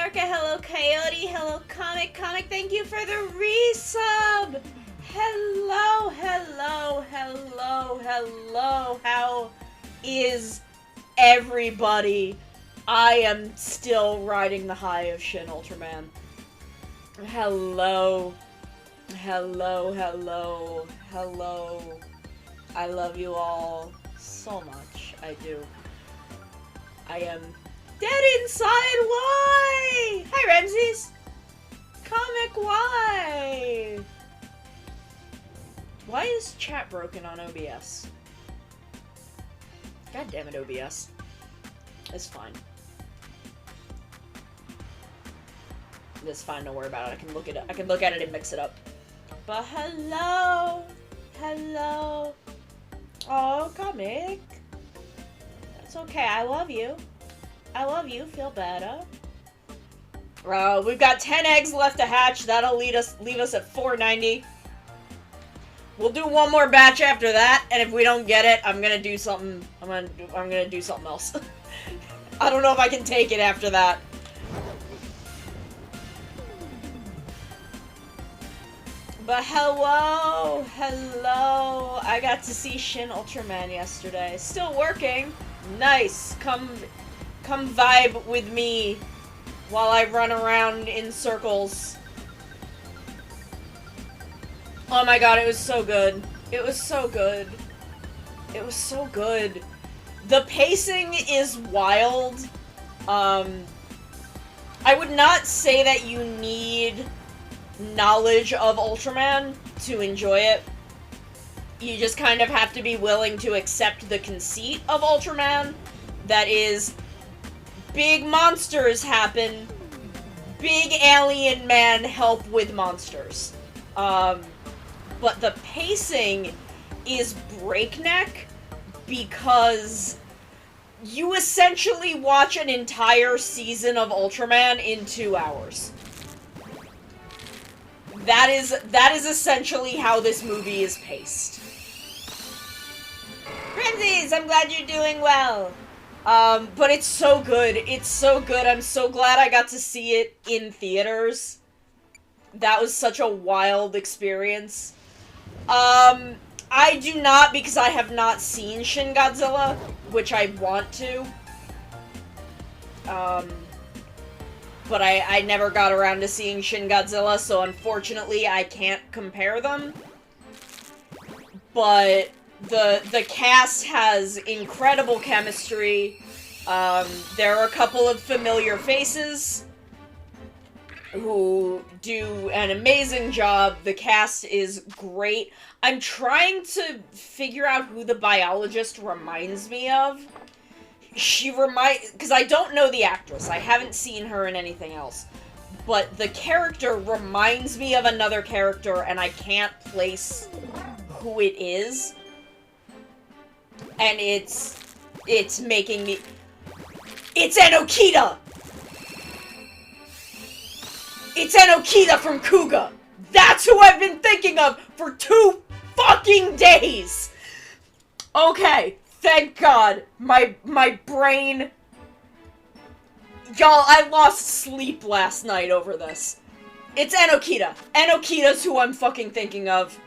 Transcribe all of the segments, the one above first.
Orca, hello Coyote, hello Comic, thank you for the resub! Hello, hello, hello, hello, how is everybody? I am still riding the high of Shin Ultraman. Hello, hello, hello, hello. I love you all so much, I do. I am dead inside, why? Hi, Ramses! Comic, why? Why is chat broken on OBS? God damn it, OBS. It's fine. It's fine, don't worry about it. I can look at it and mix it up. But hello! Hello! Oh, Comic. It's okay, I love you. I love you, feel better. We've got 10 eggs left to hatch. That'll leave us at 490. We'll do one more batch after that, and if we don't get it, I'm gonna do something. I'm gonna do something else. I don't know if I can take it after that. But hello, hello. I got to see Shin Ultraman yesterday. Still working. Nice. Come vibe with me while I run around in circles. Oh my god, it was so good. It was so good. It was so good. The pacing is wild. I would not say that you need knowledge of Ultraman to enjoy it. You just kind of have to be willing to accept the conceit of Ultraman. That is, big monsters happen, big alien man help with monsters. But the pacing is breakneck because you essentially watch an entire season of Ultraman in 2 hours. That is essentially how this movie is paced. Ramses, I'm glad you're doing well. But it's so good. It's so good. I'm so glad I got to see it in theaters. That was such a wild experience. I do not, because I have not seen Shin Godzilla, which I want to. But I never got around to seeing Shin Godzilla, so unfortunately I can't compare them. But the cast has incredible chemistry. There are a couple of familiar faces who do an amazing job. The cast is great. I'm trying to figure out who the biologist reminds me of. Because I don't know the actress. I haven't seen her in anything else. But the character reminds me of another character, and I can't place who it is. And it's making me... It's Enokita! It's Enokita from Kuga! That's who I've been thinking of for 2 fucking days! Okay, thank God. My brain... Y'all, I lost sleep last night over this. It's Enokita. Enokita's who I'm fucking thinking of.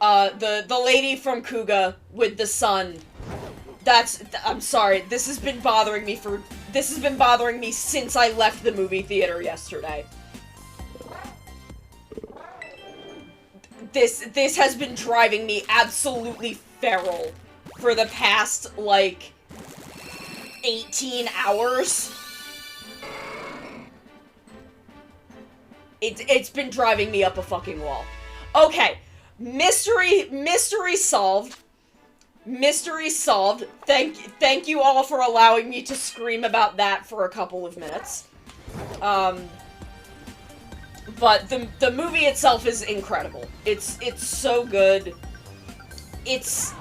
The lady from Kuga with the sun. I'm sorry, this has been bothering me since I left the movie theater yesterday. This has been driving me absolutely feral for the past, like, 18 hours. It's been driving me up a fucking wall. Okay, mystery solved. Mystery solved. Thank you all for allowing me to scream about that for a couple of minutes. But the movie itself is incredible. It's so good. This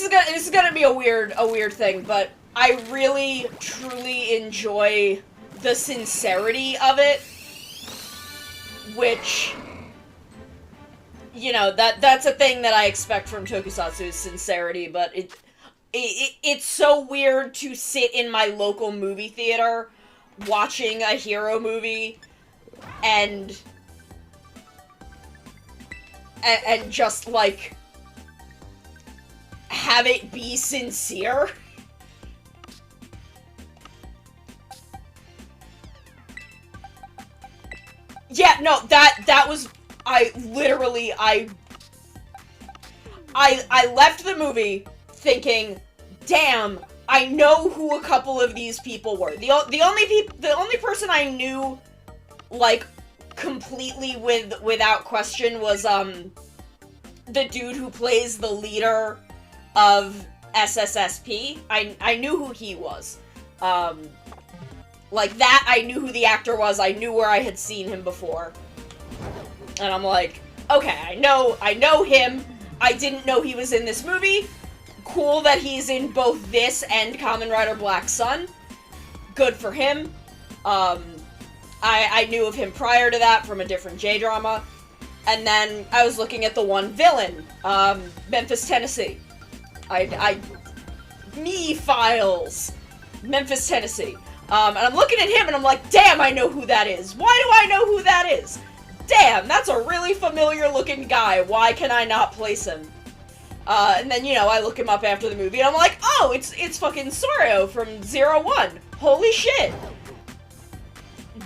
is gonna be a weird thing, but I really truly enjoy the sincerity of it, which, you know, that's a thing that I expect from Tokusatsu is sincerity, but it's so weird to sit in my local movie theater watching a hero movie and just, like, have it be sincere. Yeah, no, that was, I left the movie thinking, damn, I know who a couple of these people were. The only person I knew, like, completely without question was, the dude who plays the leader of SSSP. I knew who he was. Like, that, I knew who the actor was, I knew where I had seen him before. And I'm like, okay, I know him, I didn't know he was in this movie. Cool that he's in both this and Kamen Rider Black Sun. Good for him. I knew of him prior to that from a different J-drama. And then I was looking at the one villain, Memphis, Tennessee. Me files. Memphis, Tennessee. And I'm looking at him and I'm like, damn, I know who that is. Why do I know who that is? Damn, that's a really familiar looking guy. Why can I not place him? And then, you know, I look him up after the movie and I'm like, oh, it's fucking Soryo from 01. Holy shit.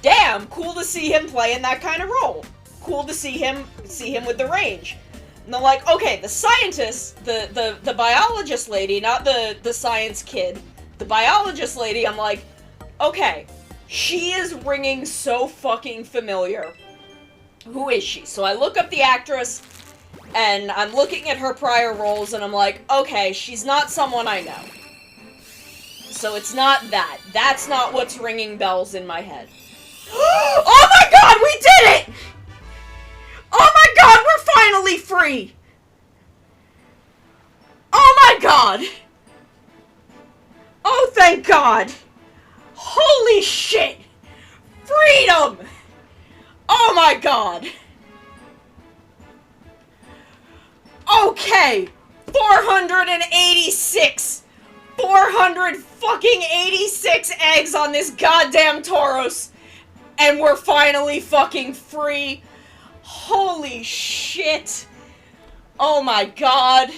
Damn, cool to see him playing that kind of role. Cool to see him with the range. And I'm like, okay, the scientist, the biologist lady, not the science kid, the biologist lady, I'm like, okay, she is ringing so fucking familiar. Who is she? So I look up the actress, and I'm looking at her prior roles, and I'm like, okay, she's not someone I know. So it's not that. That's not what's ringing bells in my head. Oh my god, we did it! Oh my god, we're finally free! Oh my god! Oh, thank god! Holy shit! Freedom! Oh my god! Okay! 486! 486 eggs on this goddamn Tauros! And we're finally fucking free! Holy shit! Oh my god!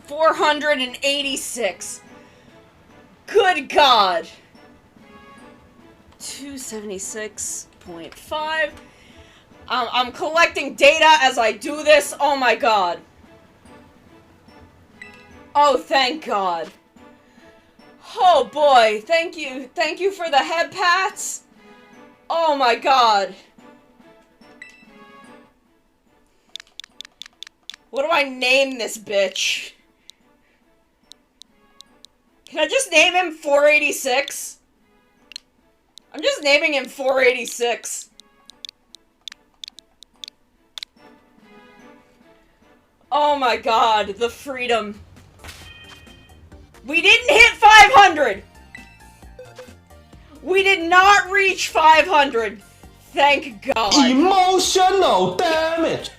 486. Good god! 276.5. I'm collecting data as I do this. Oh my god. Oh, thank god. Oh boy, thank you. Thank you for the head pats. Oh my god. What do I name this bitch? Can I just name him 486? I'm just naming him 486. Oh my god, the freedom. We didn't hit 500! We did not reach 500! Thank god. Emotional damage!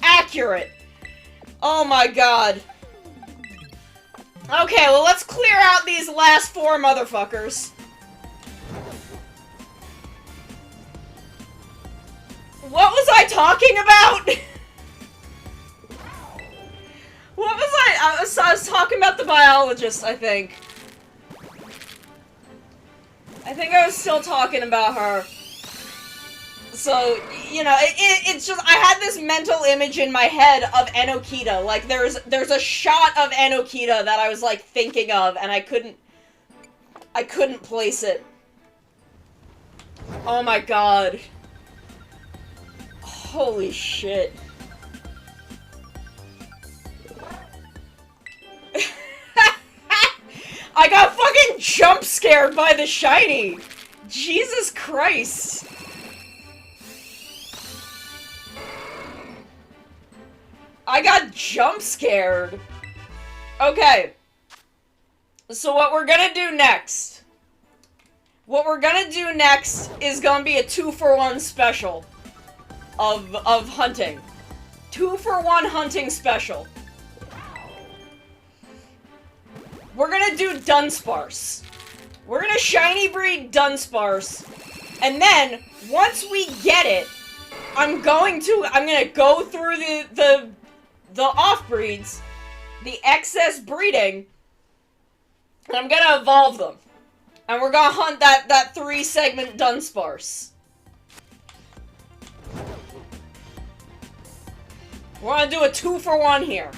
Accurate. Oh my god. Okay, well let's clear out these last 4 motherfuckers. What was I talking about? What was I was talking about the biologist, I think. I think I was still talking about her. So, you know, it's just, I had this mental image in my head of Enokita. Like, there's a shot of Enokita that I was, like, thinking of, and I couldn't place it. Oh my god. Holy shit. I got fucking jump scared by the shiny! Jesus Christ. I got jump scared. Okay. So what we're gonna do next. What we're gonna do next is gonna be a 2-for-1 special of hunting. 2-for-1 hunting special. we're gonna do Dunsparce. We're gonna shiny breed Dunsparce. And then, once we get it, I'm gonna go through the off-breeds, the excess breeding, and I'm gonna evolve them. And we're gonna hunt that 3-segment Dunsparce. We're gonna do a 2-for-1 here.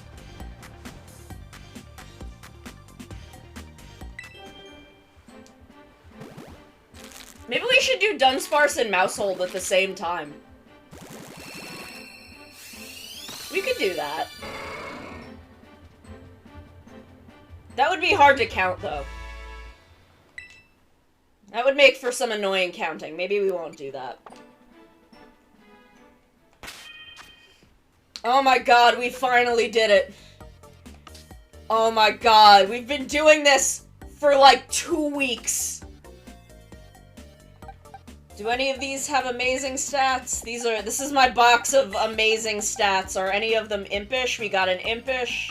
Maybe we should do Dunsparce and Mousehold at the same time. We could do that. That would be hard to count, though. That would make for some annoying counting. Maybe we won't do that. Oh my god, we finally did it. Oh my god, we've been doing this for like 2 weeks. Do any of these have amazing stats? This is my box of amazing stats. Are any of them impish? We got an impish.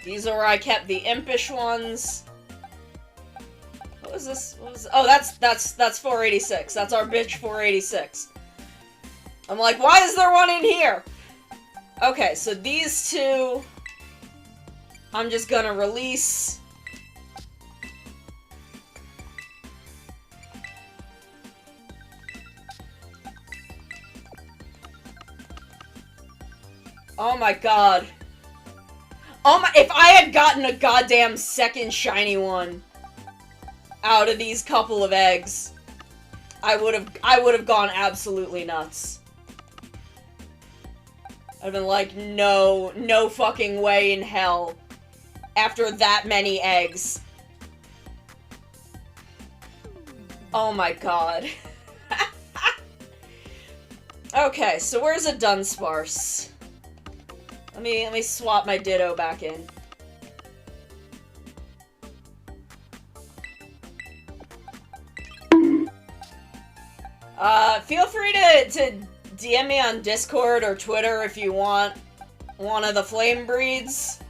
These are where I kept the impish ones. What was this? Oh, that's 486. That's our bitch 486. I'm like, why is there one in here? Okay, so these two I'm just gonna release. Oh my god. Oh my, if I had gotten a goddamn second shiny one out of these couple of eggs, I would have gone absolutely nuts. I'd been like, no fucking way in hell. After that many eggs. Oh my god. Okay, so where's a Dunsparce? Let me swap my Ditto back in. Feel free to DM me on Discord or Twitter if you want one of the flame breeds.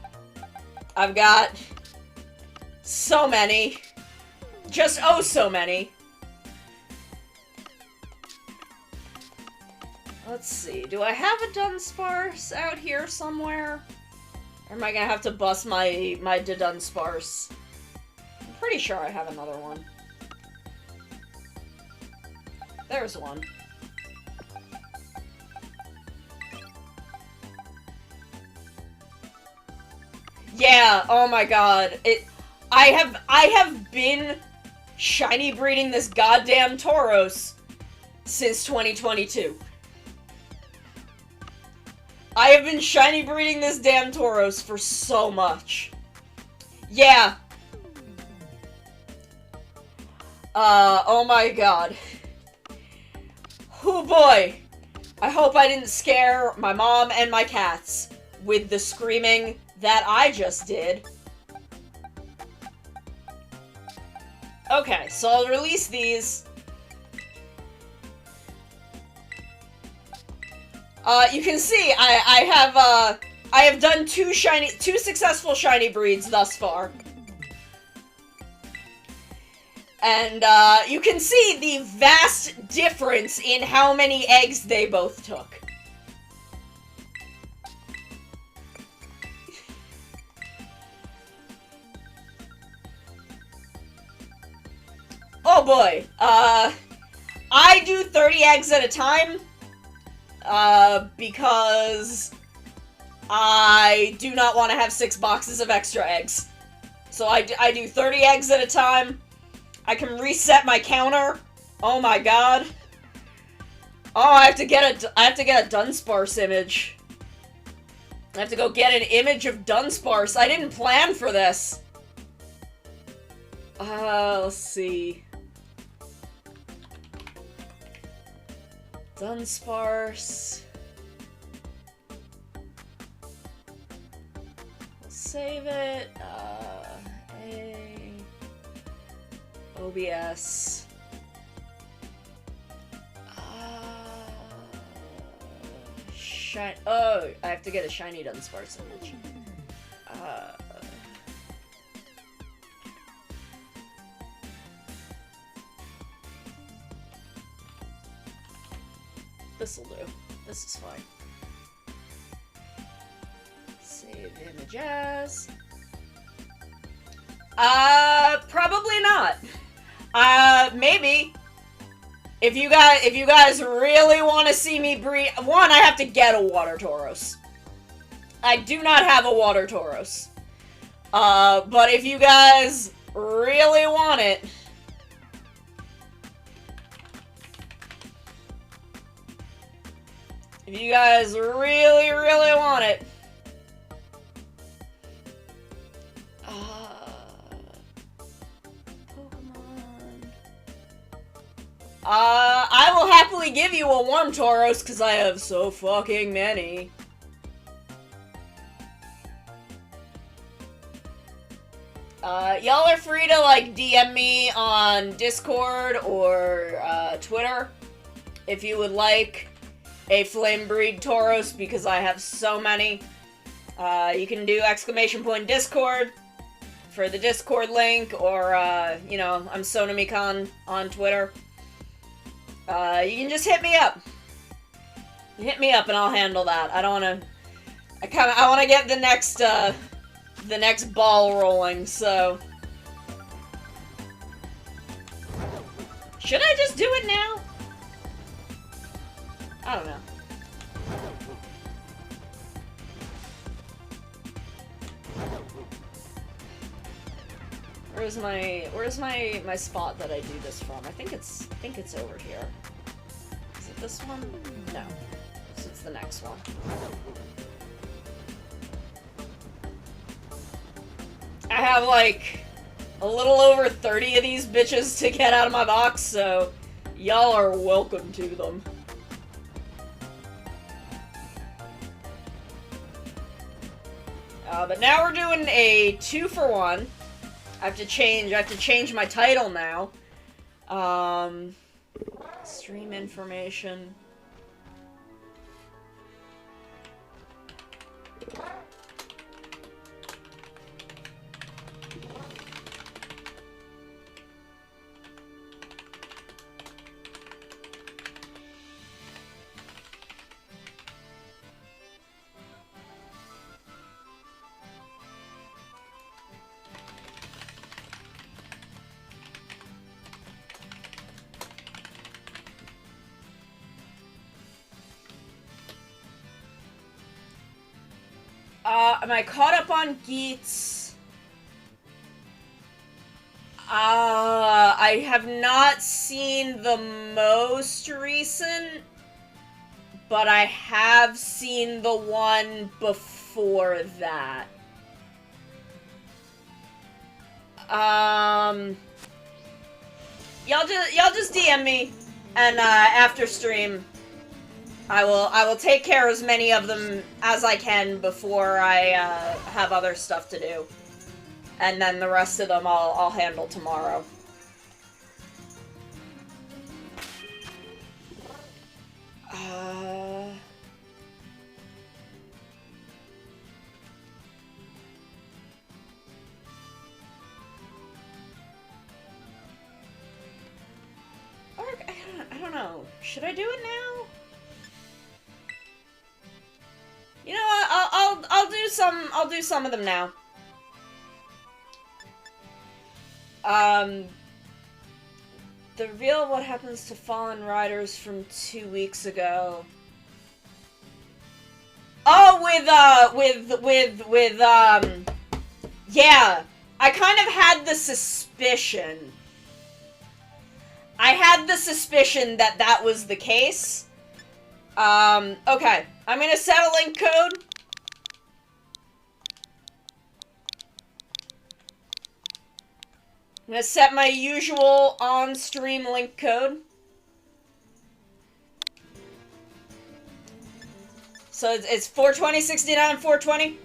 I've got so many. Just oh so many. Let's see, do I have a Dunsparce out here somewhere? Or am I gonna have to bust my Dunsparce? I'm pretty sure I have another one. There's one. Yeah, oh my god. I have been shiny breeding this goddamn Tauros since 2022. I have been shiny breeding this damn Tauros for so much. Yeah. Oh my god. Oh boy. I hope I didn't scare my mom and my cats with the screaming that I just did. Okay, so I'll release these. You can see I have done two successful shiny breeds thus far. And, you can see the vast difference in how many eggs they both took. Oh boy, I do 30 eggs at a time, because I do not want to have 6 boxes of extra eggs. So I do 30 eggs at a time. I can reset my counter. Oh my god. Oh, I have to get a Dunsparce image. I have to go get an image of Dunsparce. I didn't plan for this. Let's see. Dunsparce. We'll save it. OBS. shiny. Oh, I have to get a shiny Dunsparce image. This'll do. This is fine. Save images. Probably not. Maybe. If you guys really want to see me breed, one, I have to get a water Tauros. I do not have a water Tauros. But if you guys really want it, if you guys really, really want it, I will happily give you a warm Tauros, because I have so fucking many. Y'all are free to, like, DM me on Discord or, Twitter if you would like a Flame Breed Tauros, because I have so many. You can do !Discord for the Discord link, or, you know, I'm Sonamikon on Twitter. You can just hit me up. Hit me up and I'll handle that. I don't wanna... I wanna get the next ball rolling, so... Should I just do it now? I don't know. Where's my spot that I do this from? I think it's over here. Is it this one? No. So it's the next one. I have like a little over 30 of these bitches to get out of my box, so y'all are welcome to them. But now we're doing a 2-for-1. I have to change my title now. Stream information. Am I caught up on Geats? I have not seen the most recent, but I have seen the one before that. Y'all just DM me, and after stream, I will take care of as many of them as I can before I have other stuff to do, and then the rest of them I'll handle tomorrow. I don't know. Should I do it now? You know what? I'll do some of them now. The reveal of what happens to fallen riders from 2 weeks ago. Oh, yeah. I kind of had the suspicion. I had the suspicion that that was the case. Okay. I'm gonna set a link code. I'm gonna set my usual on-stream link code. So it's 42069 420.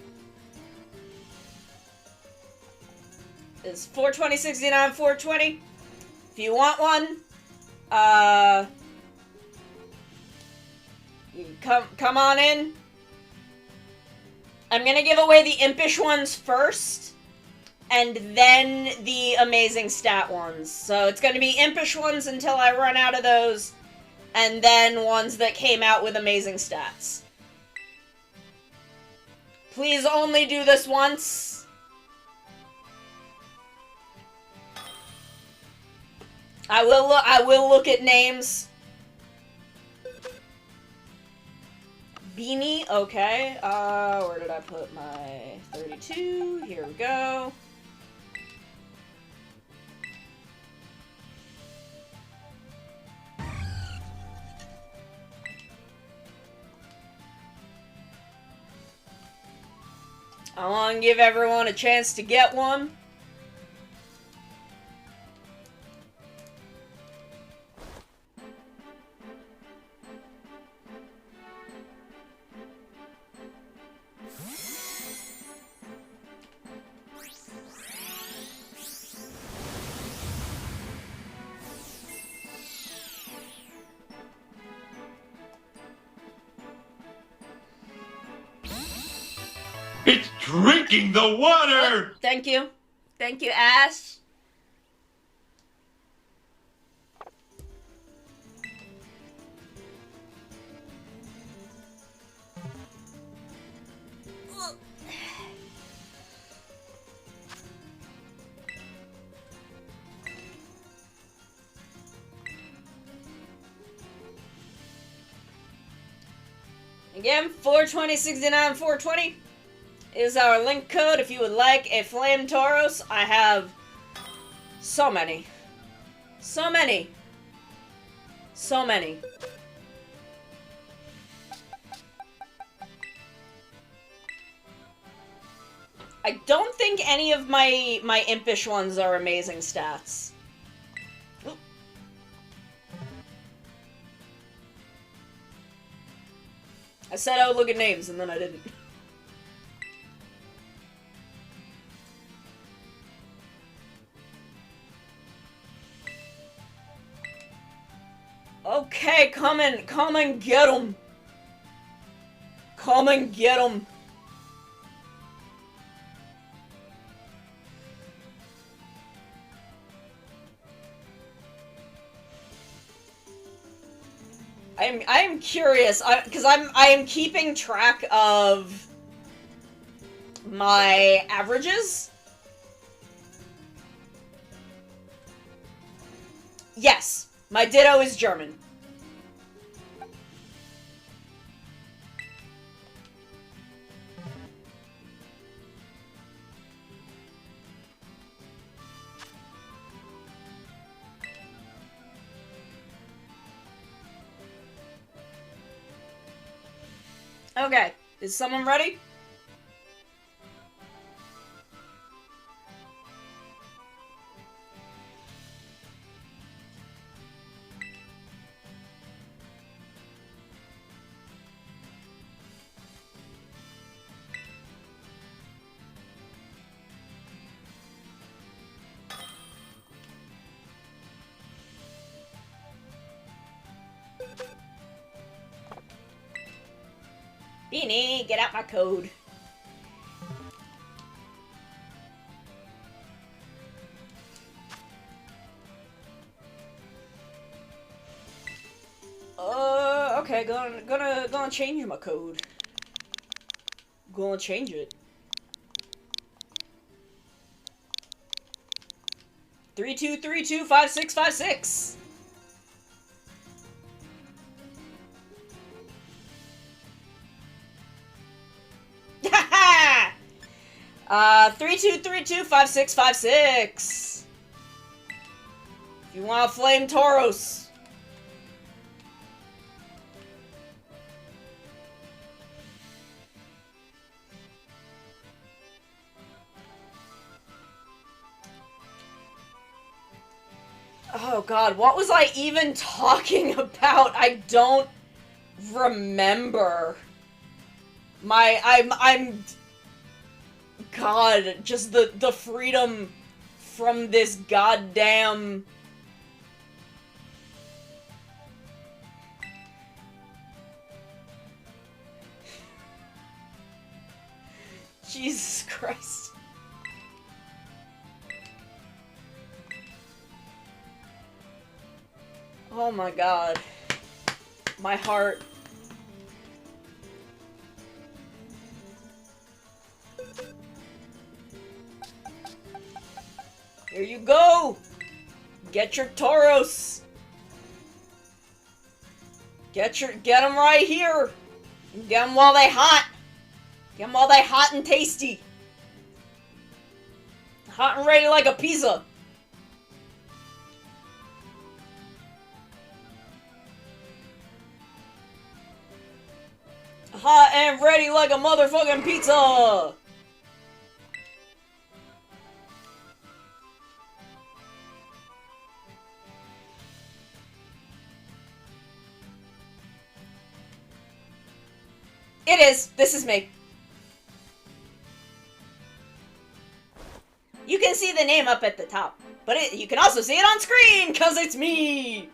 It's 42069 420. If you want one, you come on in. I'm gonna give away the impish ones first, and then the amazing stat ones. So it's gonna be impish ones until I run out of those, and then ones that came out with amazing stats. Please only do this once. I will look at names. Beanie, okay. Where did I put my 32? Here we go. I want to give everyone a chance to get one. It's drinking the water! Oh, thank you. Thank you, Ash. Again, 42069 420 is our link code if you would like a Flame Tauros. I have so many. So many. So many. I don't think any of my impish ones are amazing stats. Oop. I said I would look at names, and then I didn't. Okay, come and get 'em. Come and get 'em. I am curious, because I am keeping track of my averages. Yes, my Ditto is German. Okay, is someone ready? Beanie, get out my code. Okay, gonna change my code. Gonna change it. 32325656. 32325656. If you want a Flame Tauros. Oh god, what was I even talking about? I don't remember. I'm God, just the freedom from this goddamn Jesus Christ. Oh my god. My heart. Here you go! Get your Tauros! Get them right here! Get them while they hot! Get them while they hot and tasty! Hot and ready like a pizza! Hot and ready like a motherfucking pizza! It is. This is me. You can see the name up at the top, but you can also see it on screen, because it's me!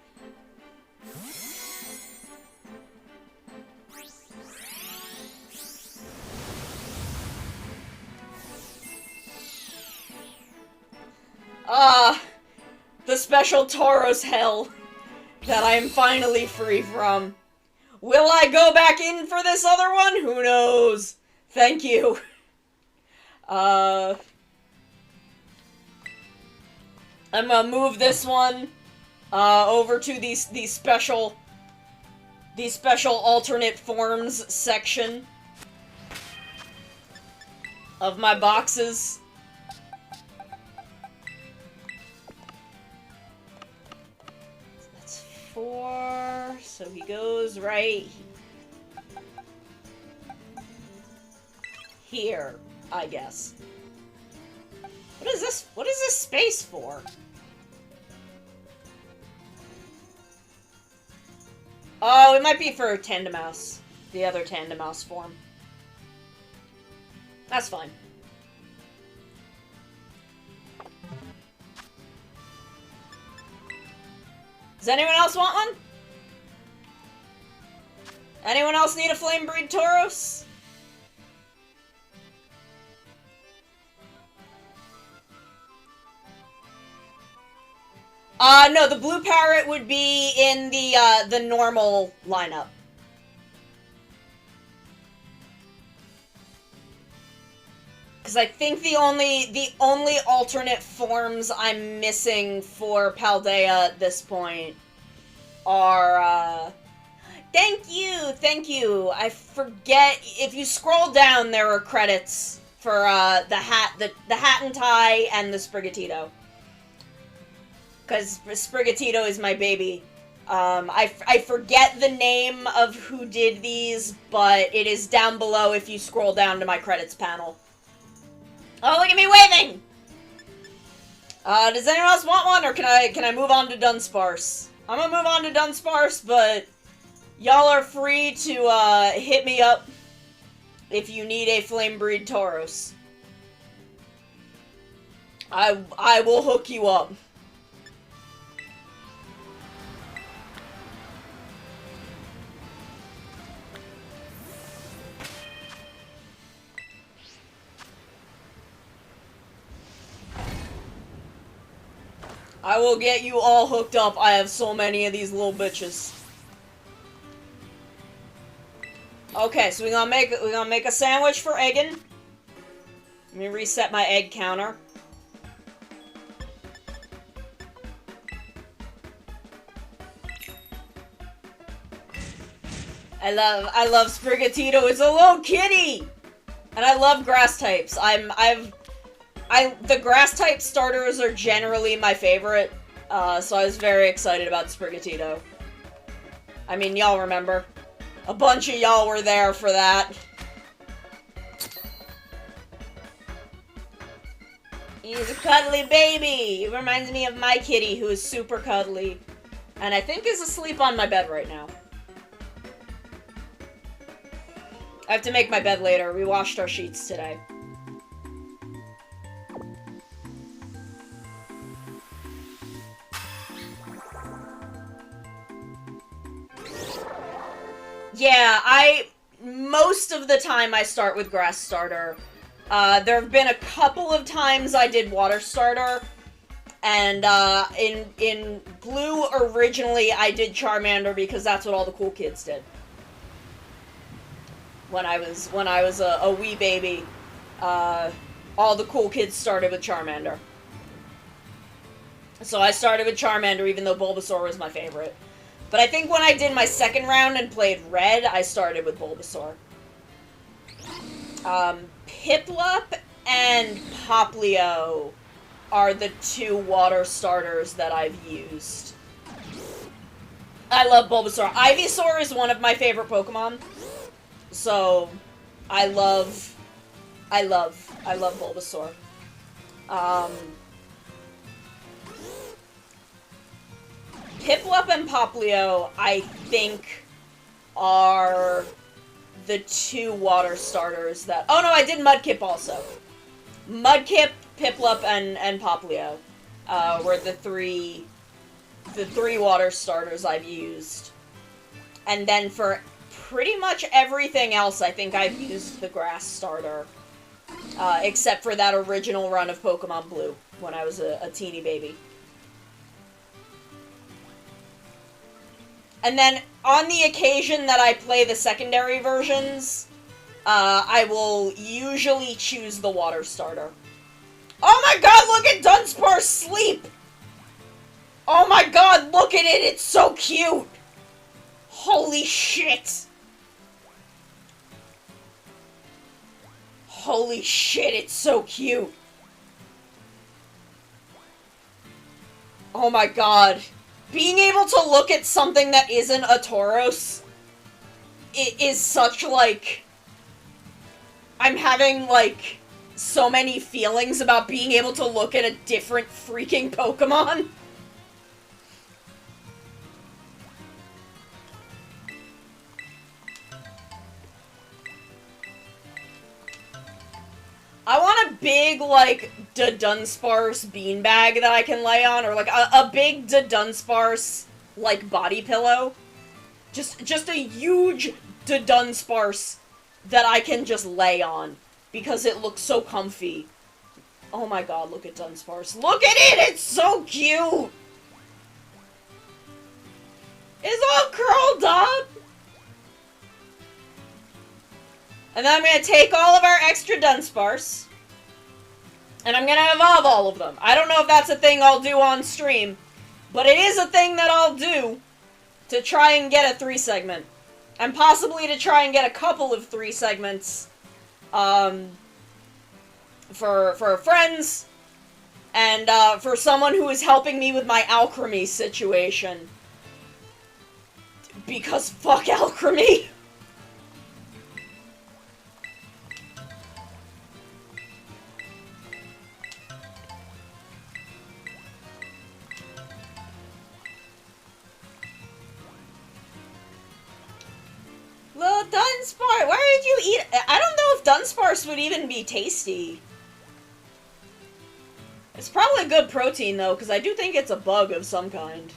The special Tauros hell that I am finally free from. Will I go back in for this other one? Who knows? Thank you. I'm gonna move this one over to the special alternate forms section of my boxes. That's 4, so he goes right here, I guess. What is this? What is this space for? Oh, it might be for Tandemouse. The other Tandemouse form. That's fine. Does anyone else want one? Anyone else need a Flame Breed Tauros? No, the blue parrot would be in the normal lineup. Because I think the only alternate forms I'm missing for Paldea at this point are, thank you! I forget, if you scroll down, there are credits for, the Hat and Tie and the Sprigatito. Because Sprigatito is my baby. I forget the name of who did these, but it is down below if you scroll down to my credits panel. Oh, look at me waving! Does anyone else want one, or can I move on to Dunsparce? I'm gonna move on to Dunsparce, but y'all are free to, hit me up if you need a Flame Breed Tauros. I will hook you up. I will get you all hooked up. I have so many of these little bitches. Okay, so we're gonna make a sandwich for Egan. Let me reset my egg counter. I love Sprigatito. It's a little kitty, and I love grass types. The grass type starters are generally my favorite, so I was very excited about Sprigatito. I mean, y'all remember. A bunch of y'all were there for that. He's a cuddly baby! He reminds me of my kitty, who is super cuddly. And I think is asleep on my bed right now. I have to make my bed later. We washed our sheets today. Yeah, most of the time I start with Grass Starter. There have been a couple of times I did water starter, and in blue originally I did Charmander because that's what all the cool kids did. When I was a wee baby, all the cool kids started with Charmander. So I started with Charmander even though Bulbasaur was my favorite. But I think when I did my second round and played Red, I started with Bulbasaur. Piplup and Popplio are the two water starters that I've used. I love Bulbasaur. Ivysaur is one of my favorite Pokemon. So, I love Bulbasaur. Piplup and Popplio, I think, are the two water starters that... Oh no, I did Mudkip also. Mudkip, Piplup, and Popplio were the three water starters I've used. And then for pretty much everything else, I think I've used the grass starter. Except for that original run of Pokemon Blue, when I was a teeny baby. And then, on the occasion that I play the secondary versions, I will usually choose the water starter. Oh my god, look at Dunsparce sleep! Oh my god, look at it, it's so cute! Holy shit! Holy shit, it's so cute! Oh my god. Being able to look at something that isn't a Tauros, it is such, like... I'm having, like, so many feelings about being able to look at a different freaking Pokemon. I want a big, like, Dunsparce beanbag that I can lay on, or, like, a big Dunsparce, like, body pillow. Just a huge Dunsparce that I can just lay on, because it looks so comfy. Oh my god, look at Dunsparce. Look at it! It's so cute! It's all curled up! And then I'm gonna take all of our extra Dunsparce, and I'm gonna evolve all of them. I don't know if that's a thing I'll do on stream, but it is a thing that I'll do to try and get a 3-segment. And possibly to try and get a couple of 3 segments, for friends, and, for someone who is helping me with my alchemy situation. Because fuck alchemy! Little Dunsparce, where did you eat? I don't know if Dunsparce would even be tasty. It's probably good protein, though, because I do think it's a bug of some kind.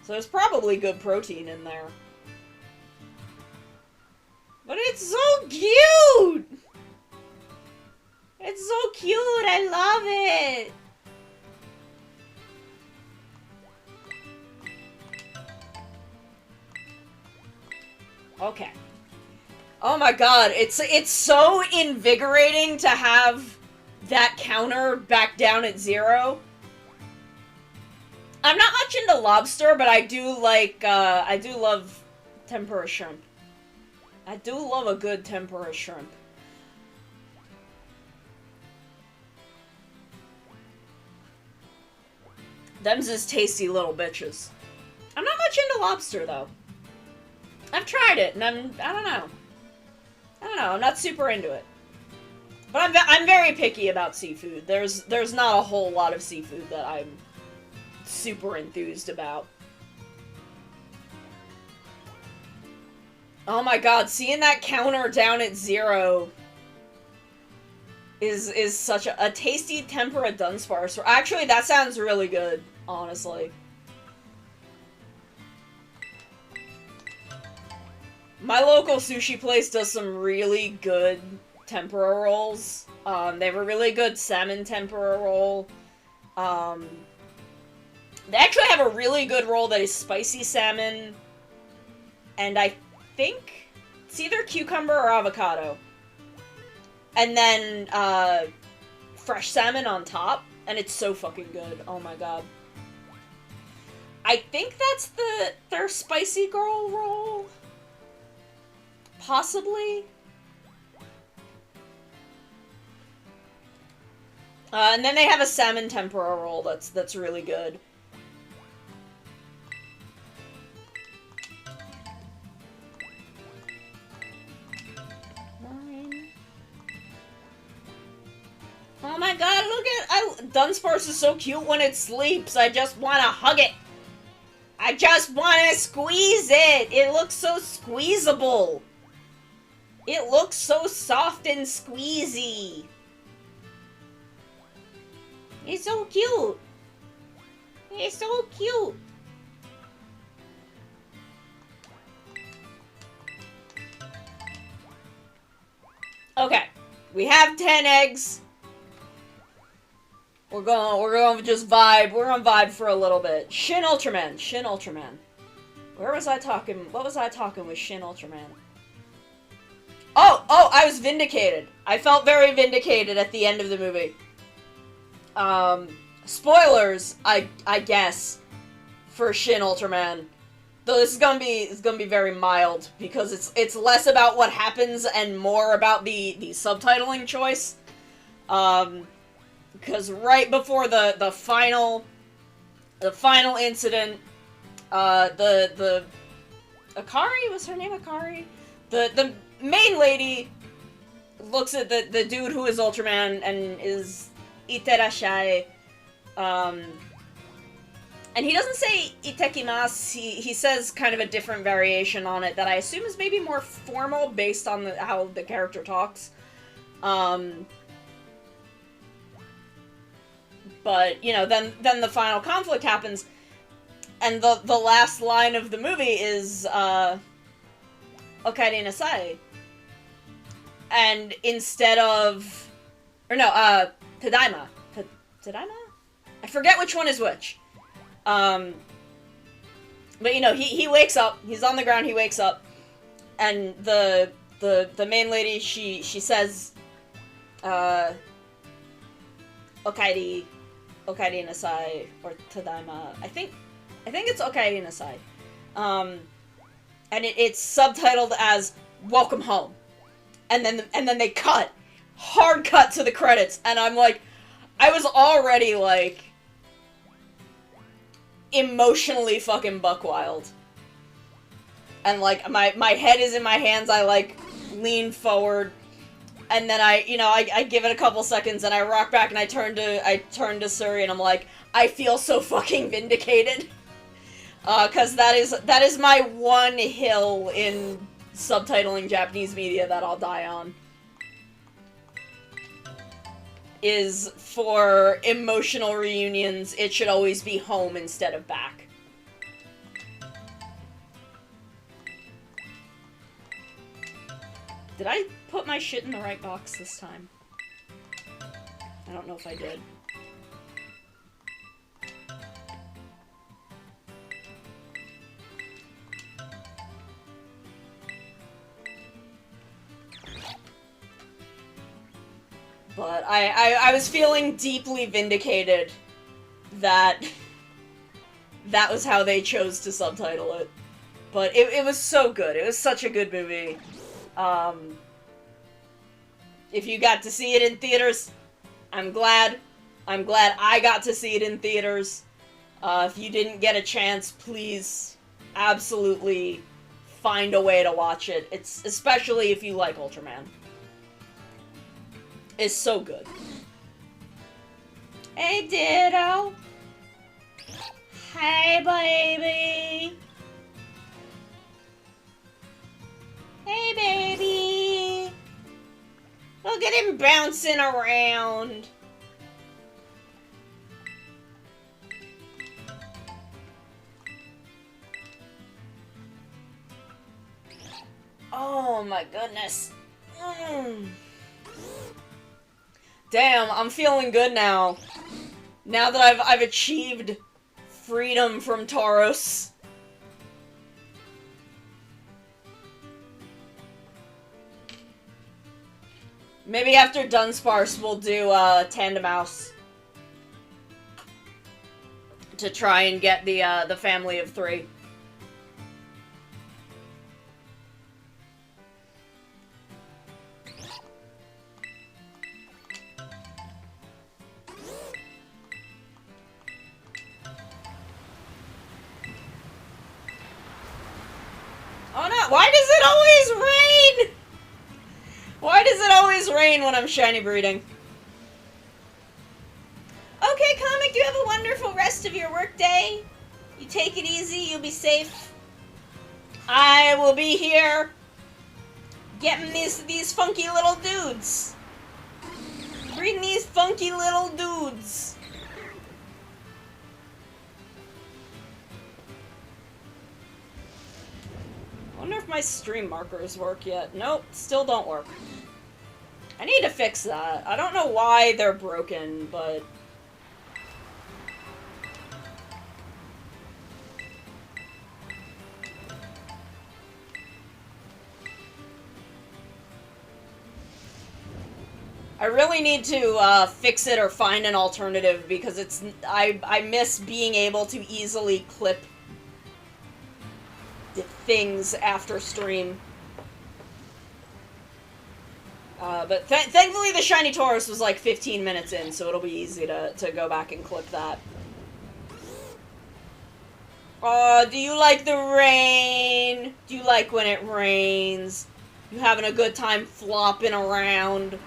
So there's probably good protein in there. But it's so cute! It's so cute, I love it! Okay. Oh my god, it's so invigorating to have that counter back down at 0. I'm not much into lobster, but I do like, I do love tempura shrimp. I do love a good tempura shrimp. Them's is tasty little bitches. I'm not much into lobster, though. I've tried it, and I don't know. I'm not super into it. But I'm very picky about seafood. There's not a whole lot of seafood that I'm super enthused about. Oh my god, seeing that counter down at 0 is such a tasty tempura Dunsparce. Actually, that sounds really good, honestly. My local sushi place does some really good tempura rolls. They have a really good salmon tempura roll. They actually have a really good roll that is spicy salmon, and I think it's either cucumber or avocado. And then, fresh salmon on top, and it's so fucking good. Oh my god. I think that's their spicy girl roll? Possibly? And then they have a salmon tempura roll that's really good. Oh my god, look at Dunsparce is so cute when it sleeps. I just want to hug it. I just want to squeeze it. It looks so squeezable. It looks so soft and squeezy. It's so cute. It's so cute. Okay, we have 10 eggs. We're going to just vibe. We're gonna vibe for a little bit. Shin Ultraman. Shin Ultraman. Where was I talking? What was I talking with Shin Ultraman? Oh, I was vindicated. I felt very vindicated at the end of the movie. Spoilers, I guess, for Shin Ultraman. Though this is gonna be very mild because it's less about what happens and more about the subtitling choice. Because right before the final incident, the Akari, was her name Akari? The main lady looks at the dude who is Ultraman and is Iterashai, and he doesn't say Itekimasu, he says kind of a different variation on it that I assume is maybe more formal based on how the character talks. But, you know, then the final conflict happens, and the last line of the movie is, Okaeri nasai. And instead of... Or no, Tadaima. Tadaima? I forget which one is which. But, you know, he wakes up, he's on the ground, he wakes up, and the main lady, she says, Okaeri nasai, or Tadaima. I think it's Okaeri nasai. And it's subtitled as Welcome Home. And then they cut. Hard cut to the credits. And I'm like, I was already like emotionally fucking buck wild. And like my head is in my hands, I like lean forward. And then I give it a couple seconds and I rock back and I turn to Suri and I'm like, I feel so fucking vindicated. Cause that is my one hill in subtitling Japanese media that I'll die on. Is for emotional reunions, it should always be home instead of back. Did I put my shit in the right box this time? I don't know if I did. But I was feeling deeply vindicated that that was how they chose to subtitle it. But it was so good. It was such a good movie. If you got to see it in theaters, I'm glad. I'm glad I got to see it in theaters. If you didn't get a chance, please absolutely find a way to watch it. It's especially if you like Ultraman. It's so good. Hey, Ditto. Hey, baby. Hey, baby. Look at him bouncing around. Oh my goodness. Damn, I'm feeling good now. Now that I've achieved freedom from Tauros. Maybe after Dunsparce we'll do Tandem Mouse to try and get the family of 3. Oh no, why does it always rain? Why does it always rain when I'm shiny breeding? Okay, Comic, you have a wonderful rest of your workday. You take it easy, you'll be safe. I will be here getting these funky little dudes. Breeding these funky little dudes. I wonder if my stream markers work yet. Nope, still don't work. I need to fix that. I don't know why they're broken, but... I really need to fix it or find an alternative because it's... I miss being able to easily clip things after stream. But thankfully the shiny Tauros was like 15 minutes in, so it'll be easy to go back and clip that. Oh, do you like the rain? Do you like when it rains? You having a good time flopping around?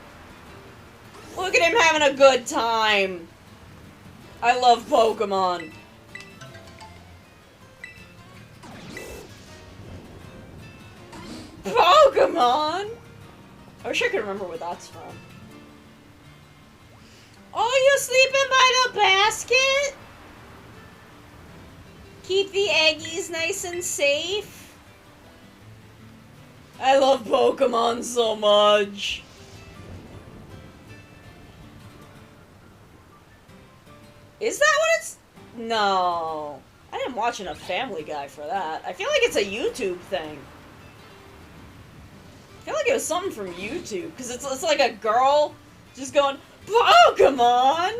Look at him having a good time. I love Pokemon. Pokemon? I wish I could remember where that's from. Oh, you sleeping by the basket? Keep the eggies nice and safe. I love Pokemon so much. Is that what it's... No. I didn't watch enough Family Guy for that. I feel like it's a YouTube thing. I feel like it was something from YouTube, because it's like a girl just going, Pokemon!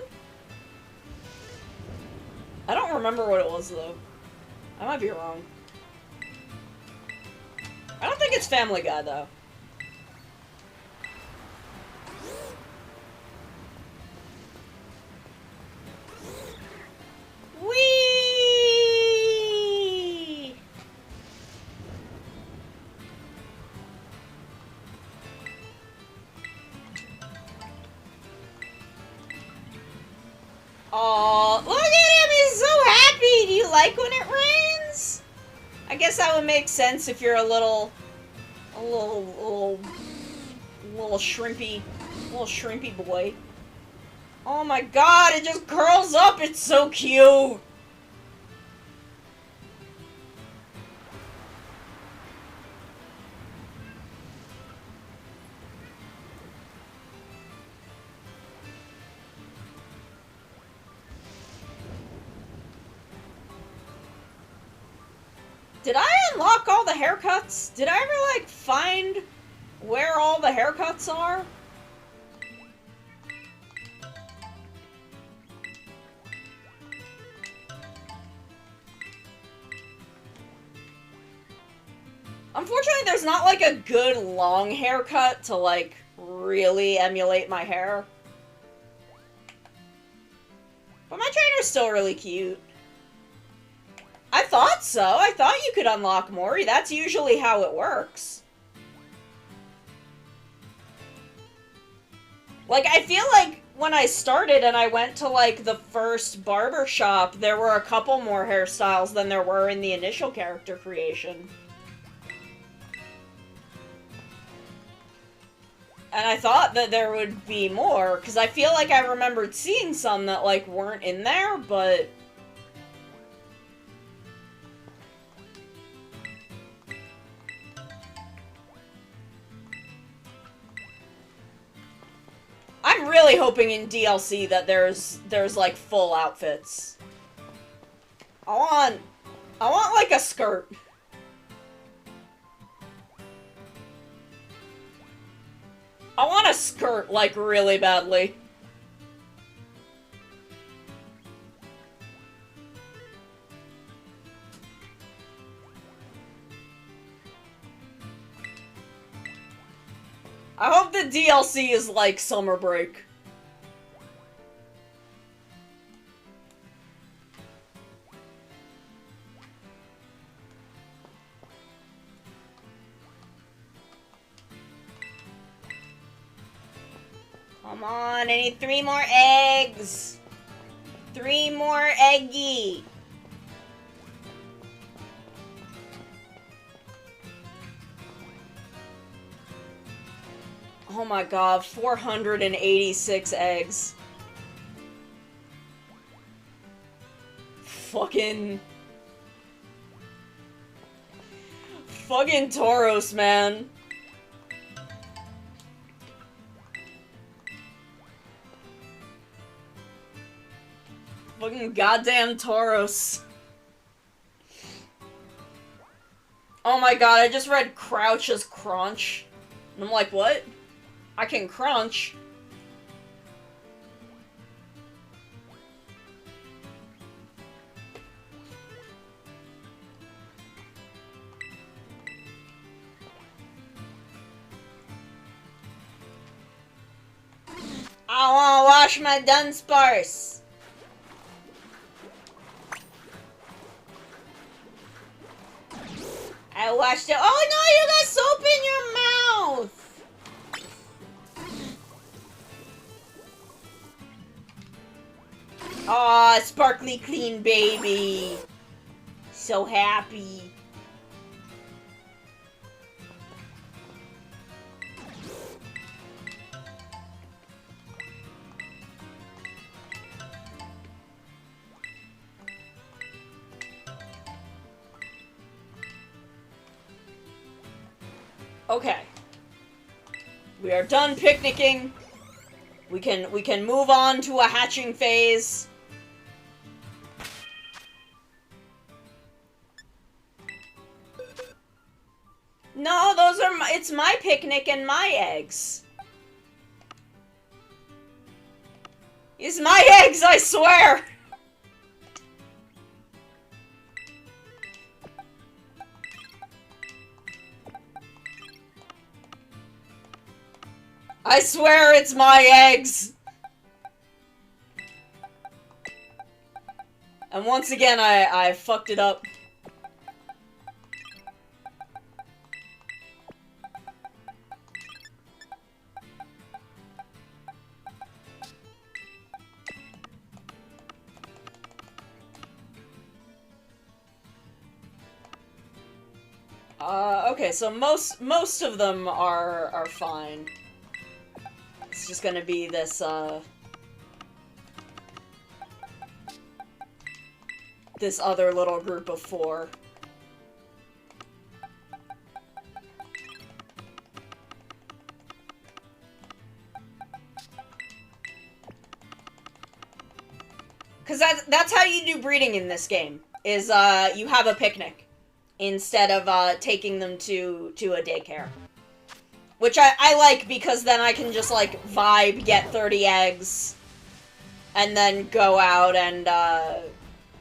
I don't remember what it was, though. I might be wrong. I don't think it's Family Guy, though. Whee! Aw, look at him! He's so happy! Do you like when it rains? I guess that would make sense if you're a little shrimpy boy. Oh my god, it just curls up! It's so cute! Did I unlock all the haircuts? Did I ever, like, find where all the haircuts are? Unfortunately, there's not, like, a good long haircut to, like, really emulate my hair. But my trainer's still really cute. I thought so. I thought you could unlock more. That's usually how it works. Like, I feel like when I started and I went to, like, the first barber shop, there were a couple more hairstyles than there were in the initial character creation. And I thought that there would be more, because I feel like I remembered seeing some that, like, weren't in there, but... I'm I'm really hoping in DLC that there's like full outfits. I want like a skirt. I want a skirt like really badly. I hope the DLC is like Summer Break. Come on, I need 3 more eggs. 3 more eggy. Oh my god, 486 eggs. Fucking Tauros, man. Fucking goddamn Tauros. Oh my god, I just read crouch as crunch. And I'm like, what? I can crunch. I wanna wash my Dunsparce. I washed it. Oh no, you got soap in your mouth! Aw, sparkly clean baby. So happy. Okay. We are done picnicking. We can move on to a hatching phase. No, those are it's my picnic and my eggs. It's my eggs, I swear! I swear it's my eggs! And once again, I fucked it up. Okay, so most of them are fine. It's just gonna be this, this other little group of 4. Cause that's how you do breeding in this game, is, you have a picnic, instead of, taking them to a daycare. Which I like, because then I can just, like, vibe, get 30 eggs, and then go out and,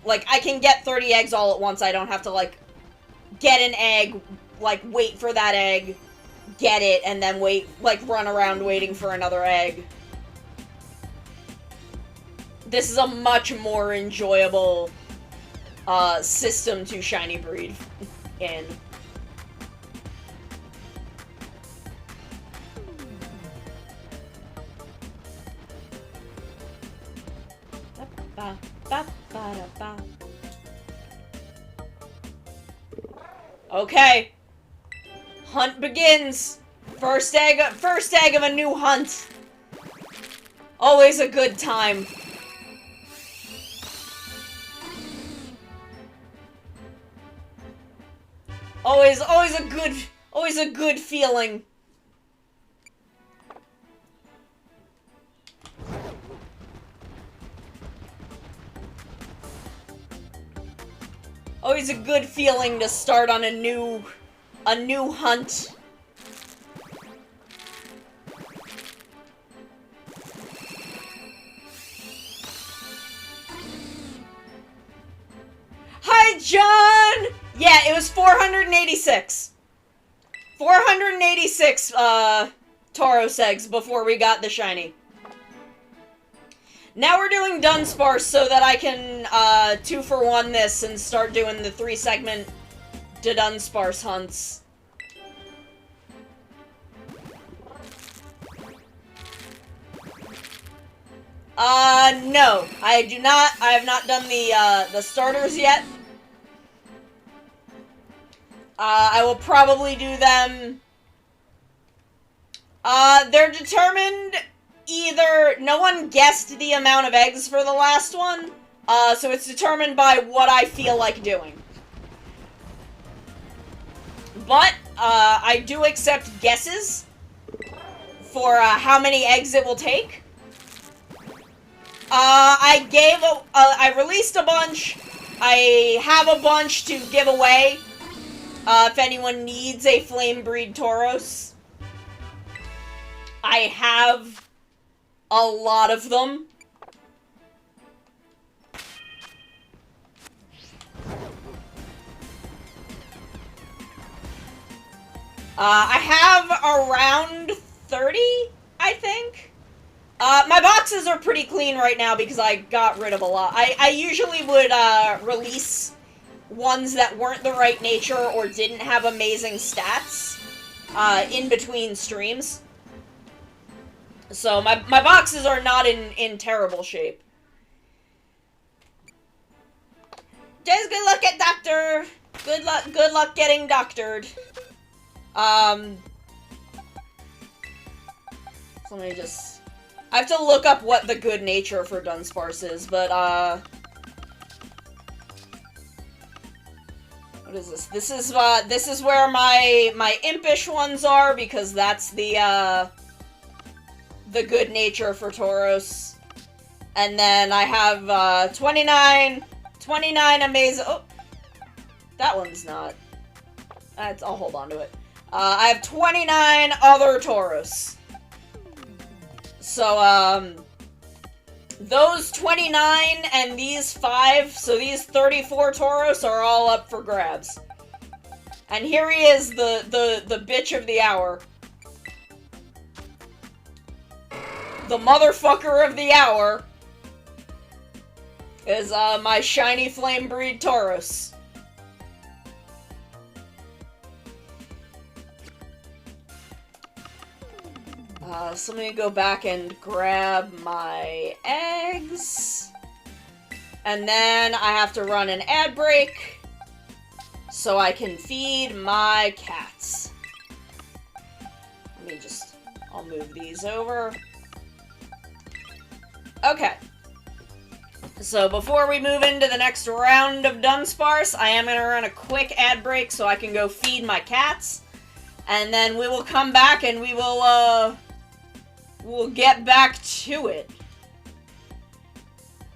like, I can get 30 eggs all at once. I don't have to, like, get an egg, like, wait for that egg, get it, and then wait, like, run around waiting for another egg. This is a much more enjoyable, system to shiny breed in. Okay. Hunt begins. First egg of a new hunt. Always a good time. Always a good feeling. Always a good feeling to start on a new hunt. Hi, John! Yeah, it was 486. 486, Tauros eggs before we got the shiny. Now we're doing Dunsparce so that I can, 2-for-1 this and start doing the 3-segment Dunsparce hunts. No. I have not done the starters yet. I will probably do them. They're determined either no one guessed the amount of eggs for the last one, so it's determined by what I feel like doing. But, I do accept guesses for, how many eggs it will take. I released a bunch. I have a bunch to give away, if anyone needs a Flame Breed Tauros. I have a lot of them. I have around 30, I think. My boxes are pretty clean right now because I got rid of a lot. I usually would, release ones that weren't the right nature or didn't have amazing stats, in between streams. So, my boxes are not in terrible shape. Just good luck at doctor! Good luck getting doctored. So let me just... I have to look up what the good nature for Dunsparce is, but, what is this? This is where my impish ones are, because that's the good nature for Tauros. And then I have, 29 amazing... Oh! That one's not... I'll hold on to it. I have 29 other Tauros. So, those 29 and these 5, so these 34 Tauros are all up for grabs. And here he is, the bitch of the hour. The motherfucker of the hour is, my shiny Flame Breed Tauros. So let me go back and grab my eggs. And then I have to run an ad break so I can feed my cats. I'll move these over. Okay. So before we move into the next round of Dunsparce, I am going to run a quick ad break so I can go feed my cats. And then we will come back and we will, we'll get back to it.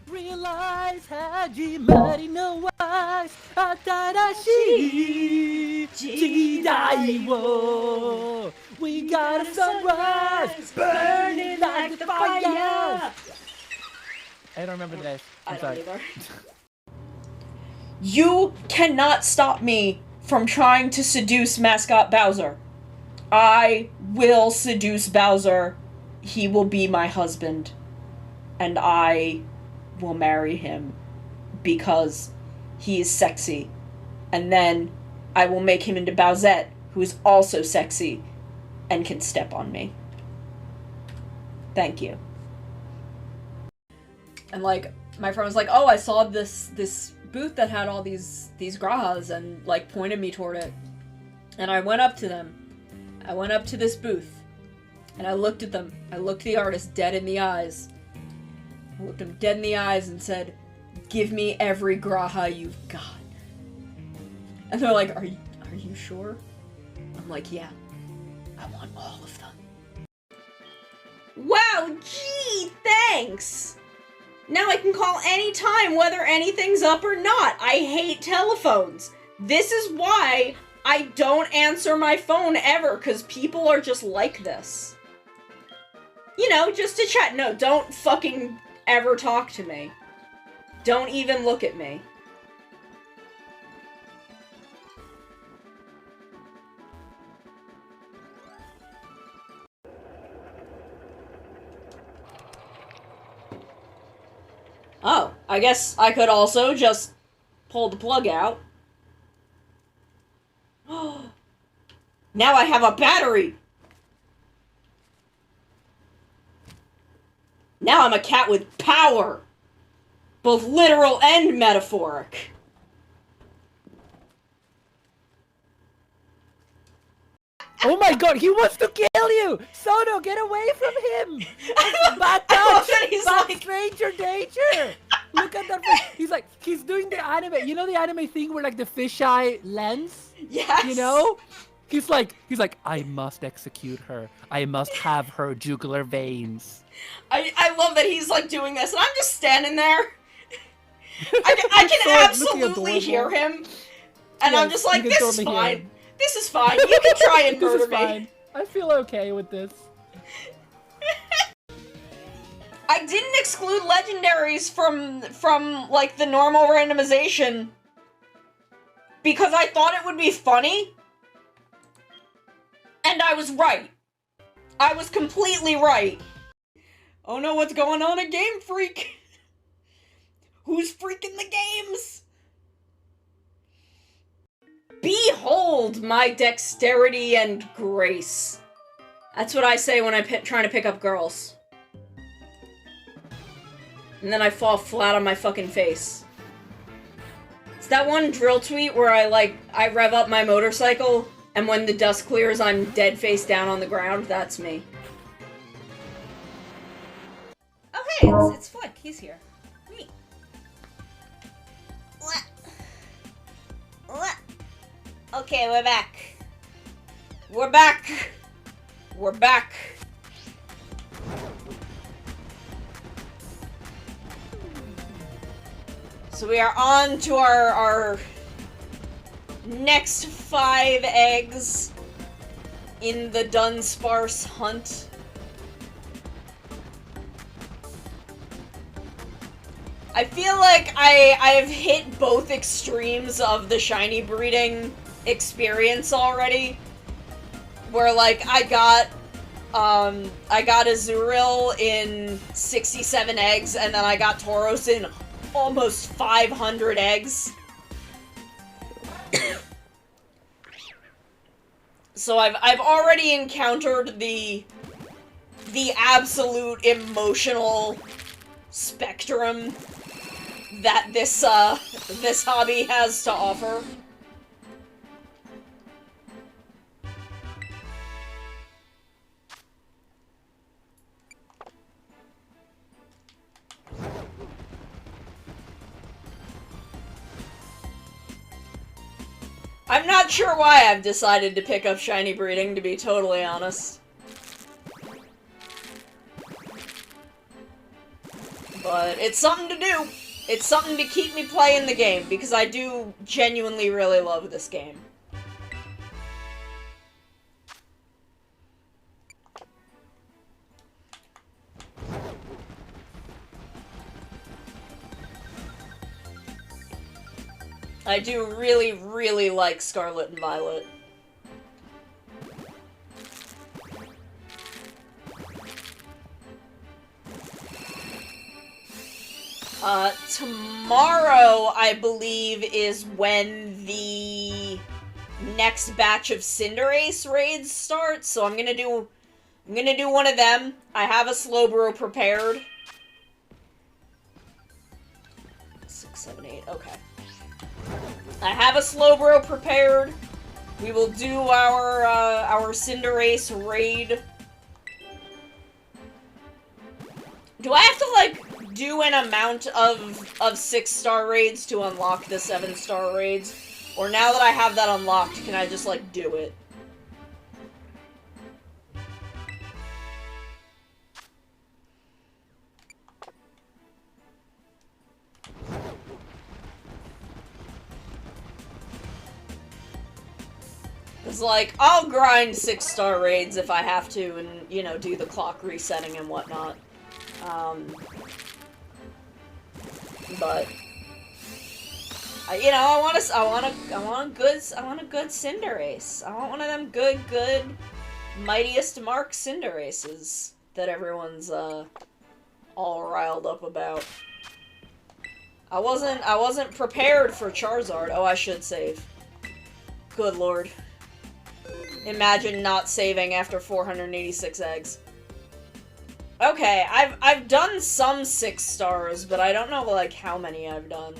Realize 始まりのは新しい時代を We got a sunrise burning like the fire. I don't remember this. I'm sorry. You cannot stop me from trying to seduce Mascot Bowser. I will seduce Bowser. He will be my husband. And I will marry him because he is sexy. And then I will make him into Bowsette, who is also sexy and can step on me. Thank you. And like, my friend was like, oh, I saw this booth that had all these grahas, and like pointed me toward it. And I went up to them. I went up to this booth. And I looked at them. I looked the artist dead in the eyes. I looked him dead in the eyes and said, give me every graha you've got. And they're like, are you sure? I'm like, yeah. I want all of them. Wow, gee, thanks! Now I can call anytime whether anything's up or not. I hate telephones. This is why I don't answer my phone ever, because people are just like this. You know, just to chat. No, don't fucking ever talk to me. Don't even look at me. Oh, I guess I could also just pull the plug out. Now I have a battery! Now I'm a cat with power! Both literal and metaphoric. Oh my god, he wants to kill you! Sono, get away from him! Bad I love touch! that he's Bad like... stranger danger! Look at that face. He's like, he's doing the anime. You know the anime thing where like the fisheye lens? Yes! You know? He's like, I must execute her. I must have her jugular veins. I love that he's like doing this, and I'm just standing there. I can absolutely hear him. And Yeah, I'm just like, you can this totally is hear fine. him. This is fine. You can try and This murder is me. fine. I feel okay with this. I didn't exclude legendaries from like the normal randomization because I thought it would be funny. And I was right. I was completely right. Oh no, what's going on at Game Freak? Who's freaking the games? Behold my dexterity and grace. That's what I say when I'm trying to pick up girls. And then I fall flat on my fucking face. It's that one drill tweet where I rev up my motorcycle, and when the dust clears, I'm dead face down on the ground. That's me. Oh hey, it's Flick. He's here. Neat. What? What? Okay, we're back. We're back. We're back. So we are on to our next 5 eggs in the Dunsparce hunt. I feel like I've hit both extremes of the shiny breeding experience already. Where like I got Azurill in 67 eggs, and then I got Tauros in almost 500 eggs. So I've already encountered the absolute emotional spectrum that this hobby has to offer. I'm not sure why I've decided to pick up shiny breeding, to be totally honest. But it's something to do. It's something to keep me playing the game, because I do genuinely really love this game. I do really, really like Scarlet and Violet. Tomorrow, I believe, is when the next batch of Cinderace raids starts, so I'm gonna do one of them. I have a Slowbro prepared. 6, 7, 8, okay. I have a Slowbro prepared. We will do our Cinderace raid. Do I have to, like, do an amount of 6-star raids to unlock the 7-star raids? Or now that I have that unlocked, can I just, like, do it? Cause, like, I'll grind 6-star raids if I have to and, you know, do the clock resetting and whatnot. But... you know, I want a good Cinderace. I want one of them good, Mightiest Mark Cinderaces that everyone's, all riled up about. I wasn't prepared for Charizard. Oh, I should save. Good lord. Imagine not saving after 486 eggs. Okay, I've done some 6 stars, but I don't know, like, how many I've done.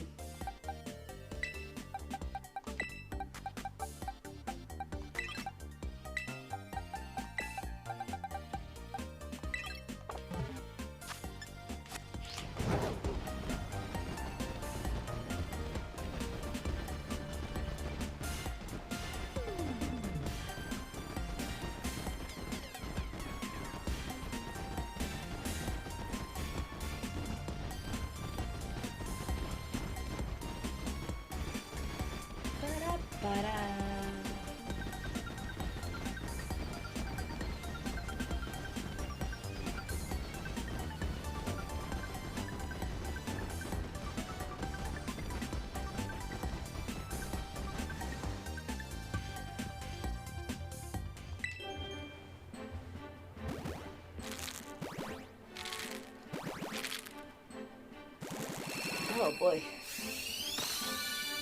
Oh boy.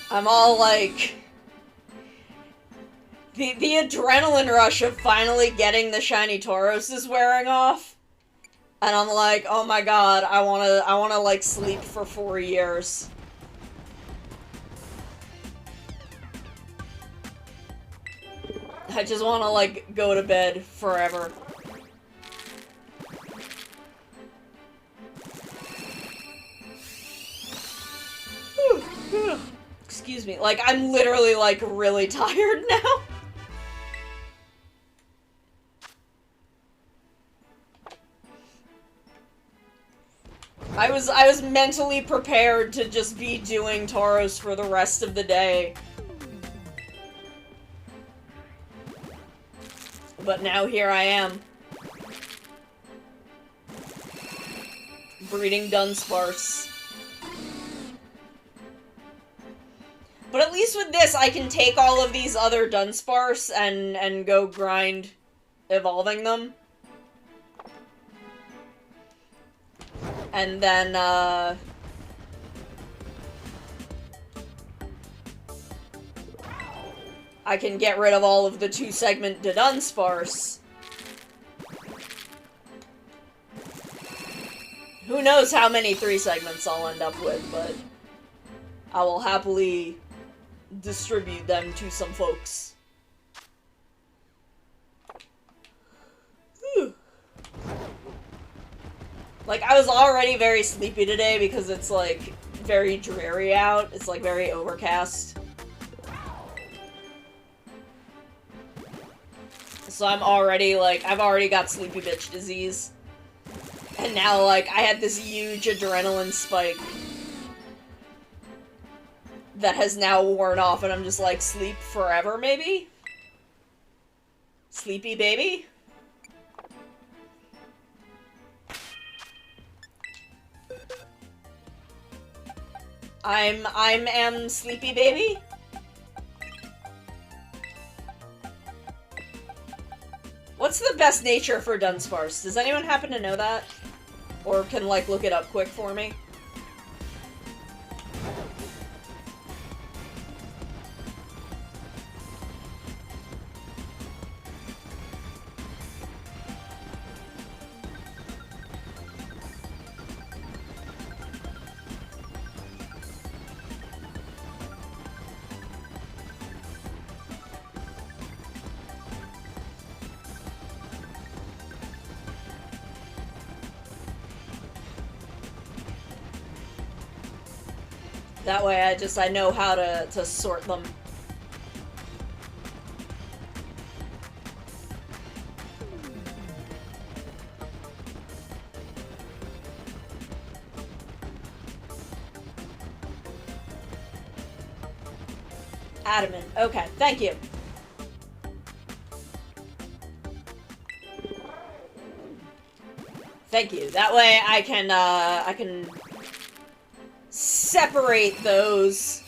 I'm all like... The adrenaline rush of finally getting the shiny Tauros is wearing off. And I'm like, oh my god, I wanna like sleep for 4 years. I just wanna like go to bed forever. Excuse me, like, I'm literally, like, really tired now. I was mentally prepared to just be doing Tauros for the rest of the day. But now here I am. Breeding Dunsparce. But at least with this, I can take all of these other Dunsparce and go grind evolving them. And then, I can get rid of all of the 2-segment Dunsparce. Who knows how many 3-segments I'll end up with, but I will happily distribute them to some folks. Whew. Like, I was already very sleepy today because it's, like, very dreary out. It's, like, very overcast. So I'm already, like, I've already got sleepy bitch disease. And now, like, I had this huge adrenaline spike that has now worn off, and I'm just like, sleep forever, maybe? Sleepy baby? I'm sleepy baby? What's the best nature for Dunsparce? Does anyone happen to know that? Or can, like, look it up quick for me? That way I know how to sort them. Adamant. Okay, thank you. Thank you. That way I can separate those.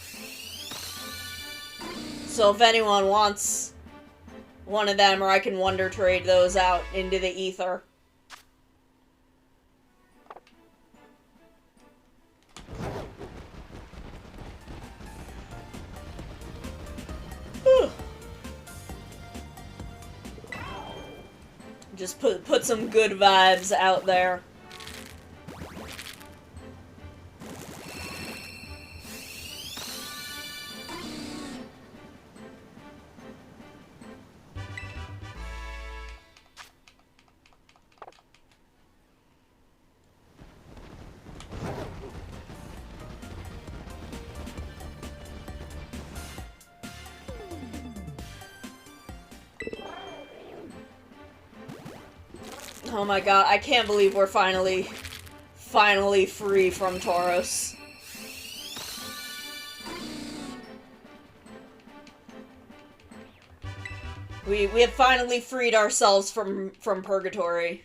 So if anyone wants one of them, or I can wonder trade those out into the ether. Whew. Just put some good vibes out there. Oh my god, I can't believe we're finally free from Tauros. We have finally freed ourselves from purgatory.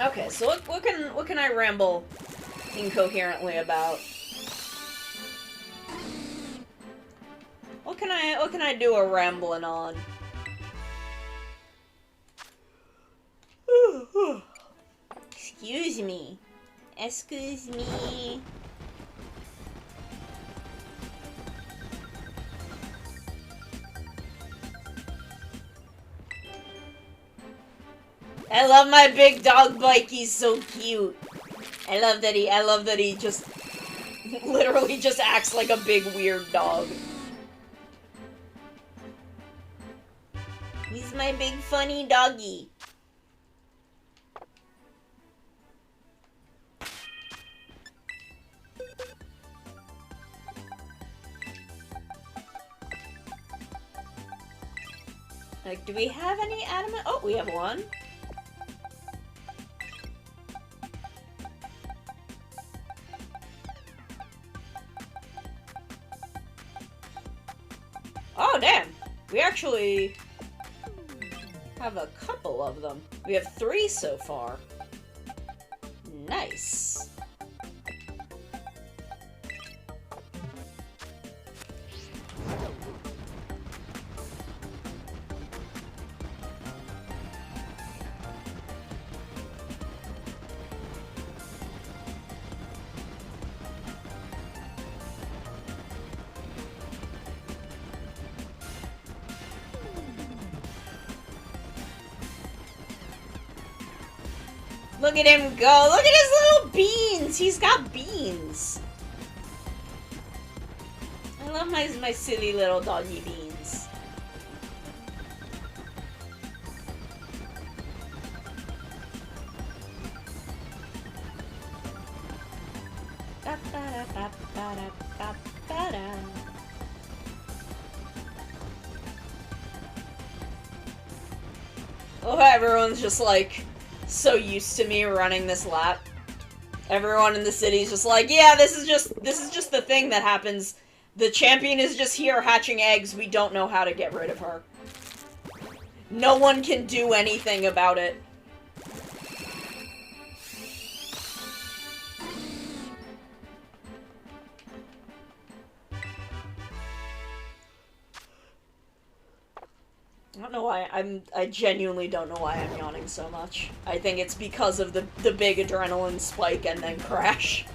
Okay, so what can I ramble incoherently about? What can I do a rambling on? Excuse me. Excuse me. I love my big dog Bike, he's so cute. I love that he just literally just acts like a big weird dog. He's my big funny doggy. Like, do we have any adamant? Oh, we have one. Oh, damn! We actually have a couple of them. We have 3 so far. Nice. Look at him go! Look at his little beans! He's got beans! I love my silly little doggy beans. Oh, everyone's just like so used to me running this lap. Everyone in the city is just like, yeah, this is just the thing that happens. The champion is just here hatching eggs. We don't know how to get rid of her. No one can do anything about it. I don't know why I genuinely don't know why I'm yawning so much. I think it's because of the big adrenaline spike and then crash.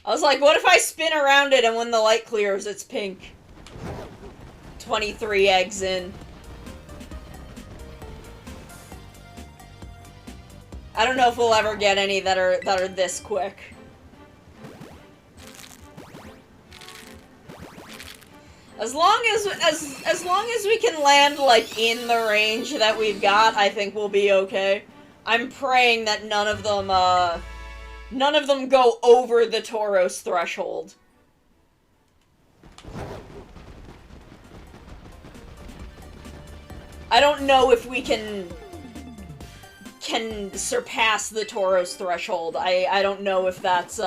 I was like, what if I spin around it and when the light clears, it's pink? 23 eggs in. I don't know if we'll ever get any that are this quick. As long as we can land like in the range that we've got, I think we'll be okay. I'm praying that none of them go over the Tauros threshold. I don't know if we can surpass the Tauros threshold. I don't know if that's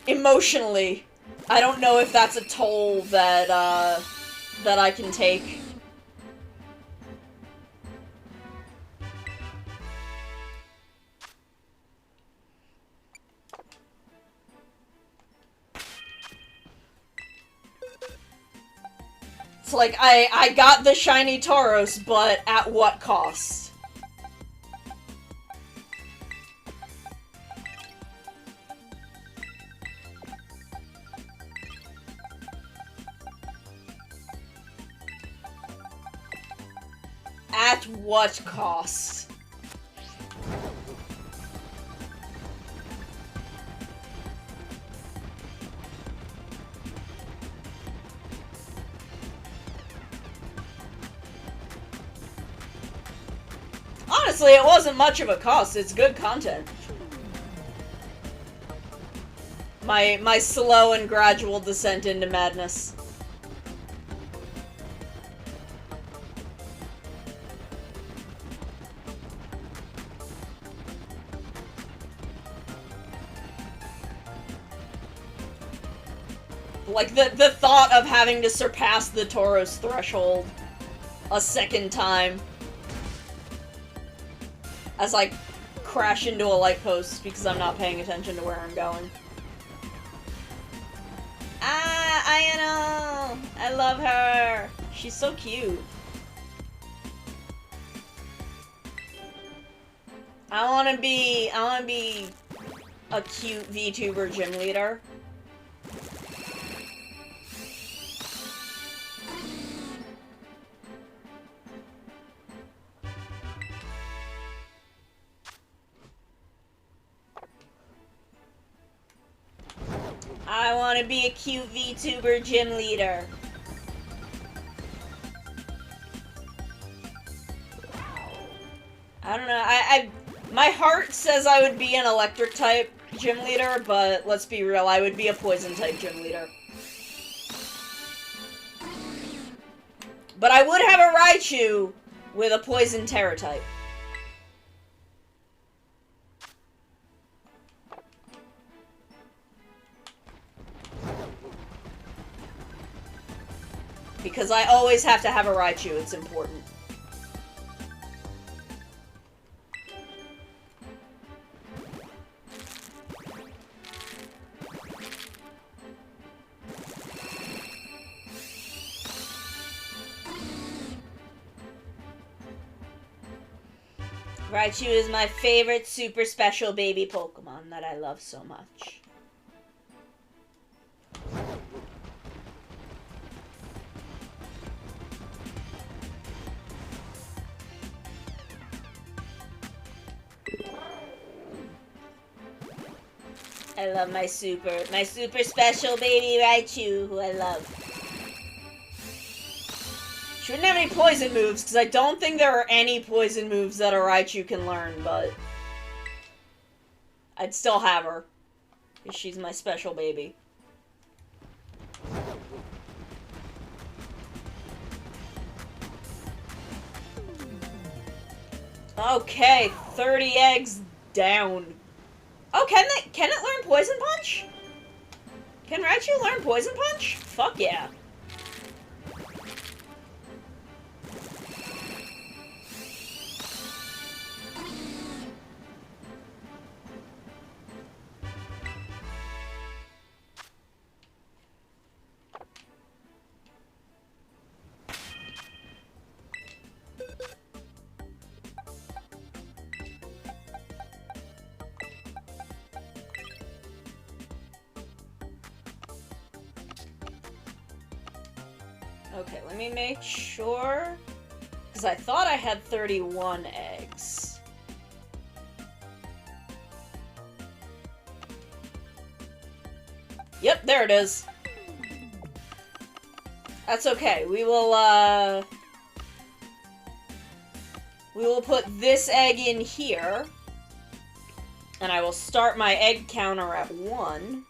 emotionally, I don't know if that's a toll that that I can take. It's like, I got the shiny Tauros, but at what cost? At what cost? Honestly, it wasn't much of a cost. It's good content. My slow and gradual descent into madness. Like, the thought of having to surpass the Tauros threshold a second time as I crash into a light post because I'm not paying attention to where I'm going. Ah, Ayano! I love her! She's so cute. I wanna be a cute VTuber gym leader. I want to be a cute VTuber gym leader. I don't know, my heart says I would be an electric type gym leader, but let's be real, I would be a poison type gym leader. But I would have a Raichu with a poison terror type. Because I always have to have a Raichu, it's important. Raichu is my favorite super special baby Pokemon that I love so much. I love my super special baby Raichu, who I love. She wouldn't have any poison moves, because I don't think there are any poison moves that a Raichu can learn, but I'd still have her, because she's my special baby. Okay, 30 eggs down. Oh, can it learn Poison Punch? Can Raichu learn Poison Punch? Fuck yeah. Okay, let me make sure. Because I thought I had 31 eggs. Yep, there it is. That's okay. We will put this egg in here. And I will start my egg counter at 1.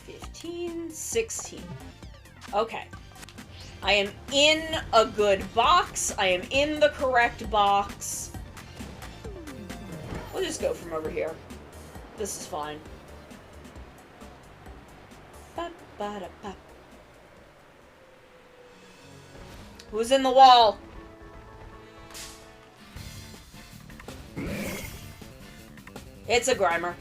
$16, $16. Okay. I am in a good box. I am in the correct box. We'll just go from over here. This is fine. Ba-ba-da-ba. Who's in the wall? It's a Grimer.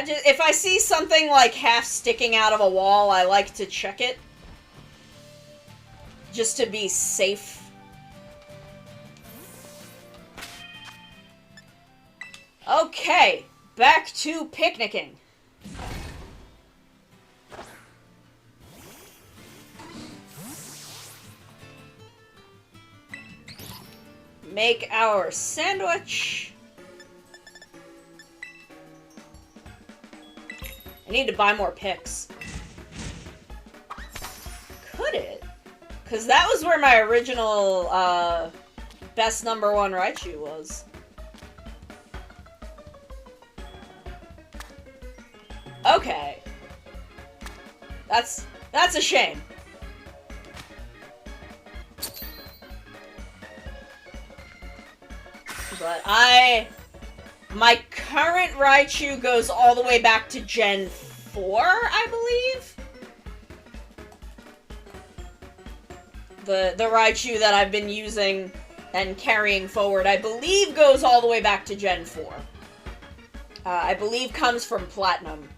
If I see something like half sticking out of a wall, I like to check it. Just to be safe. Okay, back to picnicking. Make our sandwich. I need to buy more picks. Could it? Because that was where my original, best #1 Raichu was. Okay. That's a shame. But my current Raichu goes all the way back to Gen 4, I believe? The Raichu that I've been using and carrying forward, I believe goes all the way back to Gen 4. I believe comes from Platinum.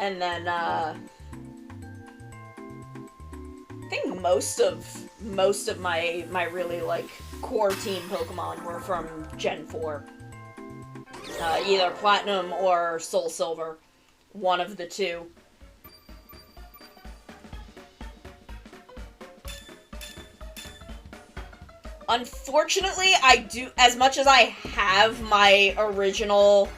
And then, I think most of my really, like, core team Pokemon were from Gen 4. Either Platinum or Soul Silver. One of the two. Unfortunately, as much as I have my original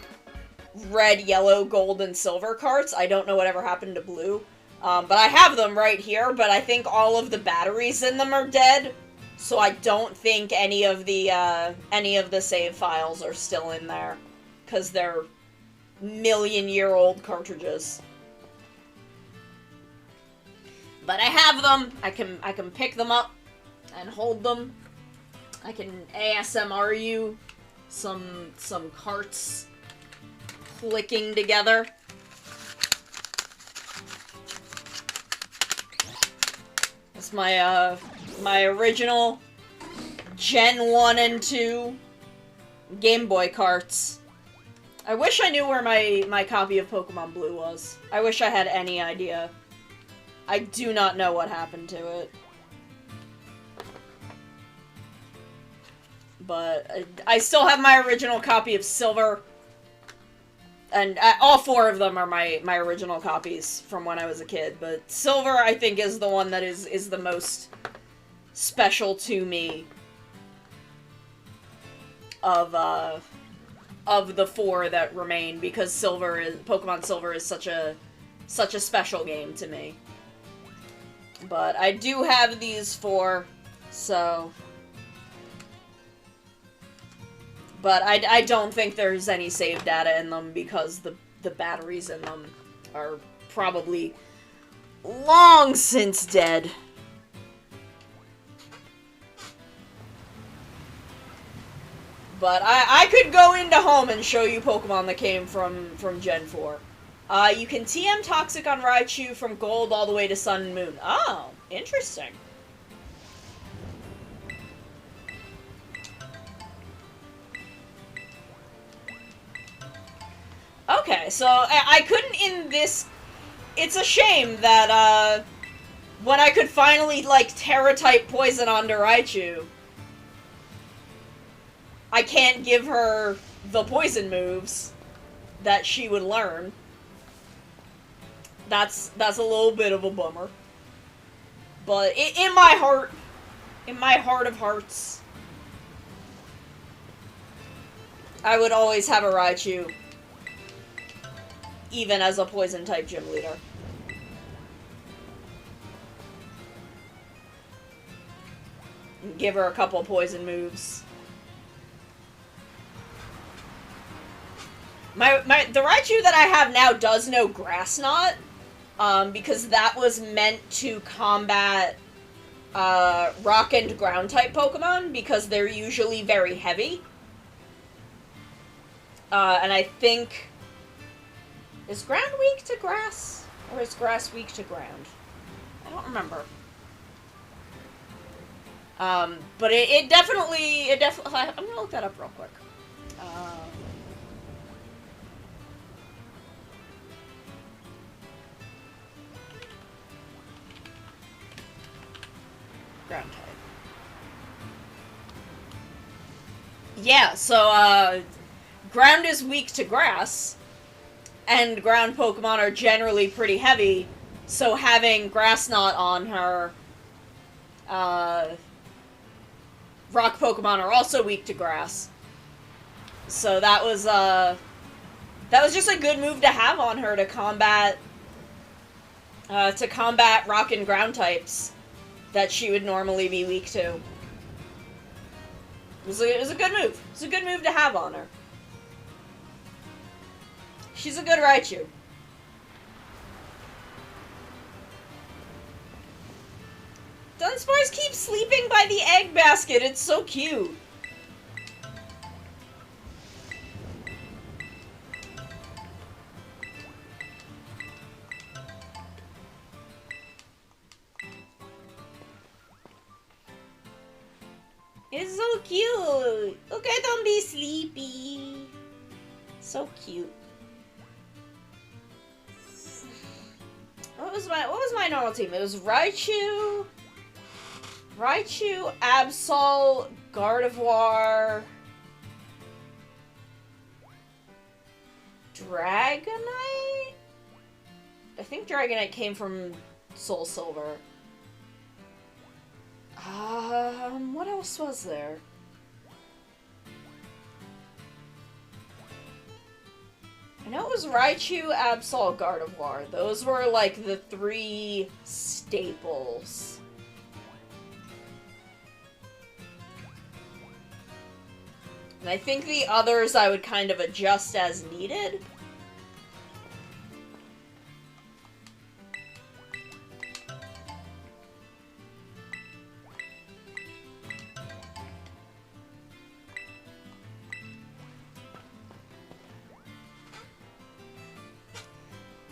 red, yellow, gold, and silver carts, I don't know whatever happened to blue. But I have them right here, but I think all of the batteries in them are dead, so I don't think any of the save files are still in there, because they're million-year-old cartridges. But I have them. I can pick them up and hold them. I can ASMR you some carts clicking together. It's my my original Gen 1 and 2 Game Boy carts. I wish I knew where my copy of Pokemon Blue was. I wish I had any idea. I do not know what happened to it. But I still have my original copy of Silver. And all 4 of them are my original copies from when I was a kid. But Silver, I think, is the one that is the most special to me of the 4 that remain, because Pokemon Silver is such a special game to me. But I do have these 4, so... But I don't think there's any save data in them, because the batteries in them are probably long since dead. but I could go into home and show you Pokemon that came from Gen 4. You can TM Toxic on Raichu from Gold all the way to Sun and Moon. Oh, interesting. Okay, so I couldn't in this... It's a shame that, when I could finally, like, Terra-type Poison onto Raichu, I can't give her the Poison moves that she would learn. That's a little bit of a bummer. But in my heart of hearts, I would always have a Raichu, even as a Poison-type gym leader. And give her a couple Poison moves. The Raichu that I have now does know Grass Knot, because that was meant to combat Rock and Ground-type Pokemon, because they're usually very heavy. And I think... Is Ground weak to Grass? Or is Grass weak to Ground? I don't remember. But it definitely... I'm gonna look that up real quick. Ground type. Yeah, so, Ground is weak to Grass, and Ground Pokemon are generally pretty heavy, so having Grass Knot on her, Rock Pokemon are also weak to Grass. So that was just a good move to have on her to combat Rock and Ground types that she would normally be weak to. It was a good move. It's a good move to have on her. She's a good Raichu. Dunsparce keeps sleeping by the egg basket. It's so cute. It's so cute. Okay, don't be sleepy. So cute. What was my normal team? It was Raichu, Absol, Gardevoir, Dragonite? I think Dragonite came from Soul Silver. What else was there? I know it was Raichu, Absol, Gardevoir. Those were, like, the 3 staples. And I think the others I would kind of adjust as needed.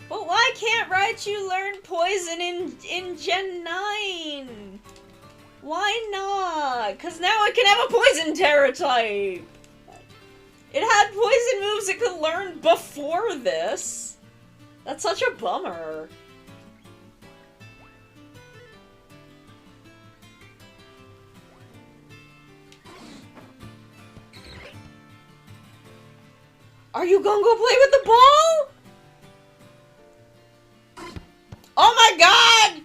But why can't Raichu learn Poison in Gen 9? Why not? Because now it can have a Poison Terra type. It had Poison moves it could learn before this. That's such a bummer. Are you gonna go play with the ball? Oh my god!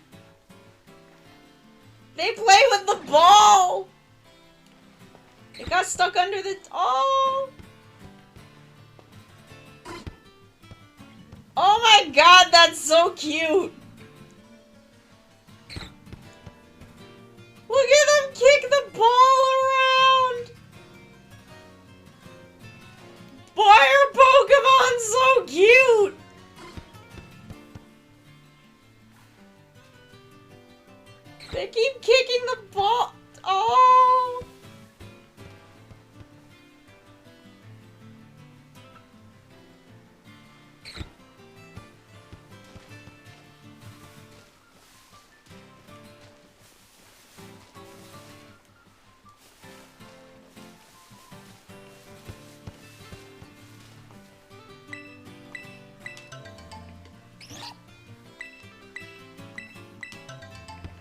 They play with the ball! It got stuck under the... Oh! Oh my god, that's so cute! Look at them kick the ball around! Why are Pokemon so cute? They keep kicking the ball. Oh!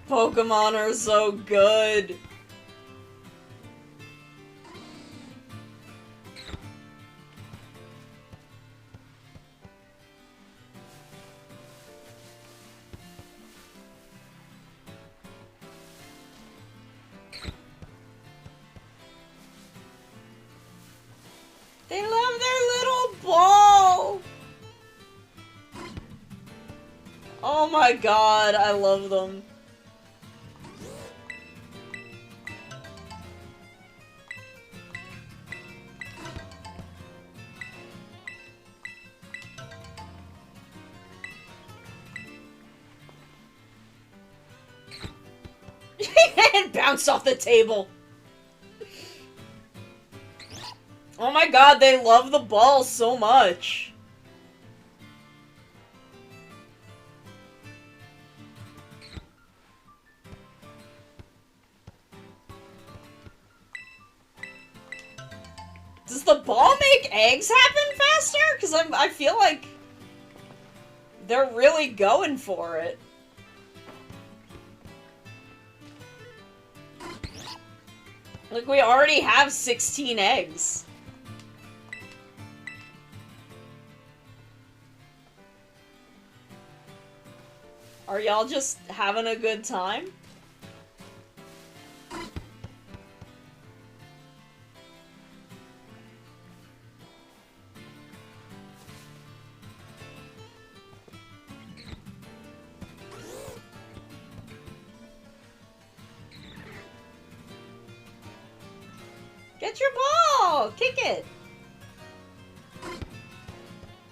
Pokemon are so good. They love their little ball! Oh my god, I love them. It bounced off the table. Oh my god, they love the ball so much. Does the ball make eggs happen faster? Because I feel like they're really going for it. Like, we already have 16 eggs. Are y'all just having a good time? Get your ball! Kick it!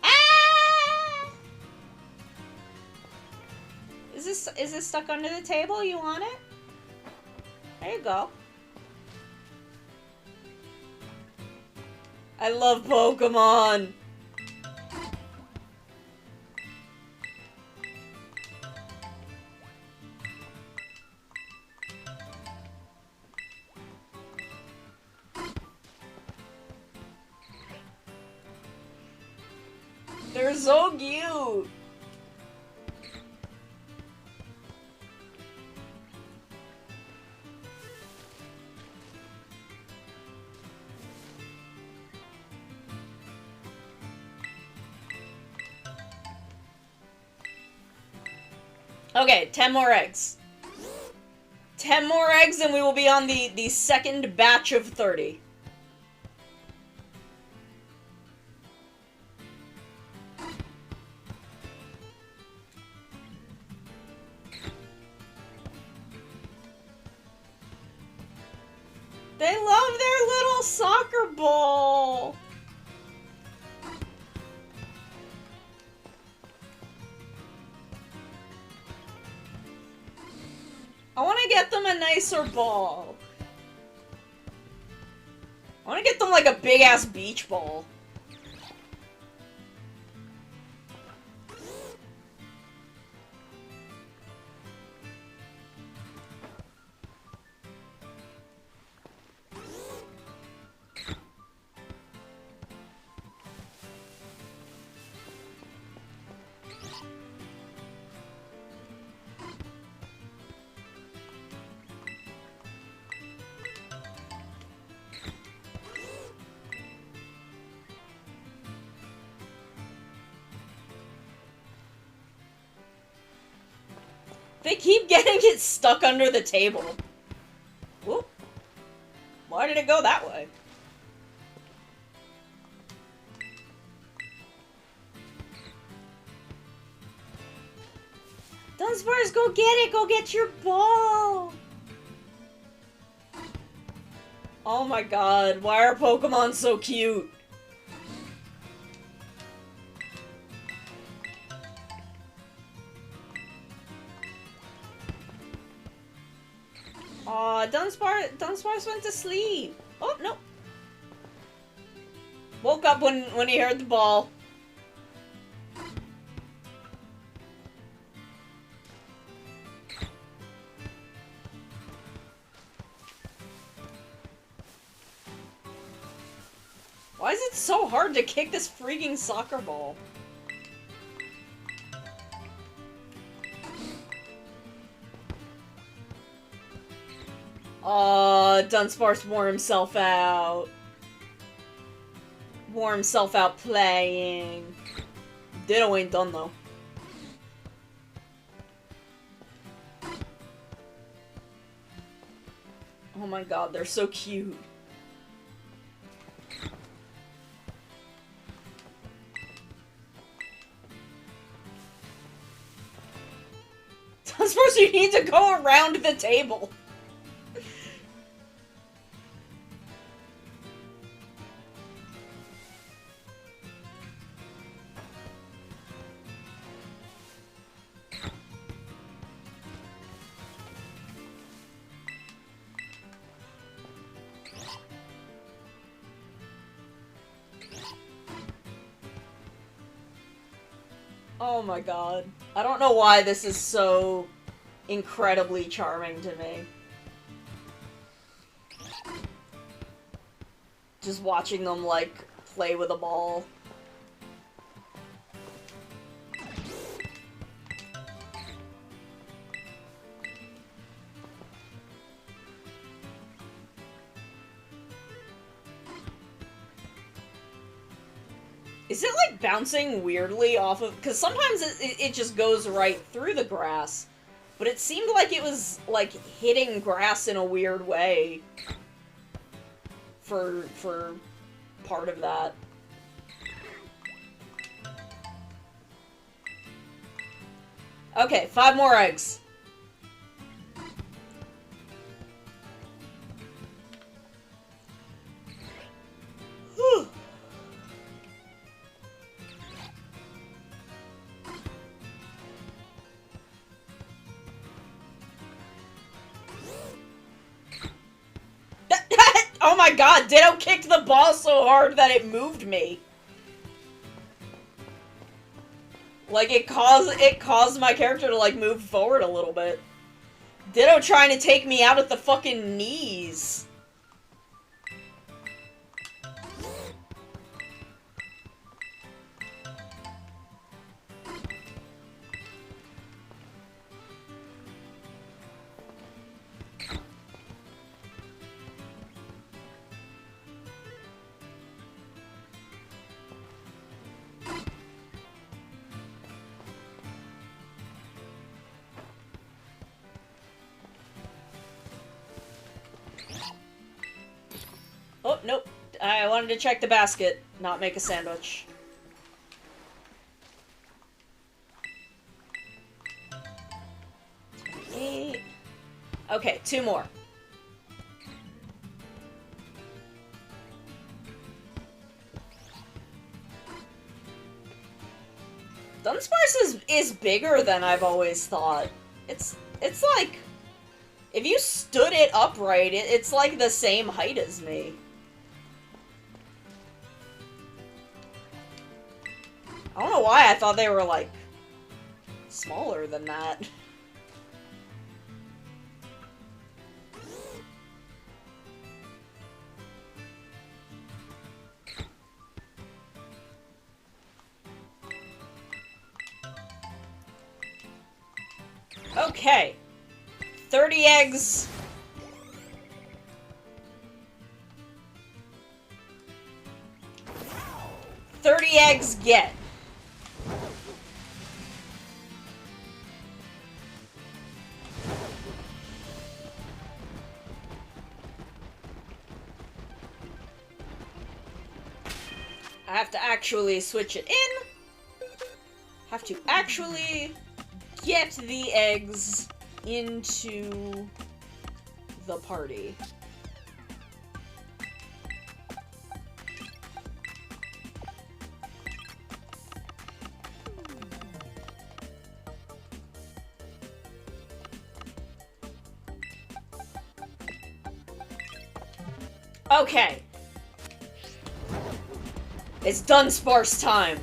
Ah! Is this stuck under the table? You want it? There you go. I love Pokemon! They're so cute! Okay, 10 more eggs. 10 more eggs and we will be on the second batch of 30. They love their little soccer ball! I want to get them a nicer ball. I want to get them like a big-ass beach ball. They keep getting it stuck under the table. Whoop. Why did it go that way? Dunsparce, go get it! Go get your ball! Oh my god, why are Pokemon so cute? Aw, Dunsparce went to sleep. Oh, no. Woke up when he heard the ball. Why is it so hard to kick this freaking soccer ball? Dunsparce wore himself out. Wore himself out playing. Ditto ain't done though. Oh my god, they're so cute. Dunsparce, you need to go around the table. Oh my god. I don't know why this is so incredibly charming to me. Just watching them, like, play with a ball. Is it, like, bouncing weirdly off of... Because sometimes it just goes right through the grass. But it seemed like it was, like, hitting grass in a weird way. For part of that. Okay, 5 more eggs. Whew. Oh my god, Ditto kicked the ball so hard that it moved me. Like, it caused my character to, like, move forward a little bit. Ditto trying to take me out at the fucking knees. Oh, nope. I wanted to check the basket, not make a sandwich. Okay, 2 more. Dunsparce is bigger than I've always thought. It's like, if you stood it upright, it's like the same height as me. I don't know why I thought they were, like, smaller than that. Okay. 30 eggs. Get. I have to actually switch it in. Have to actually get the eggs into the party. Okay. It's Dunsparce time.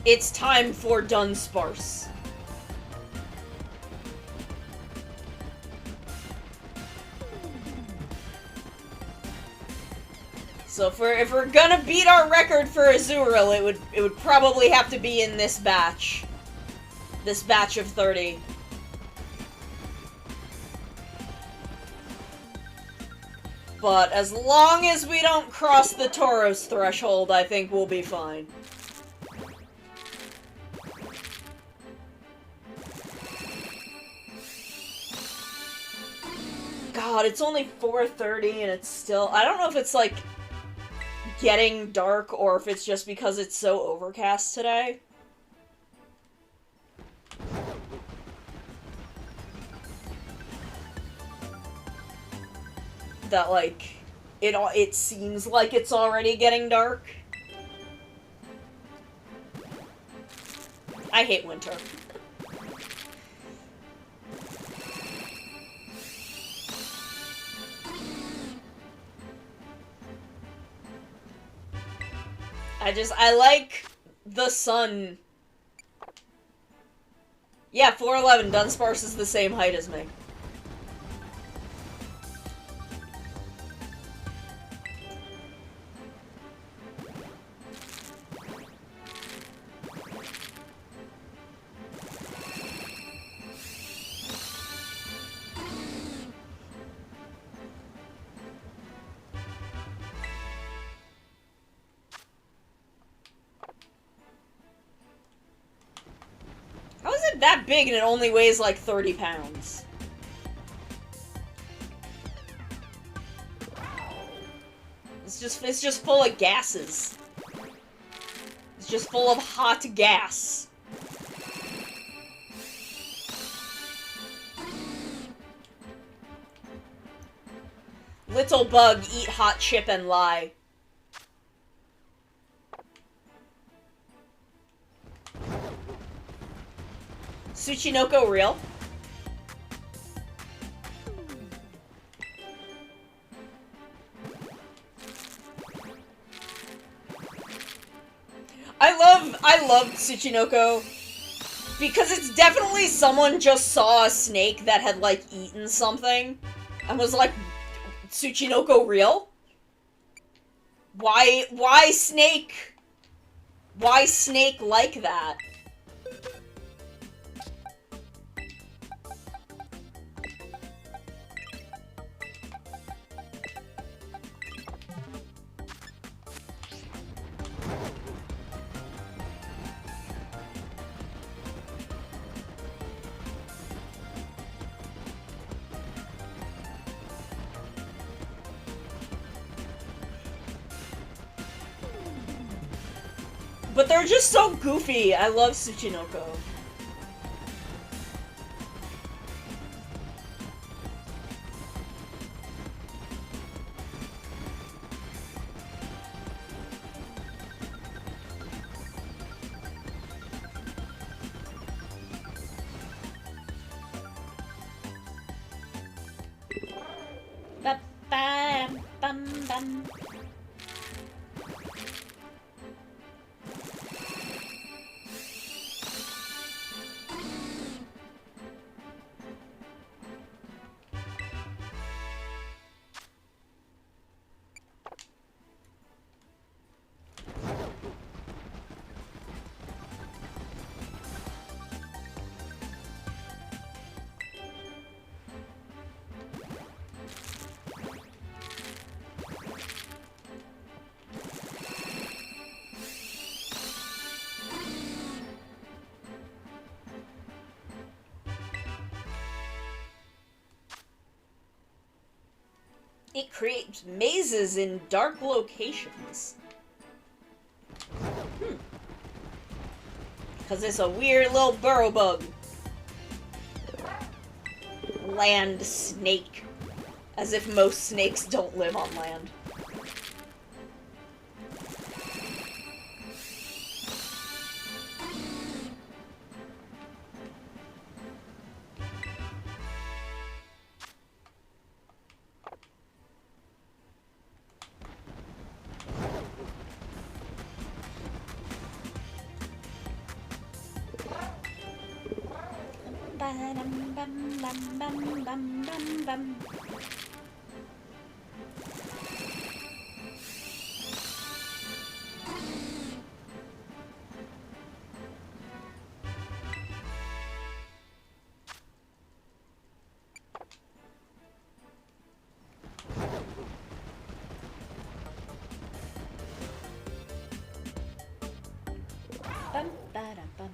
It's time for Dunsparce. So if we're gonna beat our record for Azurill, it would probably have to be in this batch. This batch of 30. But as long as we don't cross the Tauros threshold, I think we'll be fine. God, it's only 4:30 and it's still... I don't know if it's, like, getting dark or if it's just because it's so overcast today. That, like, it seems like it's already getting dark. I hate winter. I like the sun. Yeah, 4'11", Dunsparce is the same height as me. How is it that big and it only weighs like 30 pounds? It's just full of gases. It's just full of hot gas. Little bug, eat hot chip and lie. Tsuchinoko real? I love Tsuchinoko because it's definitely someone just saw a snake that had like eaten something and was like, Tsuchinoko real? Why snake? Why snake like that? But they're just so goofy. I love Tsuchinoko. Ba-bam-bum-bum. It creates mazes in dark locations. Because it's a weird little burrow bug. Land snake. As if most snakes don't live on land. Ba-da-bum.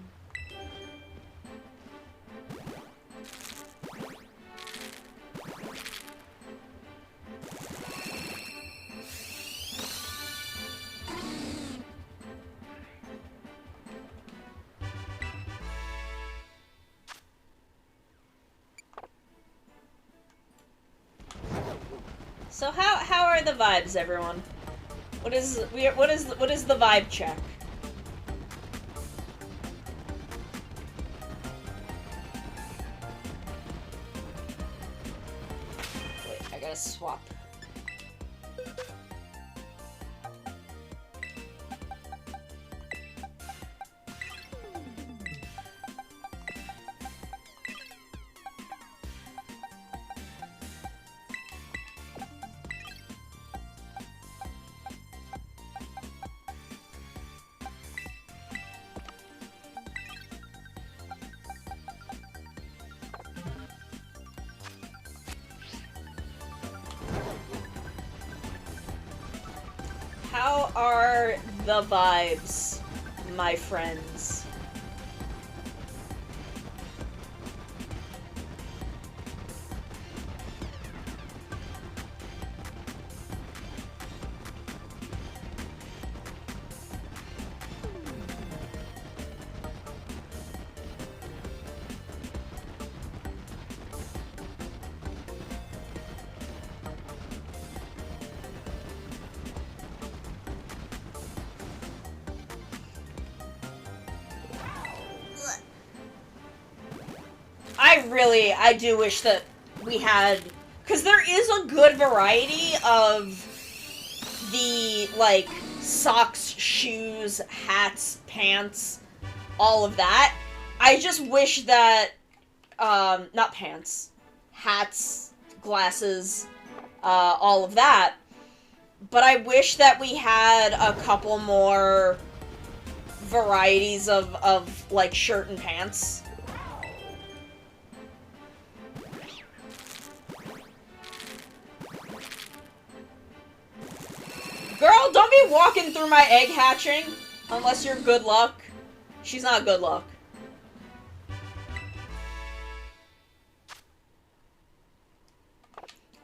So how are the vibes, everyone? What is the vibe check? Wait, I gotta swap. How are the vibes, my friends? I do wish that we had, because there is a good variety of the, like, socks, shoes, hats, pants, all of that. I just wish that, not pants, hats, glasses, all of that. But I wish that we had a couple more varieties of like, shirt and pants. Girl, don't be walking through my egg hatching, unless you're good luck. She's not good luck.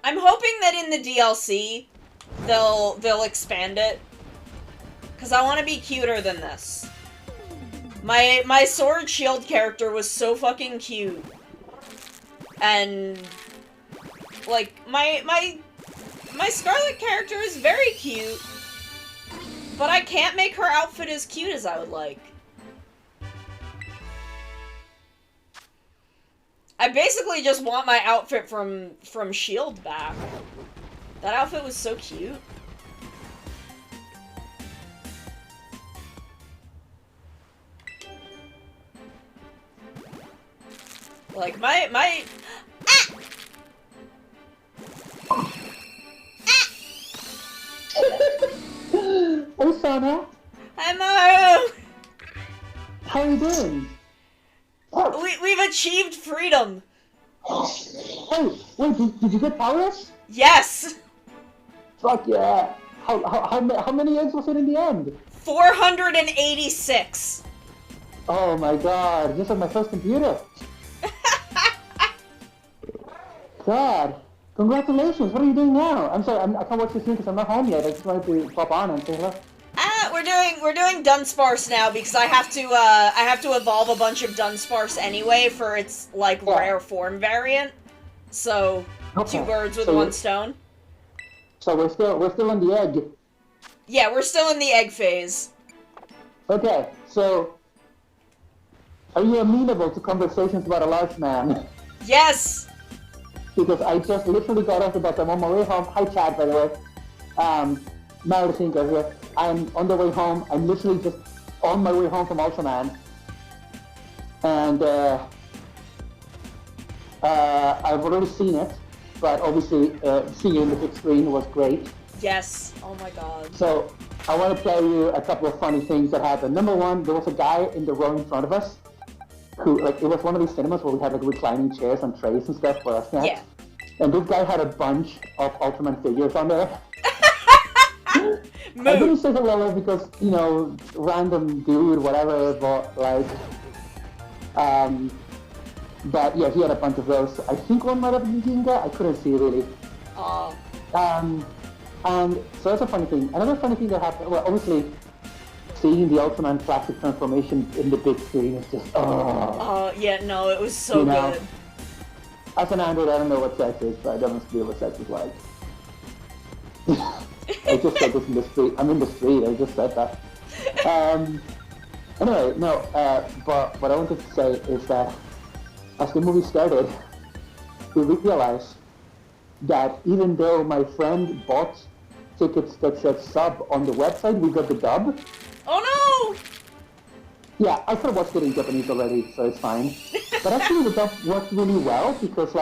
I'm hoping that in the DLC, they'll expand it. Cause I want to be cuter than this. My sword shield character was so fucking cute. And like my Scarlet character is very cute, but I can't make her outfit as cute as I would like. I basically just want my outfit from S.H.I.E.L.D. back. That outfit was so cute. Like, my... Ah! Hey, Sana. Hi, Maru! How are you doing? We've achieved freedom! Hey, wait, did you get Tauros? Yes! Fuck yeah. How many eggs was it in the end? 486! Oh my god, just like my first computer. God, congratulations. What are you doing now? I'm sorry, I can't watch this because I'm not home yet. I just wanted to pop on and say hello. We're doing Dunsparce now because I have to evolve a bunch of Dunsparce anyway for its like rare form variant. So Okay. 2 birds with 1 stone. So we're still in the egg. Yeah, we're still in the egg phase. Okay, so are you amenable to conversations about a large man? Yes. Because I just literally got off the bus. I'm on my way home. Hi, Chad, by the way. Maricinko here. I'm on the way home. I'm literally just on my way home from Ultraman. And I've already seen it, but obviously seeing it in the big screen was great. Yes. Oh my god. So I want to tell you a couple of funny things that happened. Number one, there was a guy in the row in front of us who, like, it was one of these cinemas where we had like reclining chairs and trays and stuff for us. Yeah. And this guy had a bunch of Ultraman figures on there. I didn't Mood. say hello because, you know, random dude, whatever, but like, but yeah, he had a bunch of those. I think one might have been Ginga, I couldn't see really. And so that's a funny thing. Another funny thing that happened, well, obviously, seeing the Ultraman classic transformation in the big screen is just, Yeah, no, it was so You know. good. As an android, I don't know what sex is, so I don't know what sex is like. I just said this in the street. I'm in the street, I just said that. Anyway, no, but what I wanted to say is that as the movie started, we realized that even though my friend bought tickets that said sub on the website, we got the dub. Oh Yeah, I could have watched it in Japanese already, so it's fine. But actually the dub worked really well because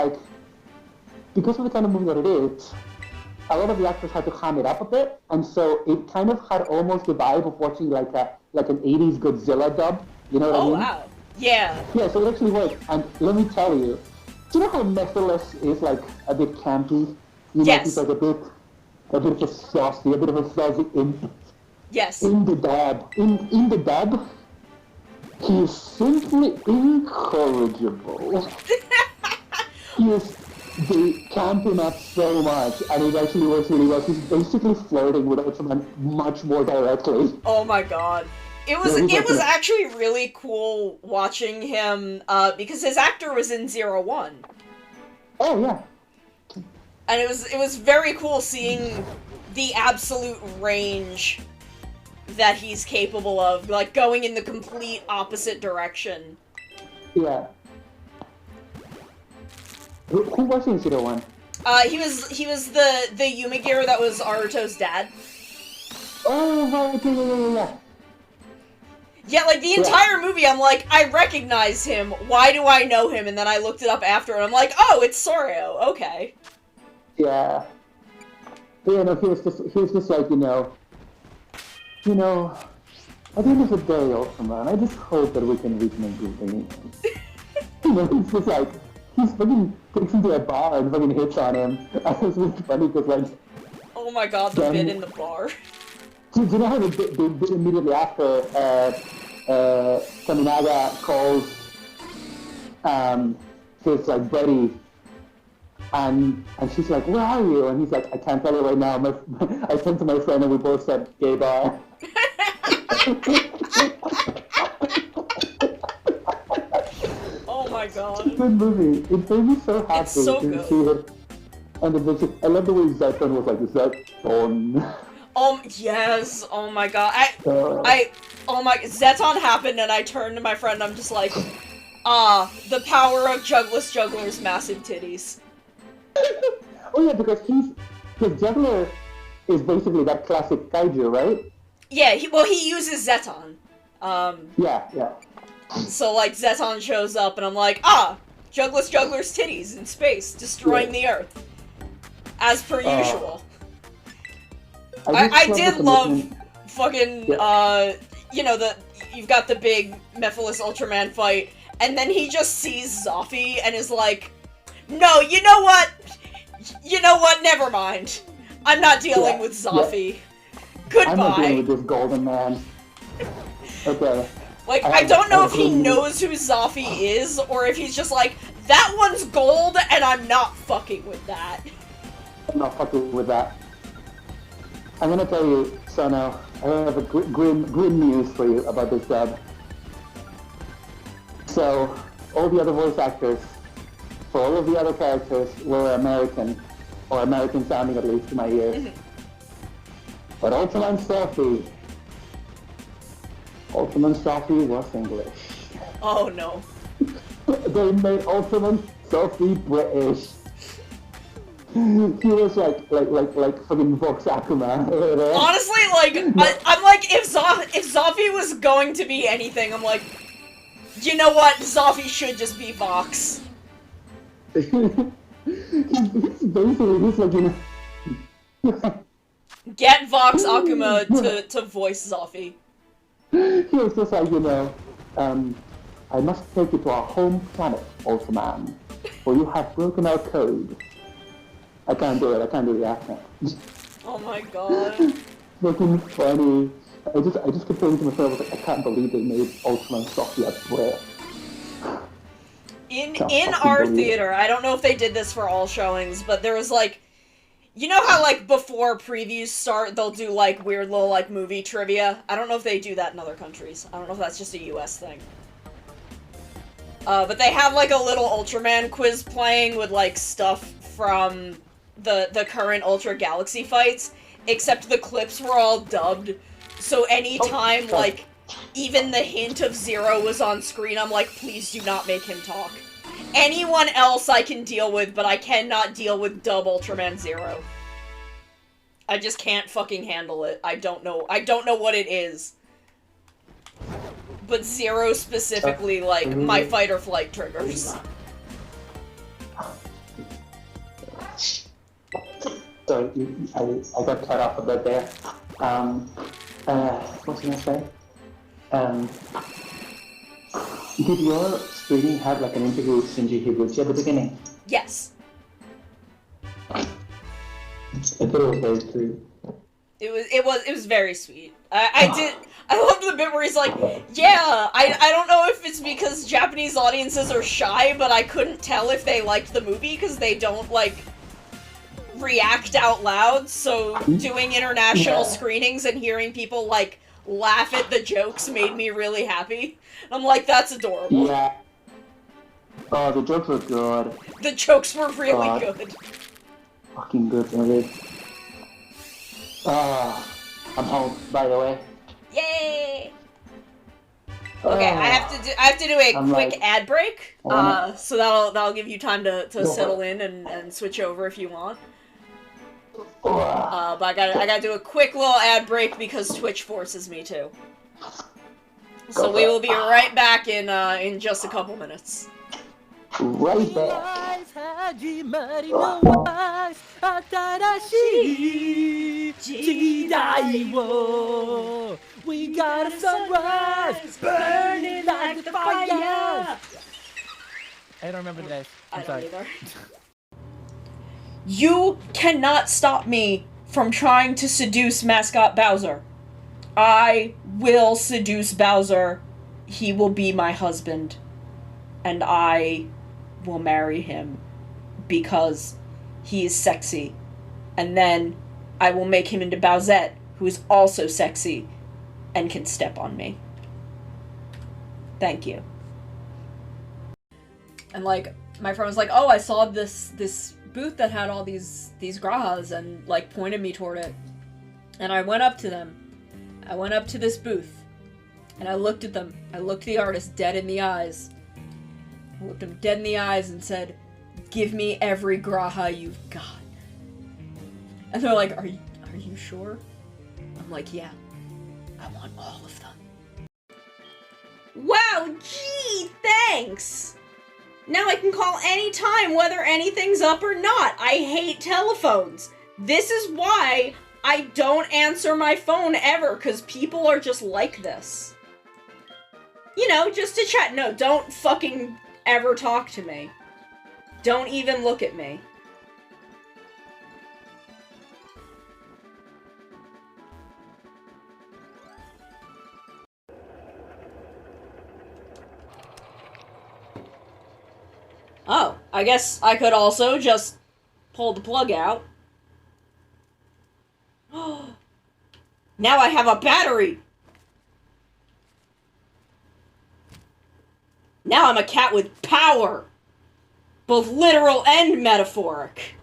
because of the kind of movie that it is, a lot of the actors had to ham it up a bit, and so it kind of had almost the vibe of watching like an 80s Godzilla dub, you know what I no! Oh mean? wow. Yeah. Yeah, so it actually worked, and let me tell you, do you know how Mephiles is like a bit campy? You know, Yes. he's like a bit of a saucy, a bit of a fuzzy imp. Yes. In the dub, in the dub, he is simply incorrigible. He is they camp him up so much, and it actually works really well. He's basically flirting with Ultraman much more directly. Oh my god. It was actually really cool watching him, because his actor was in 01. Oh yeah. And it was very cool seeing the absolute range that he's capable of, like going in the complete opposite direction. Yeah. Who was in 01? He was the Yumigear that was Aruto's dad. Oh right, yeah. Yeah, like the entire movie, I'm like, I recognize him. Why do I know him? And then I looked it up after, and I'm like, oh, it's Soryo. Okay. Yeah. But yeah, no, he was just like, you know, at the end of the day, Ultraman, I just hope that we can reach an agreement. You know, it's just like, he's fucking takes him to a bar and fucking hits on him. And it's really funny because, like... Oh my god, the bit in the bar. Do you know how they did immediately after, Kaminaga calls, his, like, buddy, and she's like, where are you? And he's like, I can't tell you right now. I turned to my friend and we both said, gay bar. Oh my god. It's a good movie. It made me so happy so to good. see it. And I love the way Zeton was like, Zeton. Yes, oh my god. Zeton happened and I turned to my friend and I'm just like, the power of Jugless Juggler's massive titties. Oh yeah, because Juggler is basically that classic kaiju, right? Yeah, he uses Zeton. Yeah. So, like, Zeton shows up, and I'm like, Jugless Juggler's titties in space, destroying the Earth. As per usual. I did love fucking, you know, you've got the big Mephiles Ultraman fight, and then he just sees Zoffy and is like, no, you know what? Never mind. I'm not dealing with Zoffy. Goodbye. I'm not dealing with this golden man. Okay. Like, I don't know if he knows who Zoffy is, or if he's just like, that one's gold, and I'm not fucking with that. I'm not fucking with that. I'm gonna tell you, Sono, I have a grim news for you about this dub. So, all the other voice actors, for all of the other characters, were American, or American sounding at least to my ears. But Ultraman Sophie was English. Oh no. They made Ultraman Sophie British. He was like fucking Vox Akuma. Honestly, like, I'm like, if Zoffy was going to be anything, I'm like, you know what? Zoffy should just be Vox. He's basically just like, you know... Get Vox Akuma to voice Zoffy. He was just like, you know, I must take you to our home planet, Ultraman, for you have broken our code. I can't do the accent. Oh my god. fucking funny. I just kept thinking to myself, I was like, I can't believe they made Ultraman Sophie, I swear. In Can't our fucking believe it. theater, I don't know if they did this for all showings, but there was like, you know how like before previews start, they'll do like weird little like movie trivia? I don't know if they do that in other countries. I don't know if that's just a US thing. But they have like a little Ultraman quiz playing with like stuff from the current Ultra Galaxy fights, except the clips were all dubbed. So anytime like even the hint of Zero was on screen, I'm like, please do not make him talk. Anyone else I can deal with, but I cannot deal with dub Ultraman Zero. I just can't fucking handle it. I don't know what it is. But Zero specifically, like, my fight or flight triggers. Sorry, I got cut off a bit there. What was I gonna say? Did your screening have like an interview with Shinji Higuchi at the beginning? Yes. I thought it was very sweet. It was very sweet. I loved the bit where he's like, yeah, I don't know if it's because Japanese audiences are shy, but I couldn't tell if they liked the movie because they don't, like, react out loud, so doing international screenings and hearing people, like, laugh at the jokes made me really happy. I'm like, that's adorable. Yeah. Oh, the jokes were good. The jokes were really good. Fucking good, really. I'm home, by the way. Yay! Okay, I have to do a quick ad break. So that'll give you time to settle in and switch over if you want. But I gotta do a quick little ad break because Twitch forces me to. So we will be right back in just a couple minutes. Right back. We got a sunrise, burning like the fire. I don't remember this. I'm sorry. Either. You cannot stop me from trying to seduce Mascot Bowser. I will seduce Bowser. He will be my husband. And I will marry him because he is sexy. And then I will make him into Bowsette, who is also sexy and can step on me. Thank you. And like, my friend was like, oh, I saw this booth that had all these grahas, and like pointed me toward it. And I went up to them. I went up to this booth and I looked at them. I looked the artist dead in the eyes. I looked him dead in the eyes and said, give me every graha you've got. And they're like, are you sure? I'm like, yeah. I want all of them. Wow, gee, thanks! Now I can call any time whether anything's up or not. I hate telephones. This is why I don't answer my phone ever, because people are just like this. You know, just to chat. No, don't fucking ever talk to me. Don't even look at me. Oh, I guess I could also just pull the plug out. Now I have a battery! Now I'm a cat with power! Both literal and metaphoric.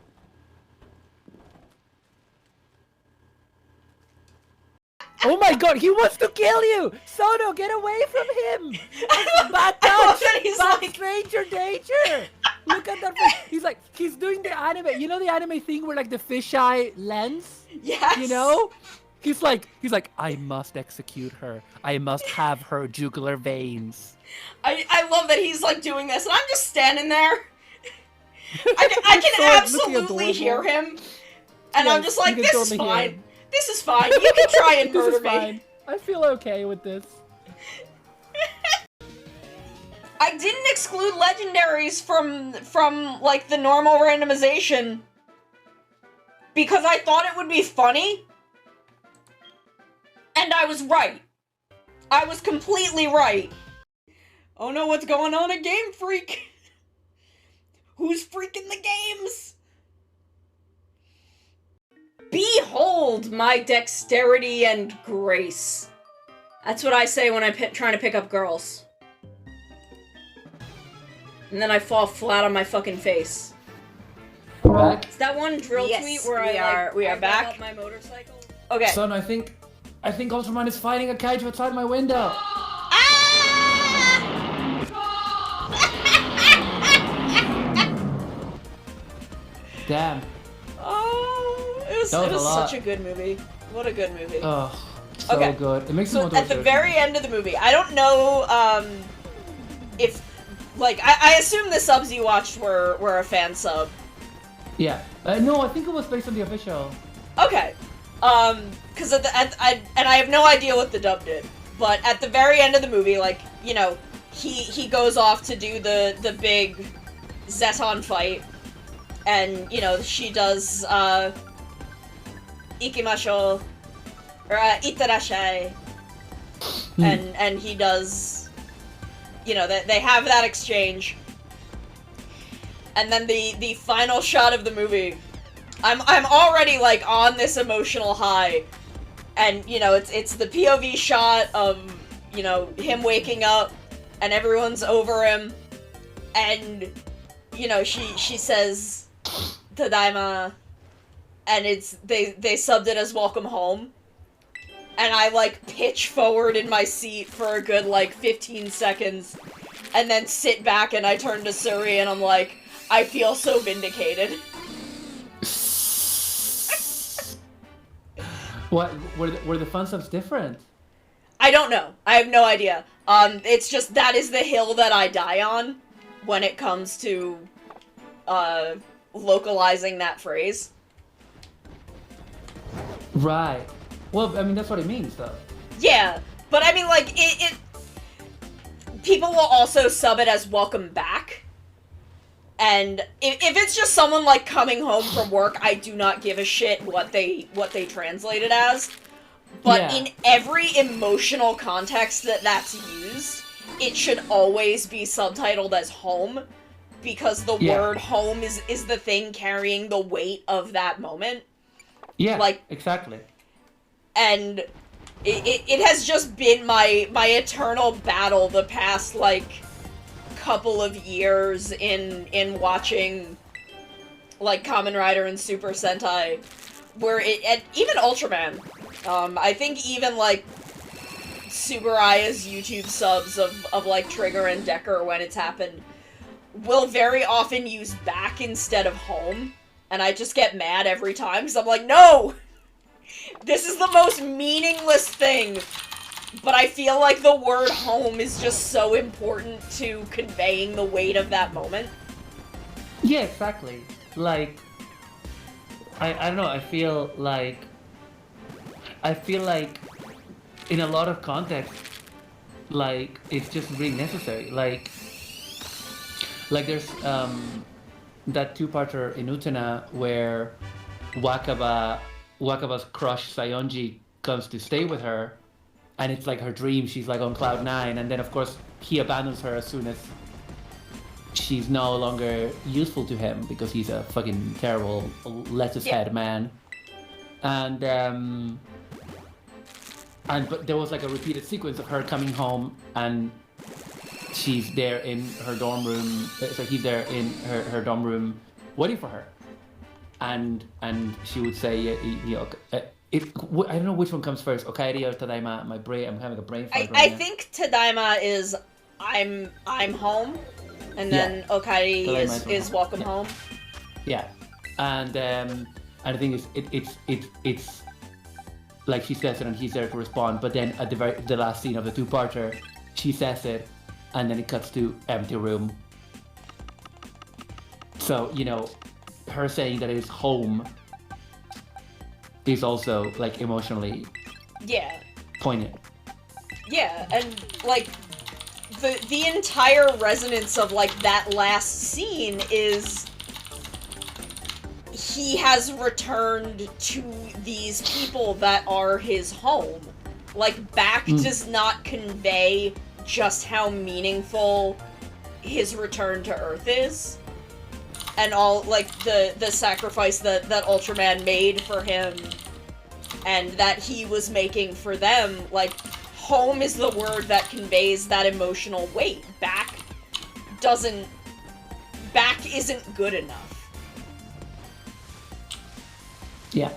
Oh my god, he wants to kill you! Sono, get away from him! Bad touch! He's Bad like... stranger danger! Look at that face. He's like, he's doing the anime. You know the anime thing where like the fisheye lens? Yes! You know? He's like, I must execute her. I must have her jugular veins. I love that he's like doing this, and I'm just standing there. I can absolutely hear him. And I'm just like, this is fine. This is fine. You can try and murder me. Fine. I feel okay with this. I didn't exclude legendaries from like the normal randomization because I thought it would be funny. And I was right. I was completely right. Oh no, what's going on at Game Freak? Who's freaking the games? Behold my dexterity and grace. That's what I say when I'm trying to pick up girls. And then I fall flat on my fucking face. Back? Is that one drill Yes, tweet where we are I back. rev up my motorcycle? Okay. Son, I think Ultraman is fighting a kaiju outside my window. Damn. Oh, it was That was a lot. such a good movie. What a good movie. Oh, so Okay. good. It makes me So want to at the watch it. very end of the movie, I don't know if, like, I assume the subs you watched were a fan sub. Yeah. No, I think it was based on the official. Okay. Because I have no idea what the dub did, but at the very end of the movie, like, you know, he goes off to do the big Zeton fight, and, you know, she does, Ikimasho, or, Itarashai, and he does, you know, they have that exchange, and then the final shot of the movie, I'm already, like, on this emotional high, and, you know, it's the POV shot of, you know, him waking up, and everyone's over him, and, you know, she says, Tadaima, and they subbed it as welcome home, and I, like, pitch forward in my seat for a good, like, 15 seconds, and then sit back and I turn to Suri and I'm like, I feel so vindicated. What were the fun subs different? I don't know. I have no idea. It's just that is the hill that I die on when it comes to, localizing that phrase. Right. Well, I mean, that's what it means, though. Yeah, but I mean, like, it people will also sub it as welcome back. And if it's just someone, like, coming home from work, I do not give a shit what they translate it as. But Yeah. in every emotional context that's used, it should always be subtitled as home, because the Yeah. word home is the thing carrying the weight of that moment. Yeah, Like- exactly. And it has just been my eternal battle the past, like, couple of years in watching, like, Kamen Rider and Super Sentai, where and even Ultraman, I think even, like, Tsuburaya's YouTube subs of like, Trigger and Decker when it's happened, will very often use back instead of home, and I just get mad every time, because I'm like, no! This is the most meaningless thing, but I feel like the word home is just so important to conveying the weight of that moment. Yeah, exactly. Like, I don't know, I feel like in a lot of context, like, it's just really necessary. Like there's that two-parter in Utena where Wakaba's crush Sayonji comes to stay with her, and it's like her dream, she's like on cloud 9, and then of course he abandons her as soon as she's no longer useful to him because he's a fucking terrible lettuce head man. And but there was like a repeated sequence of her coming home, and she's there in her dorm room, so he's there in her dorm room waiting for her, and she would say, you know, I don't know which one comes first, Okaeri or Tadaima. I'm having a brain fart I now. think Tadaima is I'm home, and then Okaeri Tadaima is welcome Yeah. home. Yeah, and the thing is, it's like she says it and he's there to respond, but then at the last scene of the two-parter, she says it, and then it cuts to empty room. So, you know, her saying that it's home is also, like, emotionally Yeah. poignant. Yeah, and, like, the entire resonance of, like, that last scene is he has returned to these people that are his home. Like, back does not convey just how meaningful his return to Earth is. And all, like, the sacrifice that Ultraman made for him, and that he was making for them. Like, home is the word that conveys that emotional weight. Back isn't good enough. Yeah.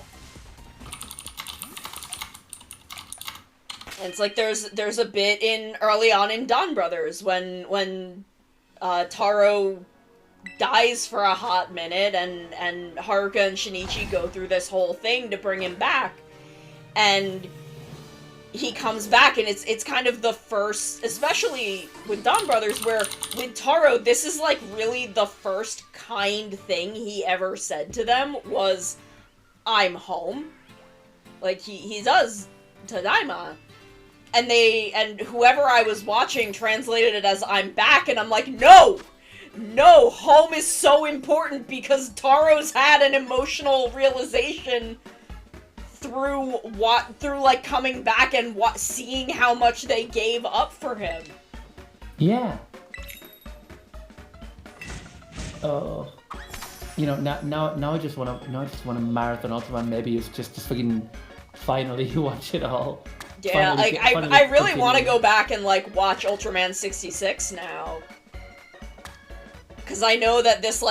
And it's like there's a bit early on in Dawn Brothers when Taro dies for a hot minute and Haruka and Shinichi go through this whole thing to bring him back, and he comes back, and it's kind of the first, especially with Dawn Brothers, where with Taro, this is like really the first kind thing he ever said to them was, "I'm home." Like he does Tadaima. And whoever I was watching translated it as "I'm back," and I'm like, no, home is so important because Taro's had an emotional realization through like coming back and seeing how much they gave up for him. Yeah. Oh, now I just wanna marathon Ultraman. Maybe it's just to fucking finally watch it all. Yeah, I really want to go back and, like, watch Ultraman 66 now. Because I know that this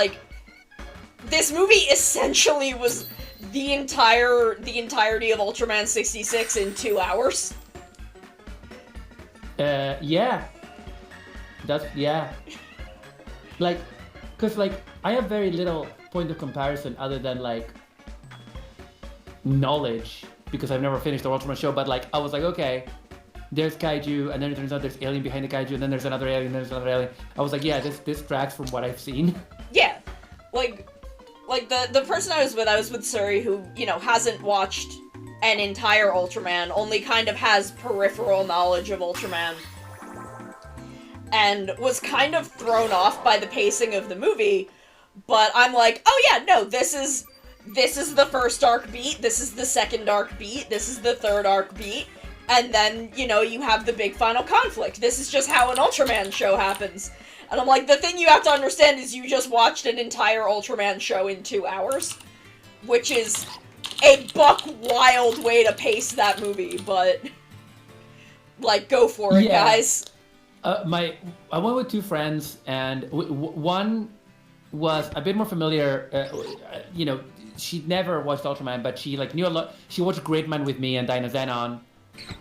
movie essentially was the entirety of Ultraman 66 in 2 hours. Yeah. Yeah. Like, because, like, I have very little point of comparison other than, like, knowledge. Because I've never finished the Ultraman show, but like I was like, okay, there's kaiju, and then it turns out there's alien behind the kaiju, and then there's another alien, and there's another alien. I was like, yeah, this tracks from what I've seen. Yeah, like the person I was with Suri, who, you know, hasn't watched an entire Ultraman, only kind of has peripheral knowledge of Ultraman, and was kind of thrown off by the pacing of the movie. But I'm like, oh yeah, no, this is the first arc beat, this is the second arc beat, this is the third arc beat, and then, you know, you have the big final conflict. This is just how an Ultraman show happens. And I'm like, the thing you have to understand is you just watched an entire Ultraman show in 2 hours, which is a buck wild way to pace that movie, but, like, go for it, guys. I went with 2 friends, and one was a bit more familiar, you know, she'd never watched Ultraman, but she like knew a lot. She watched Greatman with me and Dyna Zenon,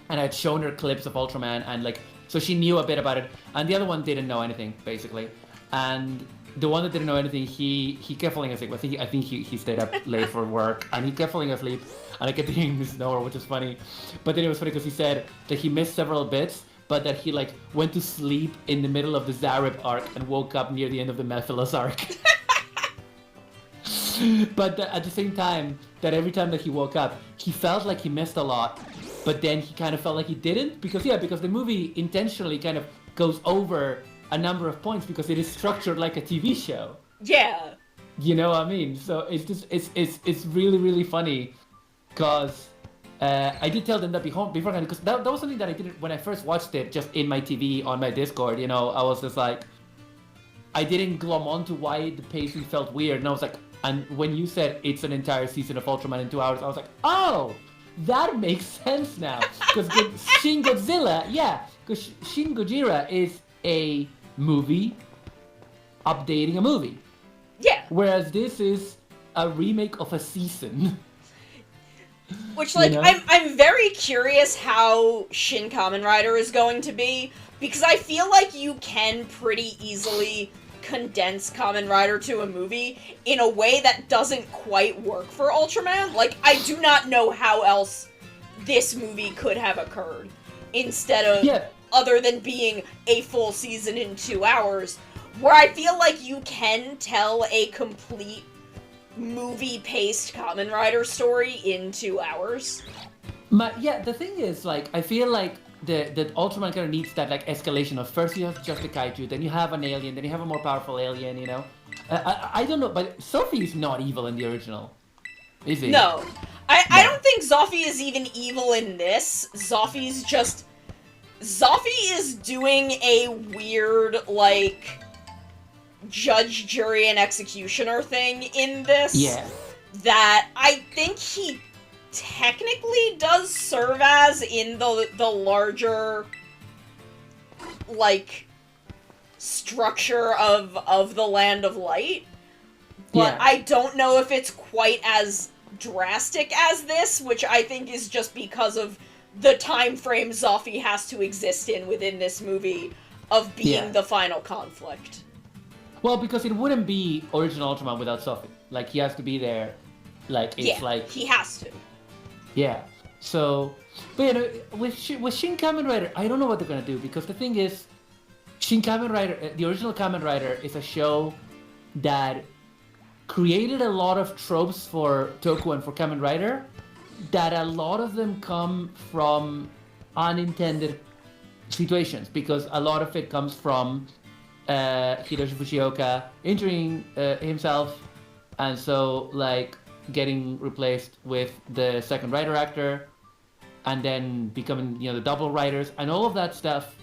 and I'd shown her clips of Ultraman, and like, so she knew a bit about it. And the other one didn't know anything, basically. And the one that didn't know anything, he kept falling asleep. I think he stayed up late for work, and he kept falling asleep, and I kept hearing him snore, which is funny. But then it was funny because he said that he missed several bits, but that he like went to sleep in the middle of the Zareb arc and woke up near the end of the Mephiles arc. But at the same time, that every time that he woke up, he felt like he missed a lot, but then he kind of felt like he didn't, because the movie intentionally kind of goes over a number of points because it is structured like a TV show. Yeah. You know what I mean? So it's just it's really, really funny, because I did tell them that beforehand, because that was something that I did when I first watched it, just in my TV on my Discord. You know, I was just like, I didn't glom onto why the pacing felt weird, and I was like, and when you said it's an entire season of Ultraman in 2 hours, I was like, oh, that makes sense now. Because Shin Godzilla, because Shin Gojira is a movie updating a movie. Yeah. Whereas this is a remake of a season. Which, like, you know? I'm very curious how Shin Kamen Rider is going to be, because I feel like you can pretty easily condense Kamen Rider to a movie in a way that doesn't quite work for Ultraman. Like, I do not know how else this movie could have occurred instead of, other than being a full season in 2 hours, where I feel like you can tell a complete movie-paced Kamen Rider story in 2 hours. The thing is, like, I feel like the Ultraman kind of needs that, like, escalation of first you have just a kaiju, then you have an alien, then you have a more powerful alien, you know? I don't know, but Sophie is not evil in the original. is he? No. I don't think Zoffy is even evil in this. Zoffy is doing a weird, like, judge, jury, and executioner thing in this. Yeah. That I think he technically does serve as in the larger, like, structure of the Land of Light. But Yeah. I don't know if it's quite as drastic as this, which I think is just because of the time frame Zoffy has to exist in within this movie of being the final conflict. Well, because it wouldn't be original Ultraman without Sophie. Like, he has to be there. Like, it's like... he has to. Yeah. So... But, you know, with Shin Kamen Rider, I don't know what they're gonna do, because the thing is, Shin Kamen Rider, the original Kamen Rider, is a show that created a lot of tropes for Toku and for Kamen Rider, that a lot of them come from unintended situations, because a lot of it comes from Hiroshi Fushioka injuring himself, and so, like, getting replaced with the second writer actor, and then becoming, you know, the double writers, and all of that stuff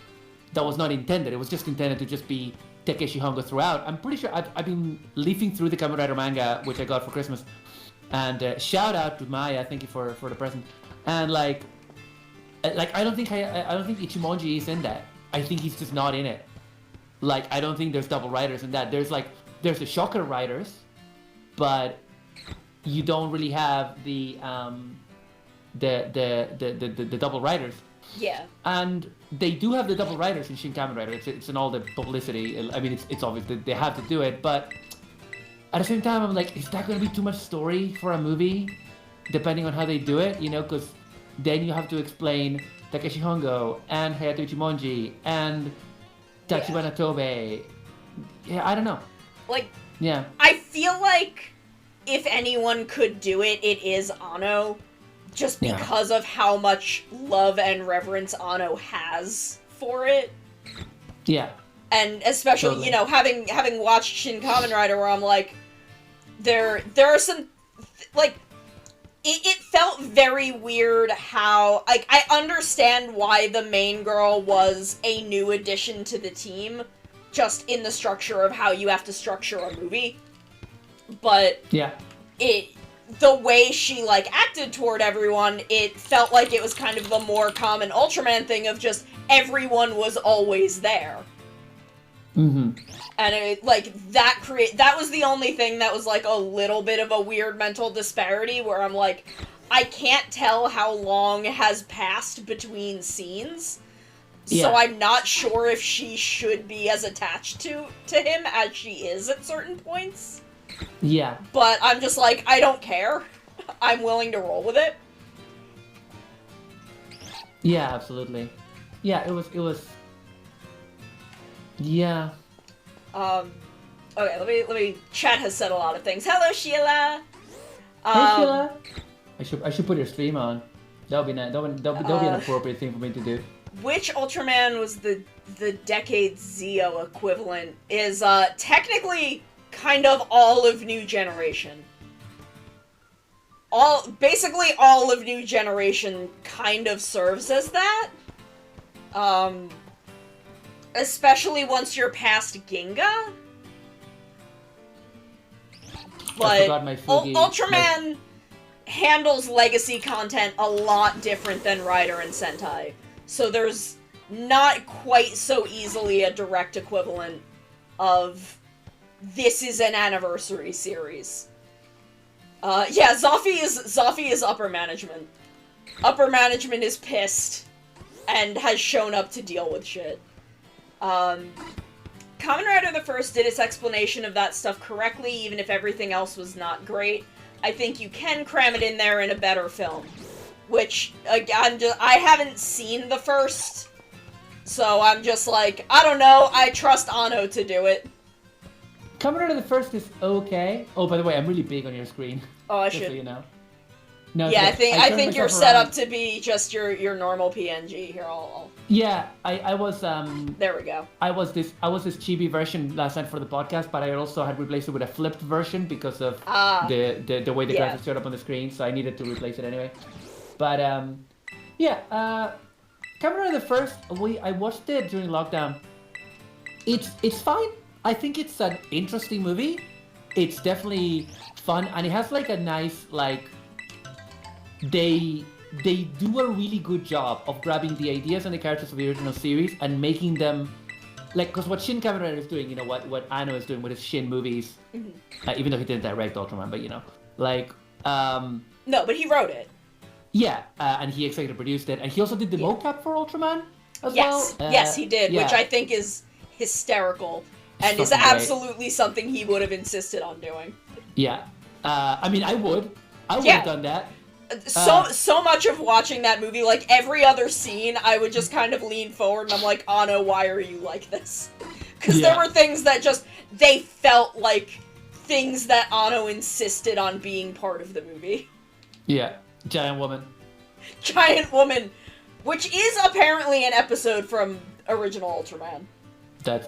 that was not intended. It was just intended to just be Takeshi Hongo throughout. I'm pretty sure I've been leafing through the Kamen Rider manga, which I got for Christmas, and shout out to Maya, thank you for the present. And like I don't think Ichimonji is in that. I think he's just not in it. Like, I don't think there's double writers in that. There's the Shocker writers, but you don't really have the double writers. Yeah. And they do have the double writers in Shin Kamen Rider. It's in all the publicity. I mean, it's obvious that they have to do it, but at the same time, I'm like, is that going to be too much story for a movie? Depending on how they do it, you know, because then you have to explain Takeshi Hongo and Hayato Ichimonji and Tachibana Tobe. Yeah, I don't know. Like, yeah, I feel like if anyone could do it, it is Anno. Just because of how much love and reverence Anno has for it. Yeah. And especially, totally. You know, having watched Shin Kamen Rider, where I'm like, there are some, like, it felt very weird how, like, I understand why the main girl was a new addition to the team, just in the structure of how you have to structure a movie. But yeah, the way she, like, acted toward everyone, it felt like it was kind of the more common Ultraman thing of just everyone was always there. Mm-hmm. And it, like, that was the only thing that was, like, a little bit of a weird mental disparity, where I'm like, I can't tell how long has passed between scenes, so I'm not sure if she should be as attached to him as she is at certain points. Yeah. But I'm just like, I don't care. I'm willing to roll with it. Yeah, absolutely. Yeah, it was... Yeah. Okay, let me... Chat has said a lot of things. Hello, Sheila! Hey, Sheila! I should put your stream on. That'll be nice. That'll be an appropriate thing for me to do. Which Ultraman was the Decade Zeo equivalent is, technically kind of all of New Generation. Basically all of New Generation kind of serves as that. Especially once you're past Ginga. But Ultraman handles legacy content a lot different than Rider and Sentai. So there's not quite so easily a direct equivalent of this is an anniversary series. Yeah, Zoffy is upper management. Upper management is pissed and has shown up to deal with shit. Kamen Rider the First did its explanation of that stuff correctly, even if everything else was not great. I think you can cram it in there in a better film. Which, again, I haven't seen the first, so I'm just like, I don't know, I trust Anno to do it. Kamen Rider the First is okay. Oh, by the way, I'm really big on your screen. Oh, I just should. so you know. No, Yeah, I turned think you're myself set around. up to be just your normal PNG. Here, I'll Yeah, I was there we go. I was this chibi version last night for the podcast, but I also had replaced it with a flipped version because of the way the Yeah. graphics showed up on the screen, so I needed to replace it anyway. But yeah, Kamen Rider the first I watched it during lockdown. It's fine. I think it's an interesting movie. It's definitely fun, and it has like a nice like they do a really good job of grabbing the ideas and the characters of the original series and making them like, because what Shin Kamen Rider is doing, what Anno is doing with his Shin movies, even though he didn't direct Ultraman, but like No, but he wrote it. yeah, and he executive produced it, and he also did the mocap for Ultraman as Yes, well. yes, he did, yeah. which I think is hysterical and is Fucking great. absolutely something he would have insisted on doing. Yeah, I mean, I would Yeah. have done that. So much of watching that movie, like every other scene, I would just kind of lean forward and I'm like, Anno, why are you like this? Because there Yeah. were things that just, they felt like things that Anno insisted on being part of the movie. Yeah, giant woman. Giant Woman, which is apparently an episode from original Ultraman.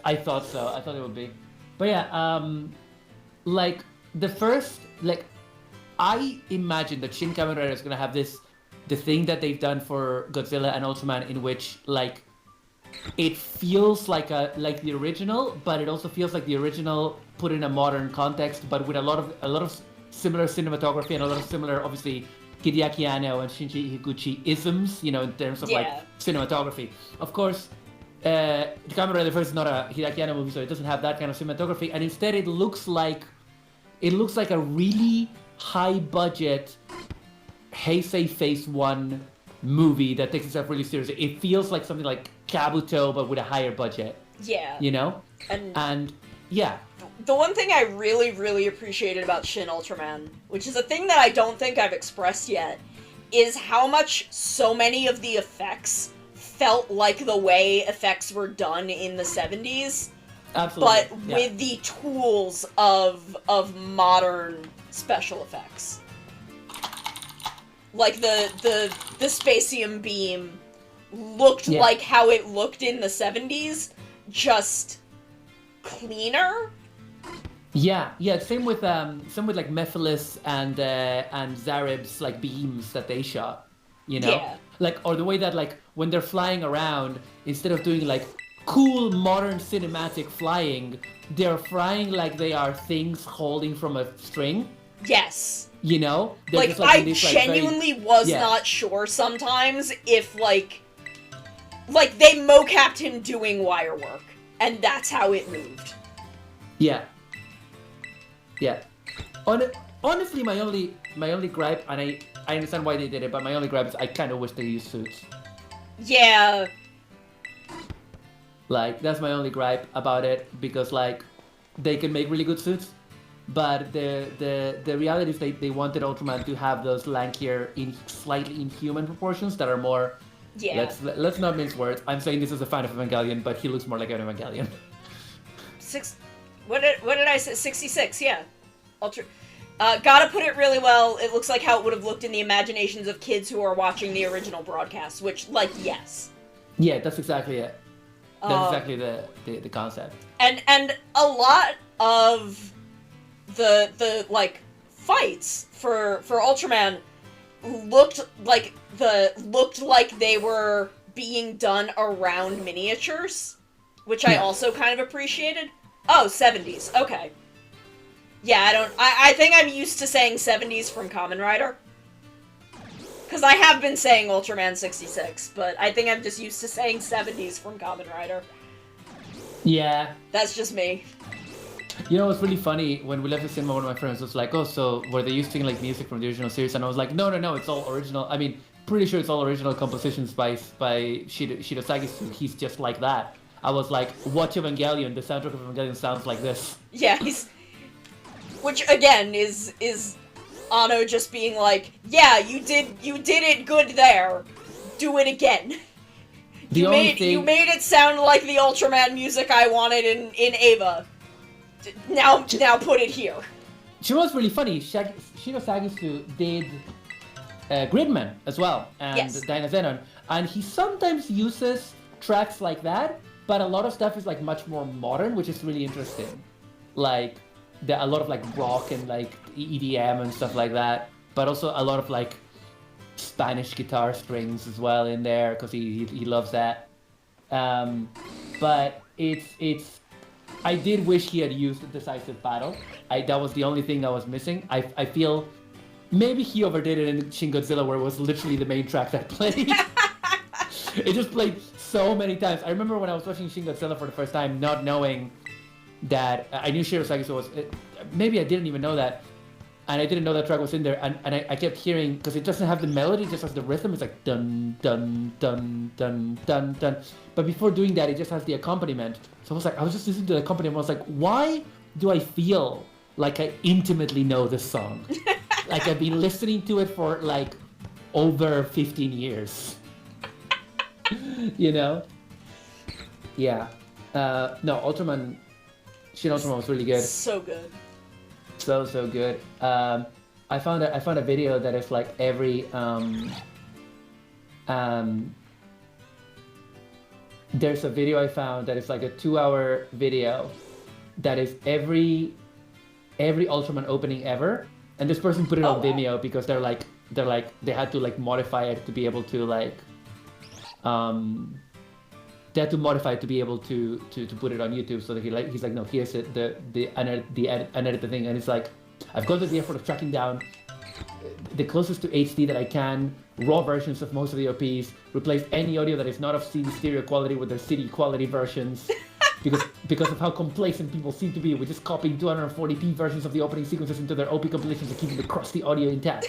I thought so. I thought it would be. But yeah, like the first, like I imagine that Shin Kamen Rider is gonna have the thing that they've done for Godzilla and Ultraman, in which like it feels like the original, but it also feels like the original put in a modern context, but with a lot of similar cinematography and a lot of similar, obviously, Hideaki Anno and Shinji Higuchi isms, in terms of like cinematography. Of course, Kamen Rider First is not a Hideaki Anno movie, so it doesn't have that kind of cinematography, and instead it looks like a really high budget Heisei Phase 1 movie that takes itself really seriously. It feels like something like Kabuto, but with a higher budget. Yeah. And yeah. The one thing I really, really appreciated about Shin Ultraman, which is a thing that I don't think I've expressed yet, is how much so many of the effects felt like the way effects were done in the 70s. Absolutely. But with the tools of modern special effects. Like the Spacium beam looked like how it looked in the 70s, just cleaner. Yeah. Same with like Mephiles and Zarib's like beams that they shot. Yeah. Like, or the way that like when they're flying around, instead of doing like cool modern cinematic flying, they're flying like they are things holding from a string. Yes. They're Like, just, I these, genuinely was not sure sometimes if like they mocapped him doing wire work, and that's how it moved. Yeah. Honestly, my only gripe, and I understand why they did it, but my only gripe is I kind of wish they used suits. Yeah. Like, that's my only gripe about it, because like they can make really good suits, but the reality is they wanted Ultraman to have those lankier, slightly inhuman proportions that are more. Yeah. Let's not mince words. I'm saying this as a fan of Evangelion, but he looks more like an Evangelion. What did I say? 66. Yeah. Gotta put it really well. It looks like how it would have looked in the imaginations of kids who are watching the original broadcast. Which, like, yes. Yeah, that's exactly it. That's exactly the concept. And a lot of the like fights for Ultraman looked like they were being done around miniatures, which I also kind of appreciated. Oh, 70s. Okay. Yeah, I think I'm used to saying 70s from Kamen Rider. Because I have been saying Ultraman 66, but I think I'm just used to saying 70s from Kamen Rider. Yeah. That's just me. It was really funny when we left the cinema. One of my friends was like, "Oh, so were they using like music from the original series?" And I was like, "No, it's all original. I mean, pretty sure it's all original compositions by Shirosagi. He's just like that." I was like, "Watch Evangelion. The soundtrack of Evangelion sounds like this." Yeah, which again is Anno just being like, "Yeah, you did it good there. Do it again." You made it sound like the Ultraman music I wanted in Eva. Now put it here. She was really funny. Shiro Sagisu did Gridman as well, and Yes. Dynazenon, and he sometimes uses tracks like that, but a lot of stuff is like much more modern, which is really interesting. Like a lot of like rock and like EDM and stuff like that, but also a lot of like Spanish guitar strings as well in there because he loves that. But it's I did wish he had used a decisive battle. That was the only thing I was missing. I feel maybe he overdid it in Shin Godzilla where it was literally the main track that played. It just played so many times. I remember when I was watching Shin Godzilla for the first time, not knowing that I knew Shirosagi was. Maybe I didn't even know that, and I didn't know that track was in there. And I kept hearing because it doesn't have the melody, it just has the rhythm. It's like dun dun dun dun dun dun. But before doing that, it just has the accompaniment. So I was just listening to the accompaniment. I was like, why do I feel like I intimately know this song? Like I've been listening to it for like over 15 years. You know? Yeah. No, Ultraman. Shin Ultraman was really good. So good. So good. I found a video that is like every there's a video I found that is like a 2-hour video that is every Ultraman opening ever, and this person put it on Vimeo because they had to like modify it to be able to like they had to modify it to be able to put it on YouTube. So that he's like, no, here's it, the unedit the thing, and it's like, I've gone to the effort of tracking down the closest to HD that I can, raw versions of most of the OPs, replace any audio that is not of CD stereo quality with their CD quality versions, because of how complacent people seem to be with just copying 240p versions of the opening sequences into their OP compilations and keeping the crusty audio intact.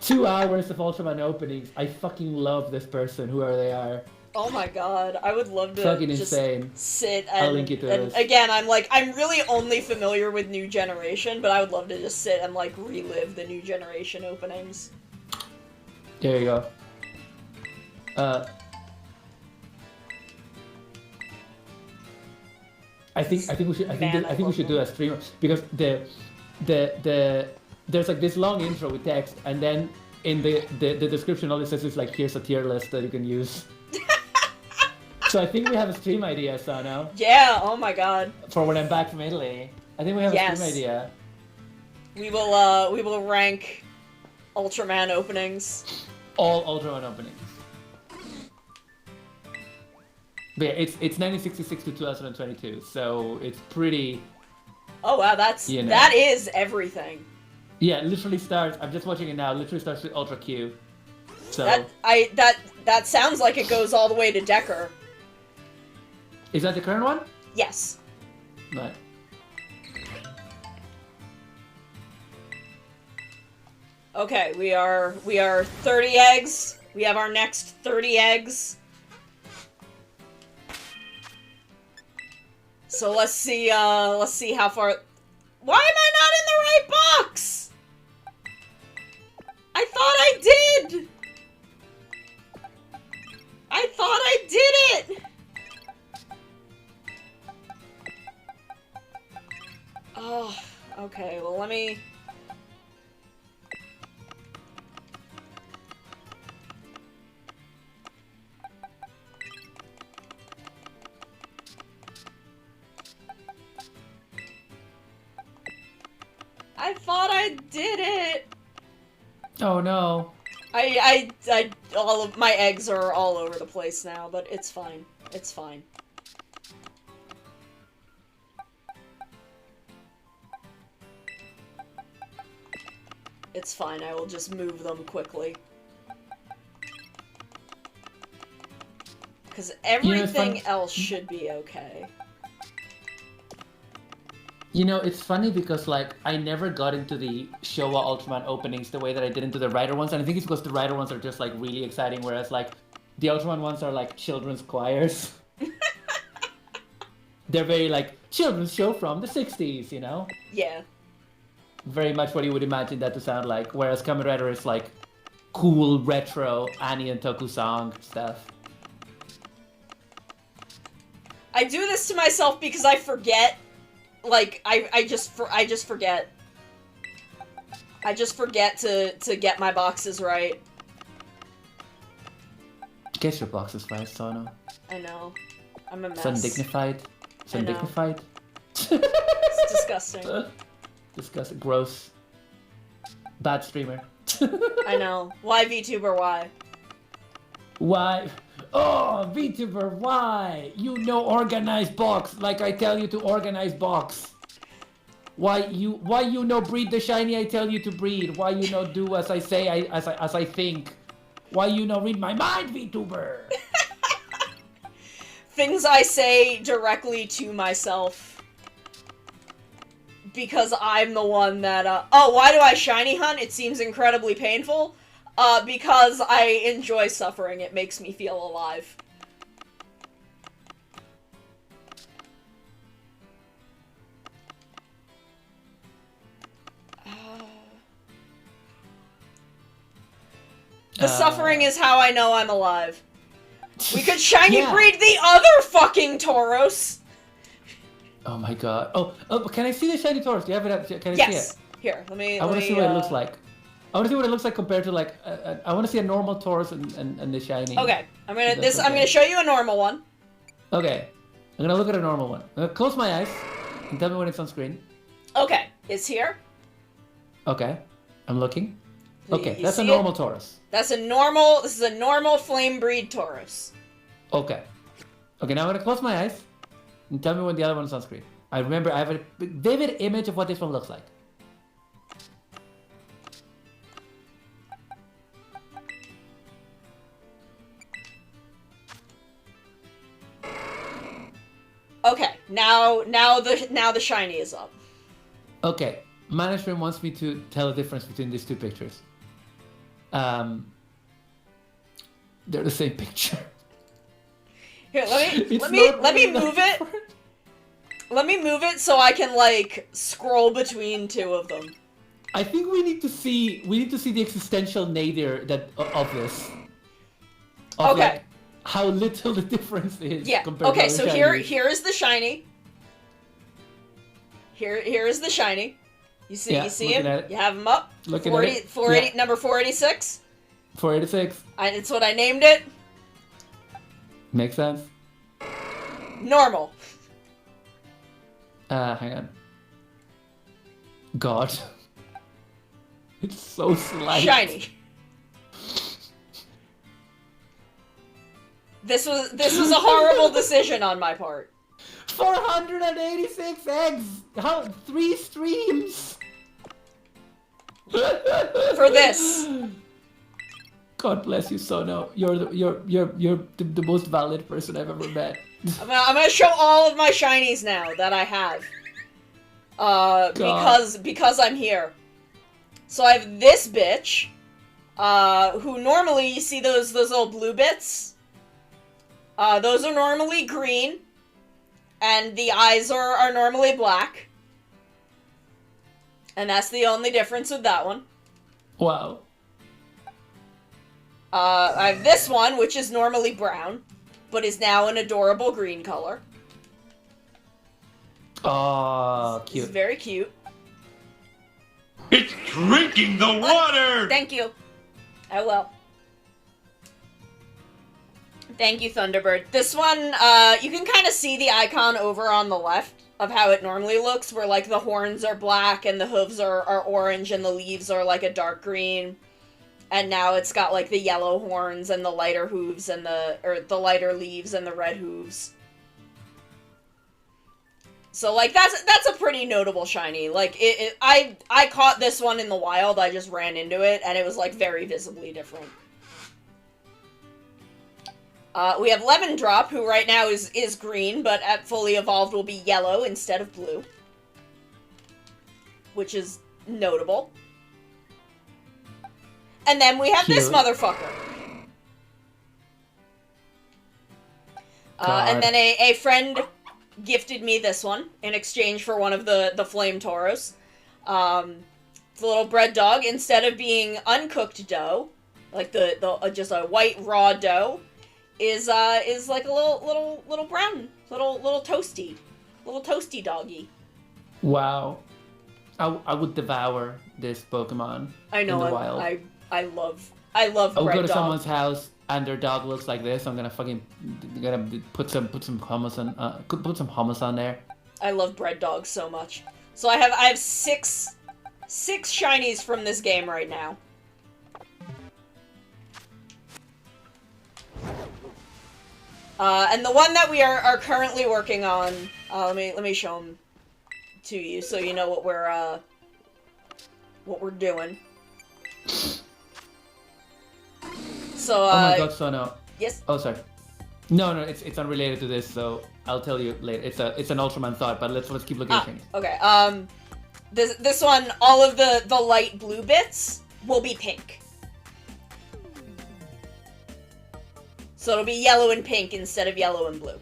2 hours of Ultraman openings. I fucking love this person, whoever they are. Oh my god, I would love to Fucking just insane. sit and, I'll link you to and this. again, I'm really only familiar with New Generation, but I would love to just sit and like relive the New Generation openings. There you go. I think we should do a stream because there's like this long intro with text, and then in the description all it says is like, here's a tier list that you can use. So I think we have a stream idea, Sano. Yeah, oh my god. For when I'm back from Italy. I think we have a stream idea. We will rank Ultraman openings. All Ultraman openings. But yeah, it's 1966 to 2022, so it's pretty. Oh wow, that is everything. Yeah, it literally starts. I'm just watching it now. It literally starts with Ultra Q. So that sounds like it goes all the way to Decker. Is that the current one? Yes. Right. Okay, we are 30 eggs. We have our next 30 eggs. So let's see how far. Why am I not in the right box? I thought I did. I thought I did it. Oh, okay. Well, let me. I thought I did it! Oh no. All of my eggs are all over the place now, but it's fine. It's fine. It's fine, I will just move them quickly. Because everything else should be okay. You know, it's funny because, like, I never got into the Showa Ultraman openings the way that I did into the Rider ones, and I think it's because the Rider ones are just, like, really exciting, whereas, like, the Ultraman ones are, like, children's choirs. They're very, like, children's show from the 60s, you know? Yeah. Very much what you would imagine that to sound like, whereas Kamen Rider is, like, cool, retro, Annie and Toku song stuff. I do this to myself because I forget. Like, I just forget. I just forget to get my boxes right. Get your boxes right, Sono. I know. I'm a mess. So undignified. So I know. undignified. It's disgusting. Disgusting. Gross. Bad streamer. I know. Why VTuber, why? Why? Oh, VTuber, why? You know organize box, like I tell you to organize box. Why you know breed the shiny I tell you to breed? Why you know do as I say as I think? Why you know read my mind, VTuber? Things I say directly to myself. Because I'm the one that, oh, why do I shiny hunt? It seems incredibly painful. Because I enjoy suffering. It makes me feel alive. The suffering is how I know I'm alive. We could shiny breed the other fucking Tauros! Oh my god. Oh, can I see the shiny Tauros? Do you have it? Can I see it? Here, let me I want to see what it looks like. I want to see what it looks like compared to like. I want to see a normal Tauros and the shiny. Okay, I'm gonna show you a normal one. Okay, I'm gonna look at a normal one. I'm gonna close my eyes and tell me when it's on screen. Okay, it's here. Okay, I'm looking. Okay, You that's a see normal it? Tauros. This is a normal flame breed Tauros. Okay. Okay, now I'm gonna close my eyes and tell me when the other one's on screen. I remember I have a vivid image of what this one looks like. Okay, now the shiny is up. Okay, management wants me to tell the difference between these two pictures. They're the same picture. Here, let me move it. Let me move it so I can like scroll between two of them. I think we need to see the existential nadir of this. Of, Okay. like, how little the difference is. Yeah. Compared Okay, to so here is the shiny. Here is the shiny. You see him? You have him up. Looking at it. Number 486. 486. It's what I named it. Makes sense. Normal. Hang on. God. It's so slight. Shiny. This was a horrible decision on my part. 486 eggs. How 3 streams? For this. God bless you, Sono. You're the most valid person I've ever met. I'm gonna show all of my shinies now that I have. Because I'm here. So I have this bitch, who normally you see those little blue bits. Those are normally green, and the eyes are normally black. And that's the only difference with that one. Wow. I have this one, which is normally brown, but is now an adorable green color. Oh, cute. It's very cute. It's drinking the water! Thank you. I will. Thank you, Thunderbird. This one, you can kind of see the icon over on the left of how it normally looks, where, like, the horns are black and the hooves are orange and the leaves are, like, a dark green. And now it's got, like, the yellow horns and the lighter hooves and the lighter leaves and the red hooves. So, like, that's a pretty notable shiny. Like, I caught this one in the wild, I just ran into it, and it was, like, very visibly different. We have Lemon Drop, who right now is green, but at fully evolved will be yellow instead of blue. Which is notable. And then we have this motherfucker. And then a friend gifted me this one in exchange for one of the Flame Tauros. The little bread dog, instead of being uncooked dough, like the just a white raw dough, is like a little brown, little toasty doggy. Wow. I would devour this Pokemon I know. in the wild. I love I would Red go to Dog. someone's house and their dog looks like this. I'm gonna put some hummus on put some hummus on there. I love Bread Dog so much. So I have six shinies from this game right now. And the one that we are currently working on, let me show them to you so you know what we're doing. So Oh my god, Sono. yes. Oh, sorry. No, it's unrelated to this, so I'll tell you later. It's an Ultraman thought, but let's keep looking at things. Okay. This one, all of the light blue bits will be pink. So it'll be yellow and pink instead of yellow and blue.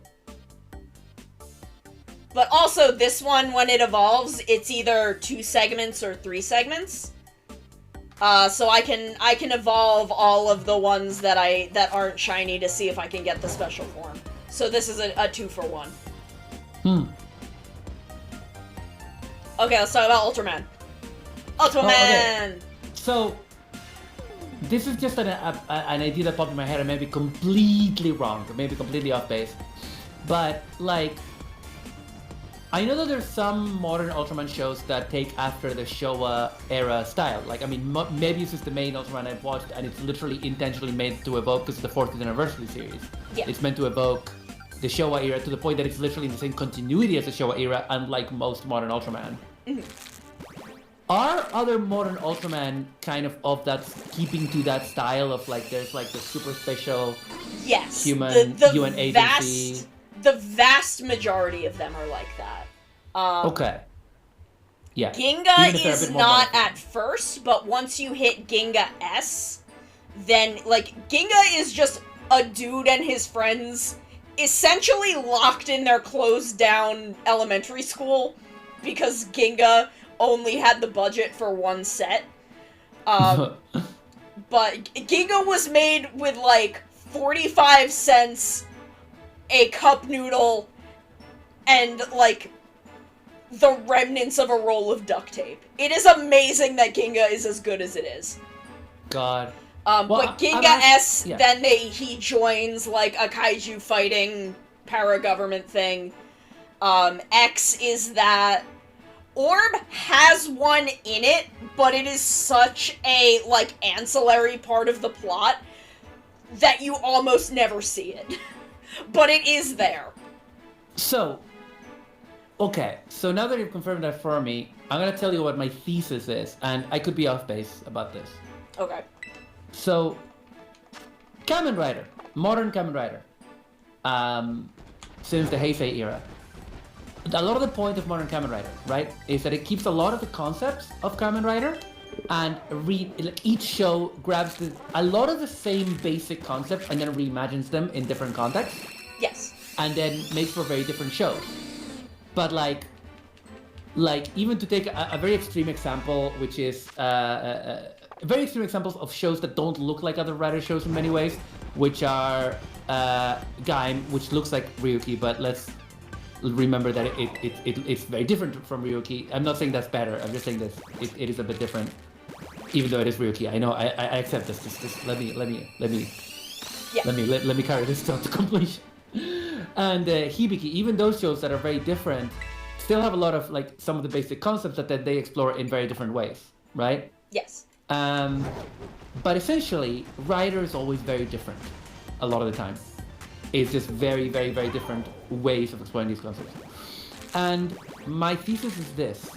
But also, this one, when it evolves, it's either 2 segments or 3 segments. So I can evolve all of the ones that aren't shiny to see if I can get the special form. So this is a 2-for-1. Okay, let's talk about Ultraman. Ultraman! Oh, okay. So, this is just an idea that popped in my head. I may be completely wrong, or maybe completely off base. But, like, I know that there's some modern Ultraman shows that take after the Showa era style. Like, I mean, Mebius is the main Ultraman I've watched, and it's literally intentionally made to evoke, because it's the 40th anniversary series. Yeah. It's meant to evoke the Showa era to the point that it's literally in the same continuity as the Showa era, unlike most modern Ultraman. Mm-hmm. Are other modern Ultraman kind of that, keeping to that style of, like, there's like the super special Yes. human UN agency? The vast majority of them are like that. Okay. Yeah. Ginga Even if they're a is bit more not modified. at first, but once you hit Ginga S, then, like, Ginga is just a dude and his friends essentially locked in their closed down elementary school because Ginga only had the budget for 1 set. But Ginga was made with, like, 45 cents, a cup noodle, and, like, the remnants of a roll of duct tape. It is amazing that Ginga is as good as it is. God. But Ginga S, yeah. then he joins, like, a kaiju fighting para-government thing. X is that. Orb has one in it, but it is such a, like, ancillary part of the plot that you almost never see it. But it is there. So, okay, so now that you've confirmed that for me, I'm gonna tell you what my thesis is, and I could be off base about this. Okay. So, Kamen Rider, modern Kamen Rider, since the Heisei era. A lot of the point of modern Kamen Rider, right, is that it keeps a lot of the concepts of Kamen Rider, and each show grabs a lot of the same basic concepts and then reimagines them in different contexts. Yes. And then makes for very different shows. But like even to take a very extreme example, which is very extreme examples of shows that don't look like other Rider shows in many ways, which are Gaim, which looks like Ryuki, but let's remember that it's very different from Ryuki. I'm not saying that's better. I'm just saying that it is a bit different, even though it is Ryuki. I know. I accept this. Just let me carry this to completion. And Hibiki, even those shows that are very different, still have a lot of, like, some of the basic concepts that they explore in very different ways, right? Yes. But essentially, Rider is always very different. A lot of the time, it's just very, very, very different ways of exploring these concepts. And my thesis is this: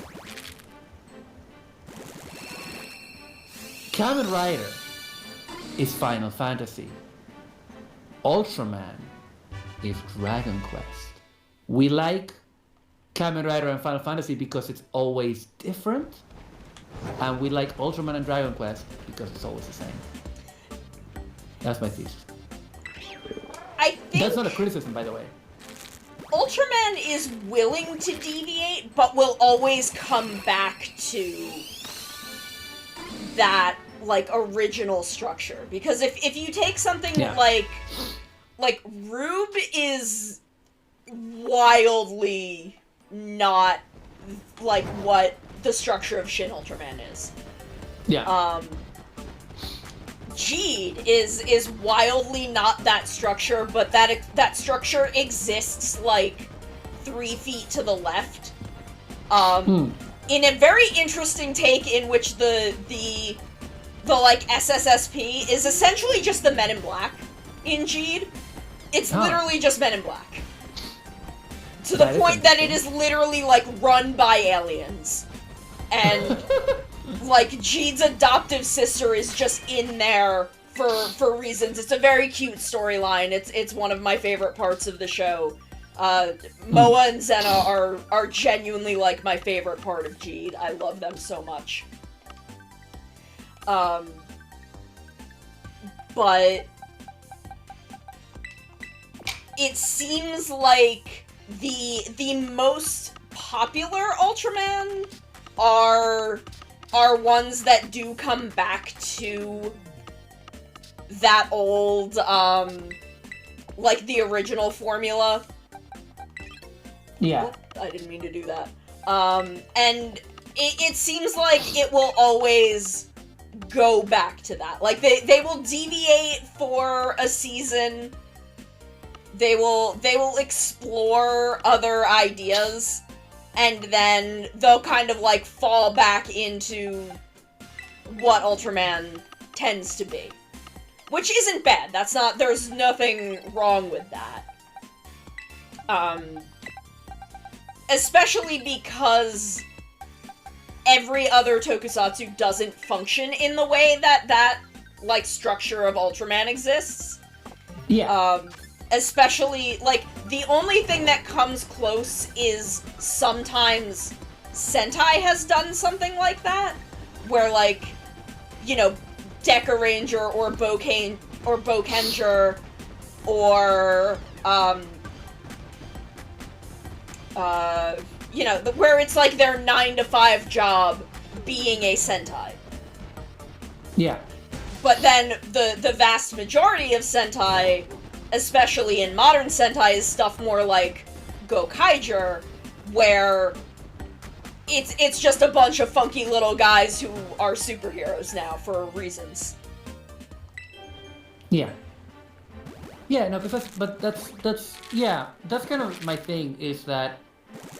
Kamen Rider is Final Fantasy. Ultraman is Dragon Quest. We like Kamen Rider and Final Fantasy because it's always different, and we like Ultraman and Dragon Quest because it's always the same. That's my thesis. I think That's not a criticism, by the way. Ultraman is willing to deviate, but will always come back to that, like, original structure. Because if you take something like Rube is wildly not like what the structure of Shin Ultraman is. Yeah. Jeed is wildly not that structure, but that structure exists like 3 feet to the left. In a very interesting take in which the like SSSP is essentially just the Men in Black in Jeed. It's literally just Men in Black. To the point that it is literally like run by aliens. And like Jeed's adoptive sister is just in there for reasons. It's a very cute storyline. It's one of my favorite parts of the show. Moa and Zena are genuinely like my favorite part of Jeed. I love them so much. But it seems like the most popular Ultraman are ones that do come back to that old, like the original formula. Yeah. I didn't mean to do that. And it seems like it will always go back to that. Like, they will deviate for a season. They will explore other ideas, and then they'll kind of, like, fall back into what Ultraman tends to be. Which isn't bad. There's nothing wrong with that. Especially because every other tokusatsu doesn't function in the way that like, structure of Ultraman exists. Yeah. Especially, like, the only thing that comes close is sometimes Sentai has done something like that, where, like, you know, Deca Ranger or Bokenger or, you know, where it's like their 9-to-5 job being a Sentai. Yeah. But then the vast majority of Sentai, especially in modern Sentai, is stuff more like Gokaiger, where it's just a bunch of funky little guys who are superheroes now for reasons. Yeah. Yeah, no, because that's kind of my thing, is that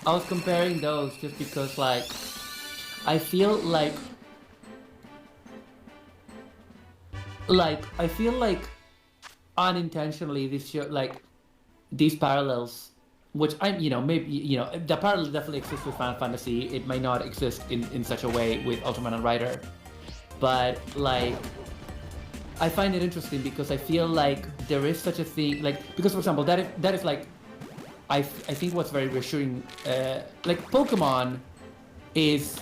I was comparing those just because, like, I feel like unintentionally this show, like, these parallels, which maybe, the parallel definitely exists with Final Fantasy. It may not exist in such a way with Ultraman and Rider, but, like, I find it interesting because I feel like there is such a thing, like, because, for example, that is like, I think what's very reassuring, like, Pokemon is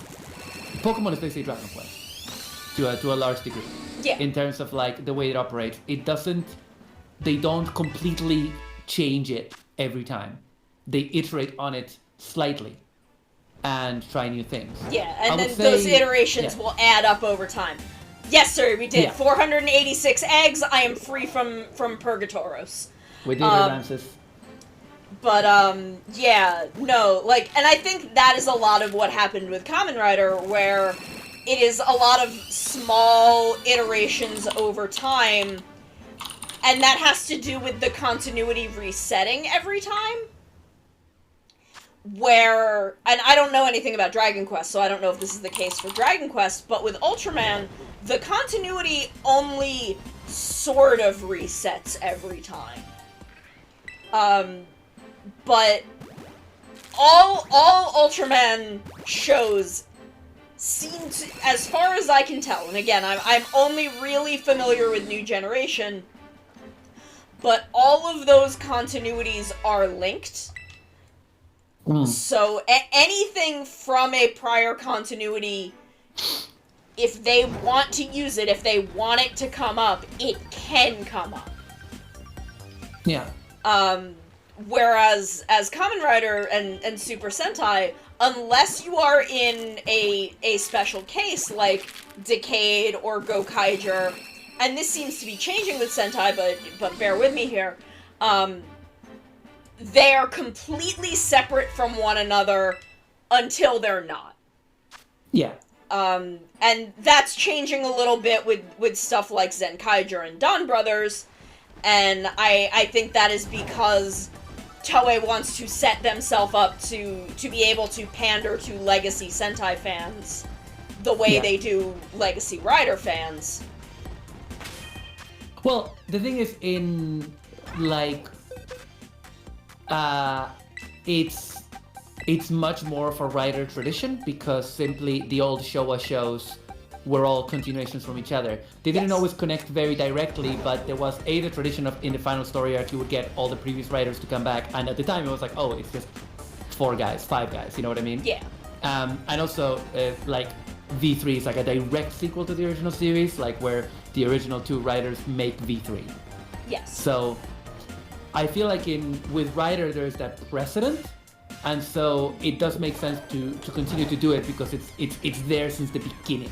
basically Dragon Quest to a large degree. Yeah. In terms of, like, the way it operates. They don't completely change it every time. They iterate on it slightly and try new things. Yeah, and then those iterations will add up over time. Yes, sir, we did. Yeah. 486 eggs. I am free from Purgatoros. We did it, Ramses. But, yeah, no, like, and I think that is a lot of what happened with Kamen Rider, where it is a lot of small iterations over time, and that has to do with the continuity resetting every time. Where, and I don't know anything about Dragon Quest, so I don't know if this is the case for Dragon Quest, but with Ultraman, the continuity only sort of resets every time. But all Ultraman shows seem to, as far as I can tell, and again, I'm only really familiar with New Generation, but all of those continuities are linked. So anything from a prior continuity, if they want to use it, if they want it to come up, it can come up. Yeah. Whereas as Kamen Rider and Super Sentai, unless you are in a special case like Decade or Gokaiger, and this seems to be changing with Sentai, but bear with me here, they are completely separate from one another until they're not. Yeah. And that's changing a little bit with stuff like Zenkaiger and Dawn Brothers, and I think that is because Toei wants to set themselves up to be able to pander to Legacy Sentai fans the way they do Legacy Rider fans. Well, the thing is, in like, it's much more of a writer tradition because simply the old Showa shows were all continuations from each other. They didn't always connect very directly, but there was the tradition of in the final story arc you would get all the previous writers to come back, and at the time it was like, oh, it's just 4 guys, 5 guys, you know what I mean? Yeah. And also, like, V3 is like a direct sequel to the original series, like where the original 2 writers make V3. Yes. So I feel like with Rider there's that precedent, and so it does make sense to continue to do it because it's there since the beginning,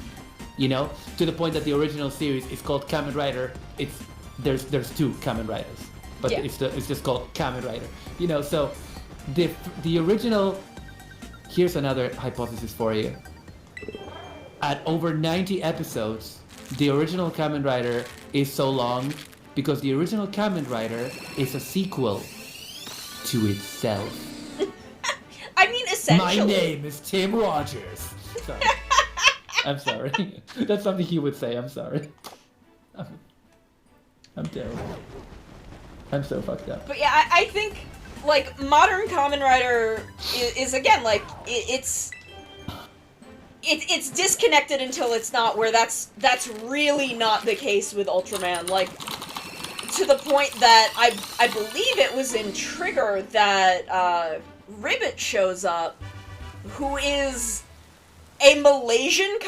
you know, to the point that the original series is called Kamen Rider. There's 2 Kamen Riders, but it's just called Kamen Rider, you know. So the original. Here's another hypothesis for you. At over 90 episodes, the original Kamen Rider is so long because the original Kamen Rider is a sequel to itself. I mean, essentially. My name is Tim Rogers. Sorry. I'm sorry. That's something he would say. I'm sorry. I'm terrible. I'm so fucked up. But yeah, I think, like, modern Kamen Rider is again, like, it's disconnected until it's not, where that's really not the case with Ultraman. Like, to the point that I believe it was in Trigger that Ribbit shows up, who is a Malaysian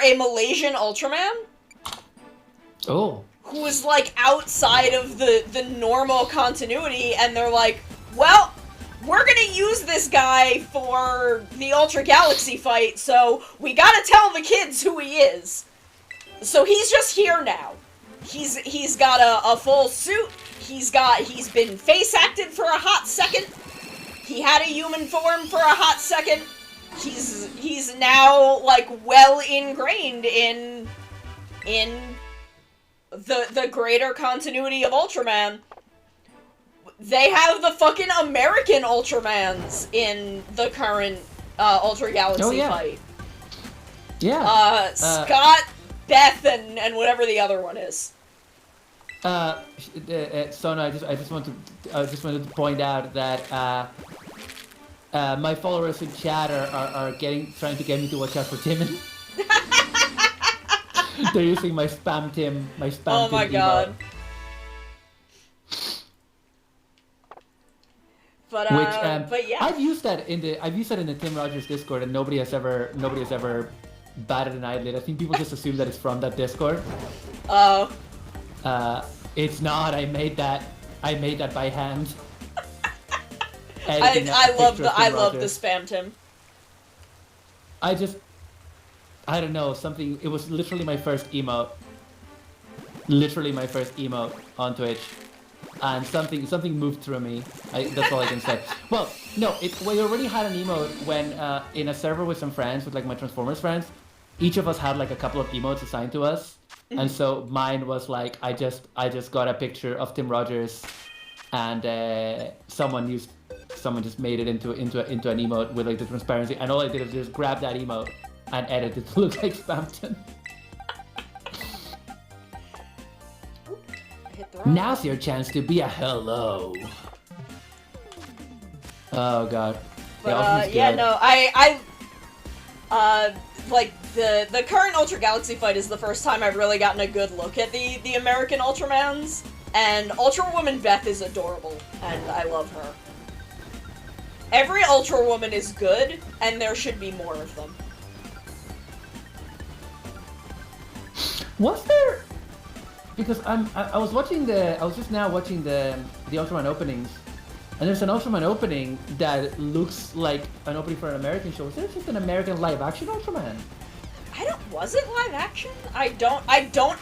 a Malaysian Ultraman. Oh. Who is, like, outside of the normal continuity, and they're like, well, we're gonna use this guy for the Ultra Galaxy fight, so we gotta tell the kids who he is. So he's just here now. He's got a full suit, he's been face acted for a hot second, he had a human form for a hot second, he's now, like, well ingrained in the greater continuity of Ultraman. They have the fucking American Ultramans in the current Ultra Galaxy fight. Yeah. Scott, Beth, and whatever the other one is. Sona, I just wanted to point out that my followers in chat are trying to get me to watch out for Timon. They're using my spam Tim. Oh my god. But yeah. I've used that in the Tim Rogers Discord, and nobody has ever batted an eyelid. I think people just assume that it's from that Discord. Oh. It's not. I made that by hand. I love the spam Tim. I don't know, something. It was literally my first emote. Literally my first emote on Twitch. And something moved through me. That's all I can say. Well, no, we already had an emote when in a server with some friends, with like my Transformers friends. Each of us had like a couple of emotes assigned to us, and so mine was like I just got a picture of Tim Rogers, and someone just made it into an emote with like the transparency, and all I did was just grab that emote and edit it to look like Spamton. Now's your chance to be a hello. Oh god. But, I like the current Ultra Galaxy fight is the first time I've really gotten a good look at the American Ultramans, and Ultra Woman Beth is adorable, and I love her. Every Ultra Woman is good, and there should be more of them. Was there? Because I was just now watching the Ultraman openings, and there's an Ultraman opening that looks like an opening for an American show. Is there just an American live action Ultraman? Was it live action? I don't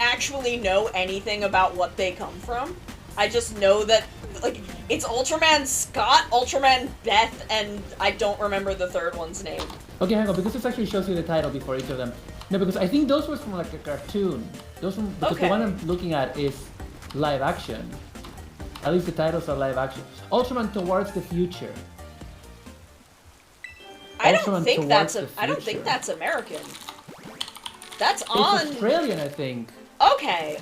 actually know anything about what they come from. I just know that, like, it's Ultraman Scott, Ultraman Beth, and I don't remember the third one's name. Okay, hang on, because this actually shows you the title before each of them. No, because I think those were from like a cartoon. Because the one I'm looking at is live action. At least the titles are live action. Ultraman Towards the Future. I don't think that's American. That's on. It's Australian, I think. Okay.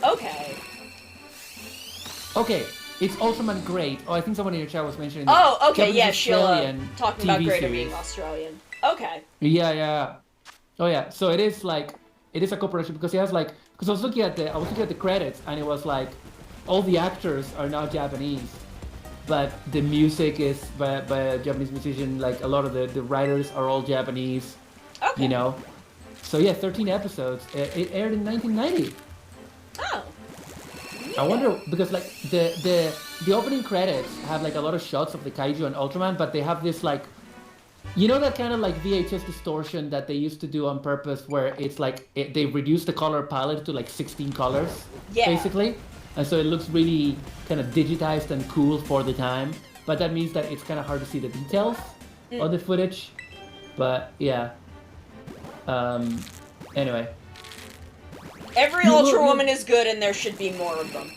Okay, it's Ultraman Great. Oh, I think someone in your chat was mentioning. Oh, okay, Japanese yeah, Sheila Australian talking TV about Greater series. being Australian. Okay. Yeah. Oh yeah, so it is a co-production because it has like, because I was looking at the credits and it was like, all the actors are now Japanese, but the music is by a Japanese musician. Like a lot of the writers are all Japanese. Okay. You know, so yeah, 13 episodes. It aired in 1990. Oh. I wonder because like the opening credits have like a lot of shots of the kaiju and Ultraman, but they have this like, you know, that kind of like VHS distortion that they used to do on purpose, where it's like they reduce the color palette to like 16 colors, basically, and so it looks really kind of digitized and cool for the time. But that means that it's kind of hard to see the details of the footage. But yeah. Anyway. Every Ultra Woman is good, and there should be more of them.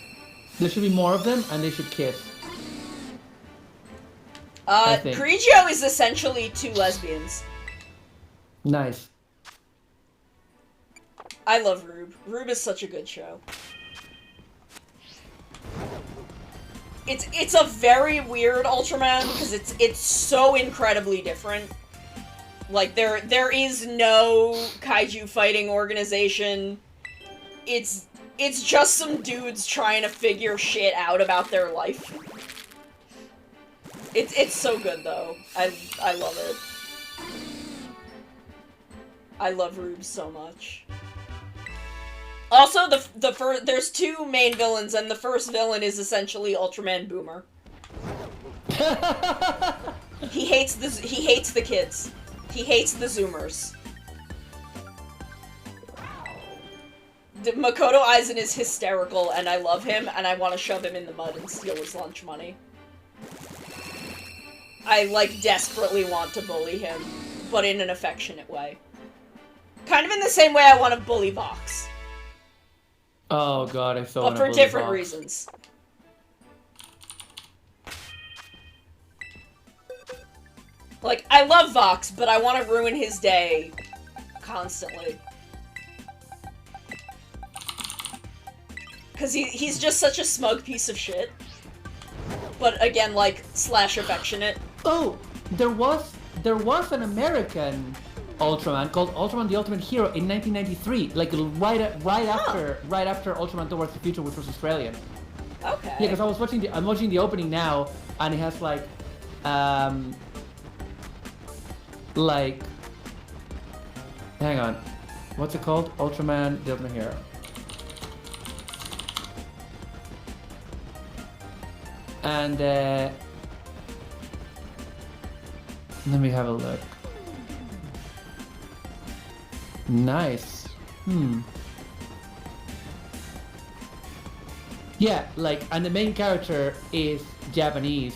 There should be more of them, and they should kiss. I think. Grigio is essentially two lesbians. Nice. I love Rube. Rube is such a good show. It's a very weird Ultraman because it's so incredibly different. Like there is no kaiju fighting organization. It's just some dudes trying to figure shit out about their life. It's so good though. I love it. I love Rube so much. Also, there's two main villains, and the first villain is essentially Ultraman Boomer. He hates the kids. He hates the Zoomers. Makoto Aizen is hysterical, and I love him, and I want to shove him in the mud and steal his lunch money. I, like, desperately want to bully him, but in an affectionate way. Kind of in the same way I want to bully Vox. Oh god, I so But for different reasons. Like, I love Vox, but I want to ruin his day constantly. Because he's just such a smug piece of shit. But again, like, slash affectionate. Oh, there was an American Ultraman called Ultraman the Ultimate Hero in 1993, like right after Ultraman Towards the Future, which was Australian. Okay. Yeah, because I'm watching the opening now, and it has like hang on, what's it called? Ultraman the Ultimate Hero. And let me have a look. Nice. Yeah, like, and the main character is Japanese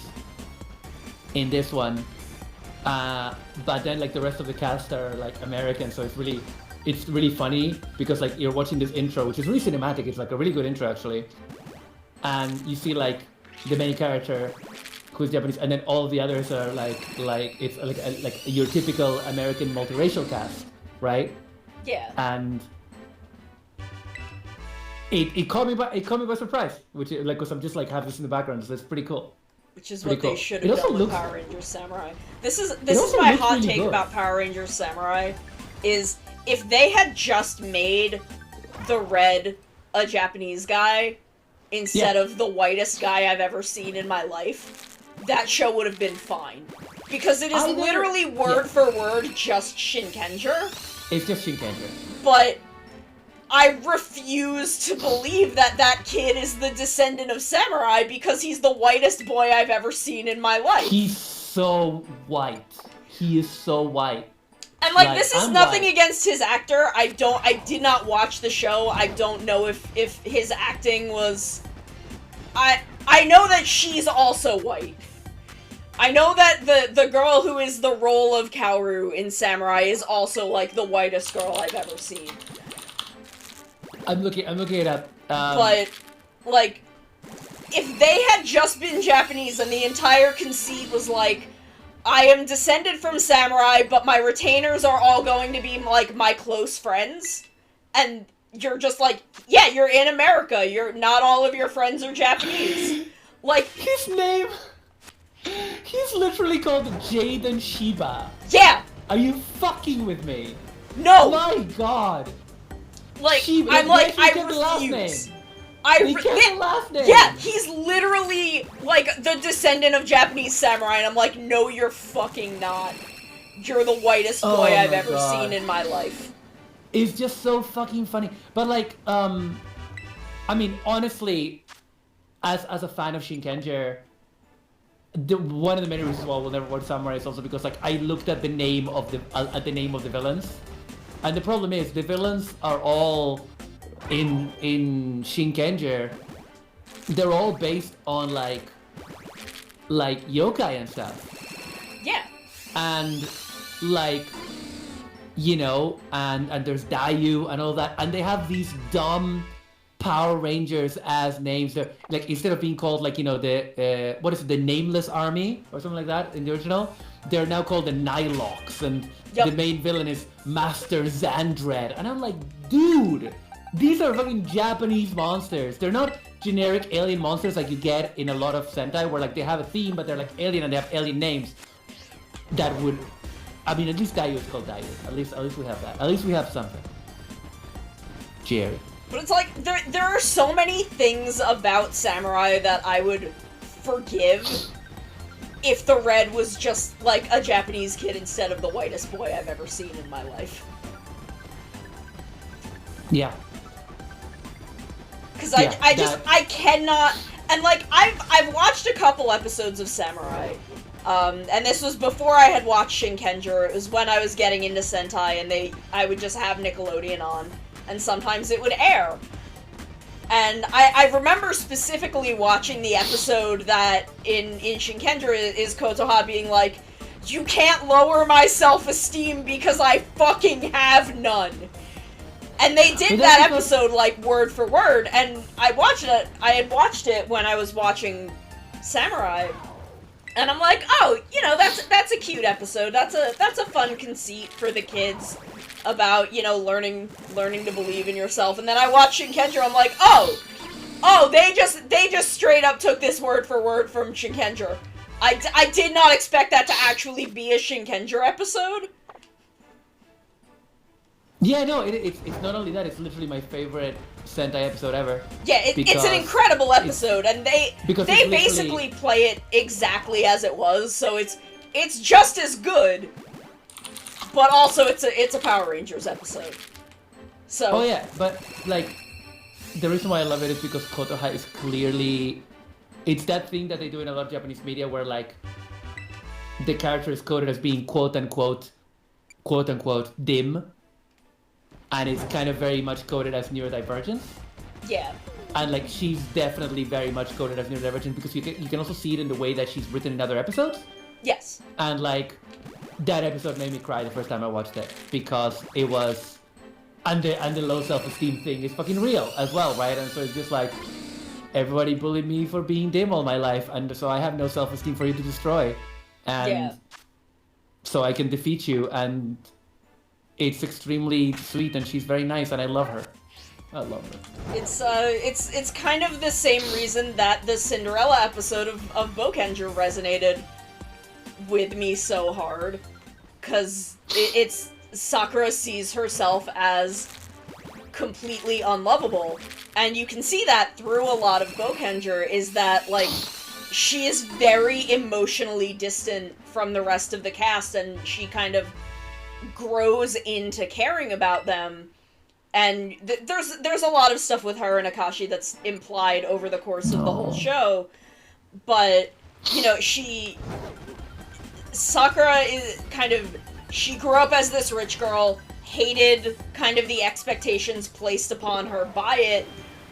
in this one, but then like the rest of the cast are like American, so it's really funny because like you're watching this intro, which is really cinematic. It's like a really good intro actually, and you see like the main character who's Japanese, and then all the others are like it's like your typical American multiracial cast, right? Yeah. And it caught me by surprise, which like because I'm just like have this in the background, so it's pretty cool. Which is what they should have done with Power Rangers Samurai. This is my hot take about Power Rangers Samurai, is if they had just made the Red a Japanese guy instead of the whitest guy I've ever seen in my life, that show would have been fine. Because it is literally word for word just Shinkenger. It's just Shinkenger. But I refuse to believe that that kid is the descendant of Samurai because he's the whitest boy I've ever seen in my life. He's so white. He is so white. And like this is nothing against his actor. I did not watch the show. I don't know if his acting was I know that she's also white. I know that the girl who is the role of Kaoru in Samurai is also, like, the whitest girl I've ever seen. I'm looking it up. But, like, if they had just been Japanese and the entire conceit was like, I am descended from samurai, but my retainers are all going to be, like, my close friends, and you're just like, yeah, you're in America, not all of your friends are Japanese. Like, his name... He's literally called Jaden Shiba. Yeah! Are you fucking with me? No! My god! Like, Shiba, I'm like, I get the last refuse. name. I They get the last name. Yeah, he's literally, like, the descendant of Japanese samurai, and I'm like, no, you're fucking not. You're the whitest boy I've ever seen in my life. It's just so fucking funny. But, like, I mean, honestly, as a fan of Shinkenger, one of the many reasons why we'll never watch Samurai is also because, like, I looked at the name of the villains, and the problem is the villains are all in Shinkenger. They're all based on like yokai and stuff. Yeah. And like, you know, and there's Dayu and all that, and they have these dumb Power Rangers as names. They're, like, instead of being called, like, you know, the what is it, the Nameless Army or something like that in the original, they're now called the Nilox, and the main villain is Master Xandred. And I'm like, dude, these are fucking Japanese monsters. They're not generic alien monsters like you get in a lot of Sentai, where, like, they have a theme, but they're like alien and they have alien names. That would, I mean, at least Dayu is called Dayu. At least we have that. At least we have something. Jerry. But it's like, there are so many things about Samurai that I would forgive if the Red was just, like, a Japanese kid instead of the whitest boy I've ever seen in my life. Yeah. Because I cannot, and, like, I've watched a couple episodes of Samurai, and this was before I had watched Shinkenger. It was when I was getting into Sentai, and I would just have Nickelodeon on, and sometimes it would air. And I remember specifically watching the episode that in Shinkenger is Kotoha being like, you can't lower my self-esteem because I fucking have none. And they did that episode, like, word for word, and I had watched it when I was watching Samurai, and I'm like, oh, you know, that's a cute episode, that's a fun conceit for the kids about, you know, learning to believe in yourself. And then I watched Shinkenger, I'm like, oh, they just straight up took this word for word from Shinkenger. I did not expect that to actually be a Shinkenger episode. Yeah, no, it's not only that, it's literally my favorite Sentai episode ever. Yeah, it's an incredible episode, and they basically play it exactly as it was, so it's just as good, but also it's a Power Rangers episode. So. Oh yeah, but, like, the reason why I love it is because Kotoha is clearly, it's that thing that they do in a lot of Japanese media where, like, the character is coded as being quote unquote dim. And it's kind of very much coded as neurodivergent. Yeah. And, like, she's definitely very much coded as neurodivergent because you can also see it in the way that she's written in other episodes. Yes. And, like, that episode made me cry the first time I watched it because it was, and the low self-esteem thing is fucking real as well, right? And so it's just like, everybody bullied me for being dim all my life, and so I have no self-esteem for you to destroy. And so I can defeat you, and it's extremely sweet, and she's very nice, and I love her. I love her. It's kind of the same reason that the Cinderella episode of Bokenger resonated with me so hard, because it's Sakura sees herself as completely unlovable, and you can see that through a lot of Bokenger, is that, like, she is very emotionally distant from the rest of the cast, and she kind of grows into caring about them, and there's a lot of stuff with her and Akashi that's implied over the course of the whole show, but, you know, Sakura is kind of, she grew up as this rich girl, hated kind of the expectations placed upon her by it,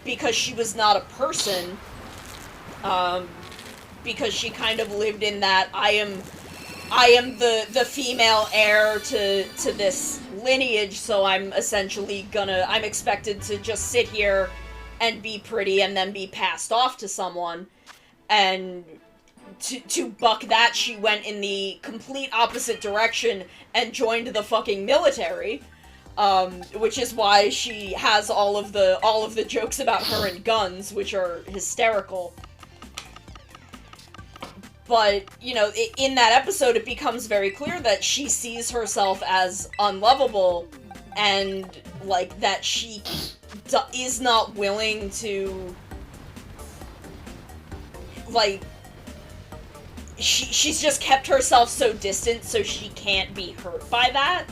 because she was not a person, because she kind of lived in that I am the female heir to this lineage, so I'm expected to just sit here and be pretty and then be passed off to someone. And to buck that, she went in the complete opposite direction and joined the fucking military. Which is why she has all of the jokes about her and guns, which are hysterical. But, you know, in that episode, it becomes very clear that she sees herself as unlovable, and, like, that she is not willing to, like, she's just kept herself so distant so she can't be hurt by that.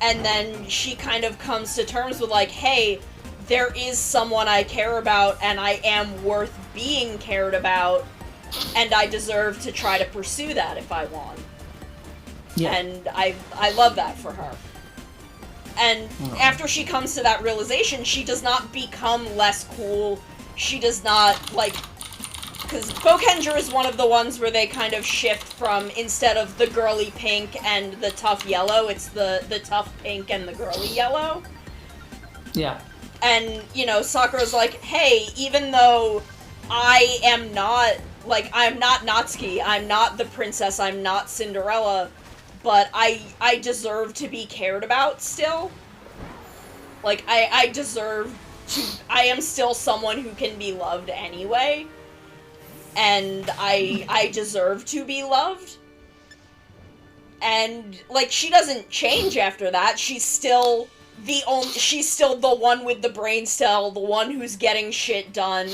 And then she kind of comes to terms with, like, hey, there is someone I care about, and I am worth being cared about, and I deserve to try to pursue that if I want. Yeah. And I love that for her. And after she comes to that realization, she does not become less cool. She does not, like... Because Bokenger is one of the ones where they kind of shift from, instead of the girly pink and the tough yellow, it's the tough pink and the girly yellow. Yeah. And, you know, Sakura's like, hey, even though I am not, like, I'm not Natsuki, I'm not the princess, I'm not Cinderella, but I deserve to be cared about still. Like, I deserve to, I am still someone who can be loved anyway. And I deserve to be loved. And, like, she doesn't change after that. She's still the one with the brain cell, the one who's getting shit done.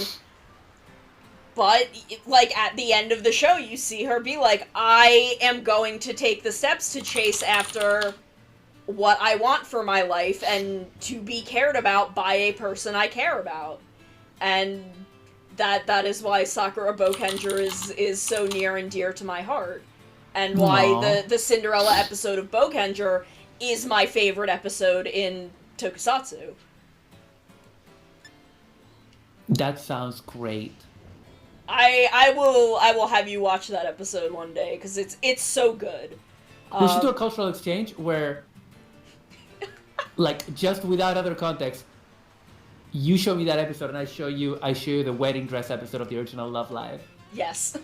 But, like, at the end of the show, you see her be like, I am going to take the steps to chase after what I want for my life and to be cared about by a person I care about. And that is why Sakura Bokenger is so near and dear to my heart. And why the Cinderella episode of Bokenger is my favorite episode in Tokusatsu. That sounds great. I will have you watch that episode one day, because it's so good. We should do a cultural exchange where, like, just without other context, you show me that episode and I show you the wedding dress episode of the original Love Live. Yes.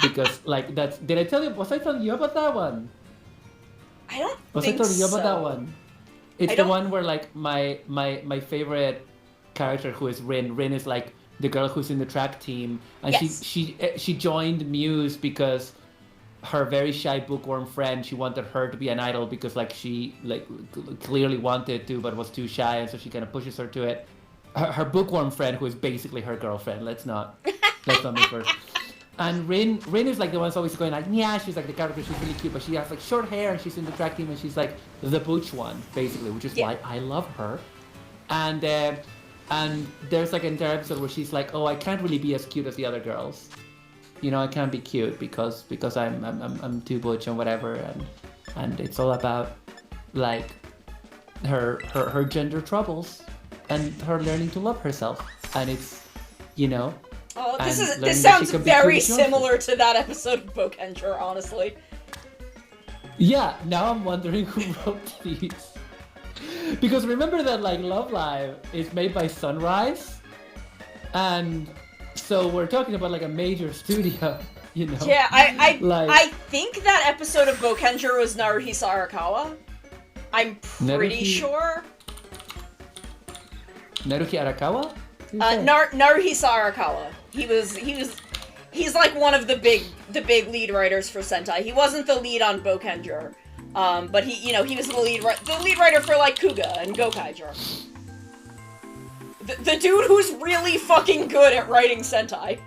Because, like, was I telling you about that one? I don't Was think I telling you about so. that one? It's the one where, like, my favorite character, who is Rin. Rin is, like, the girl who's in the track team, and yes. she joined Muse because her very shy bookworm friend, she wanted her to be an idol because, like, she, like, clearly wanted to but was too shy, and so she kind of pushes her to it. Her bookworm friend, who is basically her girlfriend. Let's not make her. And Rin is, like, the one who's always going, like, yeah, she's, like, the character, she's really cute, but she has, like, short hair, and she's in the track team, and she's, like, the butch one, basically, which is why I love her. And there's, like, an entire episode where she's like, oh, I can't really be as cute as the other girls. You know, I can't be cute because I'm too butch and whatever, and it's all about, like, her gender troubles and her learning to love herself. And it's, you know... Oh, this sounds very similar to that episode of Bokenger, honestly. Yeah, now I'm wondering who wrote these. Because remember that, like, Love Live is made by Sunrise, and so we're talking about, like, a major studio, you know? Yeah, I think that episode of Bokenger was Naruhisa Arakawa. I'm pretty sure. Naruhi Arakawa? Naruhisa Arakawa. He's like one of the big lead writers for Sentai. He wasn't the lead on Bokenger, but he was the lead writer for, like, Kuga and Gokaiger. The dude who's really fucking good at writing Sentai.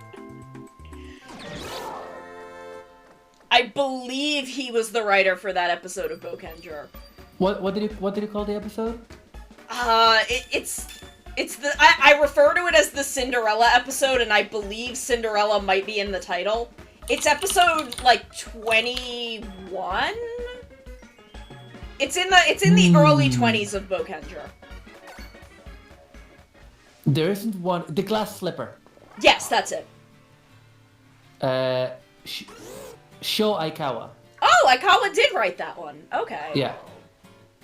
I believe he was the writer for that episode of Bokenger. What did you call the episode? I refer to it as the Cinderella episode, and I believe Cinderella might be in the title. It's episode, like, 21? It's in the early 20s of Bokenger. There isn't one. The Glass Slipper. Yes, that's it. Sho Aikawa. Oh, Aikawa did write that one. Okay. Yeah.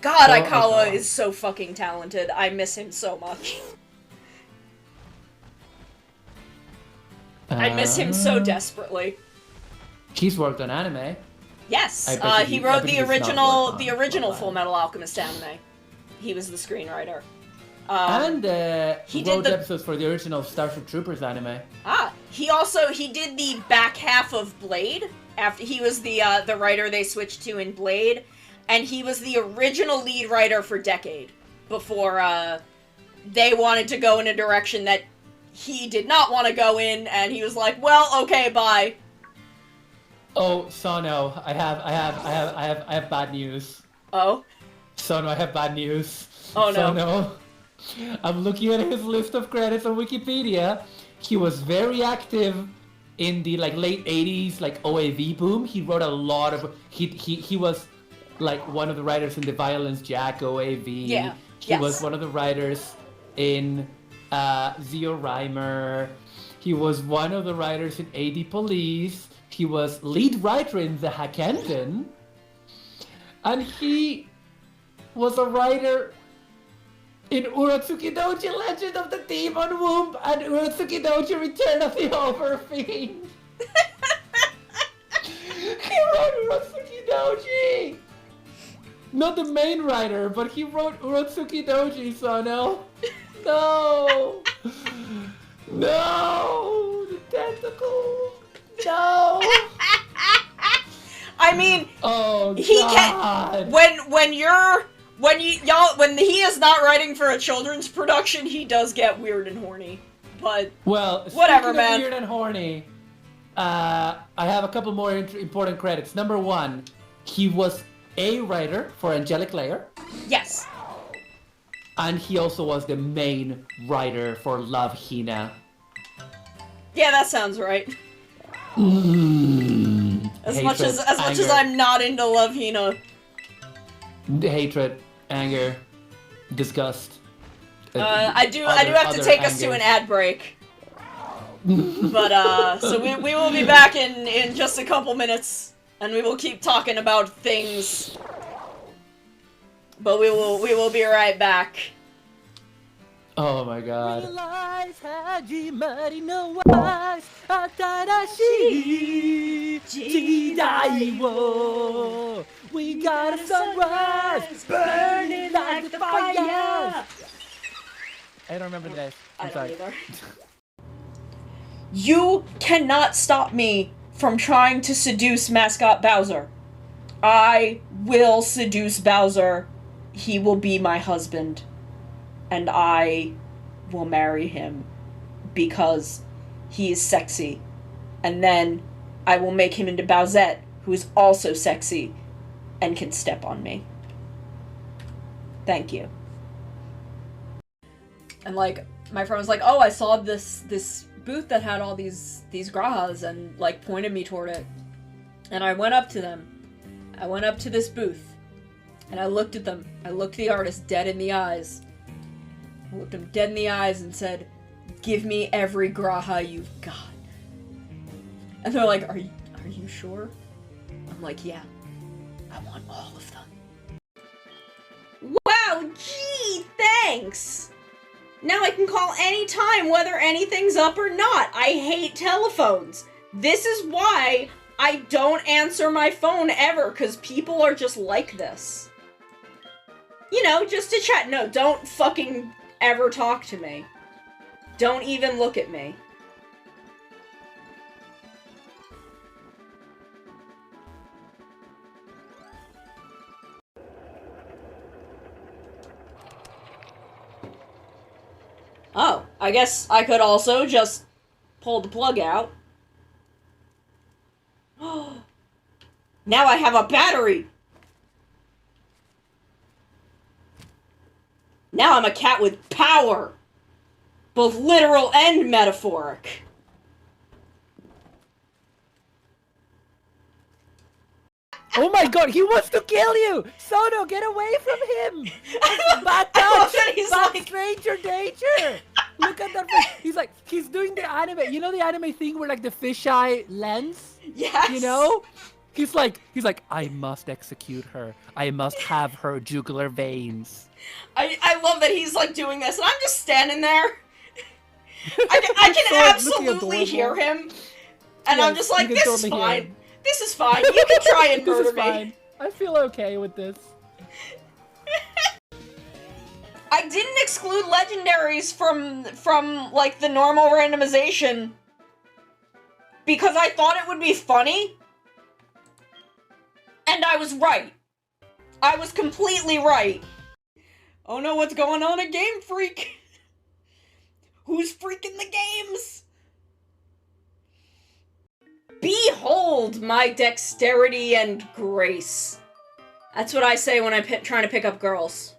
God, Sho Aikawa is so fucking talented. I miss him so much. I miss him so desperately. He's worked on anime. Yes, I bet he he- I wrote bet the he's not original, worked the on original Bloodline. Full Metal Alchemist anime. He was the screenwriter. And he wrote did the- episodes for the original Starship Troopers anime. He did the back half of Blade. After he was the writer they switched to in Blade, and he was the original lead writer for Decade before they wanted to go in a direction that he did not want to go in, and he was like, "Well, okay, bye." Oh, Sono, I have bad news. Oh. Sono, I have bad news. Oh, no. Sono, I'm looking at his list of credits on Wikipedia. He was very active in the late 80s OAV boom. He wrote a lot of he was one of the writers in the Violence Jack OAV. Yeah. He was one of the writers in Zeo Reimer. He was one of the writers in AD Police. He was lead writer in The Hackenden. And he was a writer in Uratsuki Doji Legend of the Demon Womb and Uratsuki Doji Return of the Overfiend. He wrote Uratsuki Doji! Not the main writer, but he wrote Uratsuki Doji, Sono. No! No! The tentacle! No! I mean, Oh, he God! can when he is not writing for a children's production, he does get weird and horny. But Well, whatever, speaking man. of weird and horny, I have a couple more important credits. Number one, he was a writer for Angelic Layer, yes. and he also was the main writer for Love Hina. Yeah, that sounds right. As much as anger, I'm not into Love Hina. hatred, anger, disgust. I do have to take us to an ad break. But so we will be back in just a couple minutes, and we will keep talking about things. But we will be right back. Oh my God. We got a sunrise burning like the fire. I don't remember the name. I I'm don't sorry. either. You cannot stop me from trying to seduce Mascot Bowser. I will seduce Bowser. He will be my husband. And I will marry him because he is sexy. And then I will make him into Bowsette, who is also sexy and can step on me. Thank you. And my friend was like, "Oh, I saw this booth that had all these grahas," and pointed me toward it. And I went up to them. I went up to this booth, and I looked at them. I looked the artist dead in the eyes. I looked him dead in the eyes and said, "Give me every graha you've got." And they're like, "Are you sure?" I'm like, "Yeah, I want all of them." Wow, gee, thanks! Now I can call any time whether anything's up or not. I hate telephones. This is why I don't answer my phone ever, because people are just like this. You know, just to chat. No, don't fucking ever talk to me. Don't even look at me. Oh, I guess I could also just pull the plug out. Now I have a battery! Now I'm a cat with power! Both literal and metaphoric. Oh my God, he wants to kill you! Sono, get away from him! Bad I love touch! that he's Bad like- stranger danger! Look at that face. He's like, he's doing the anime. You know the anime thing where like the fisheye lens? Yes. You know? He's like, I must execute her. I must have her jugular veins. I love that he's like doing this, and I'm just standing there. I can absolutely hear him, and I'm just like, this is fine. This is fine. You can try and murder me. I feel okay with this. I didn't exclude legendaries from like the normal randomization because I thought it would be funny. And I was right. I was completely right. Oh no, what's going on at Game Freak? Who's freaking the games? Behold my dexterity and grace. That's what I say when I'm trying to pick up girls.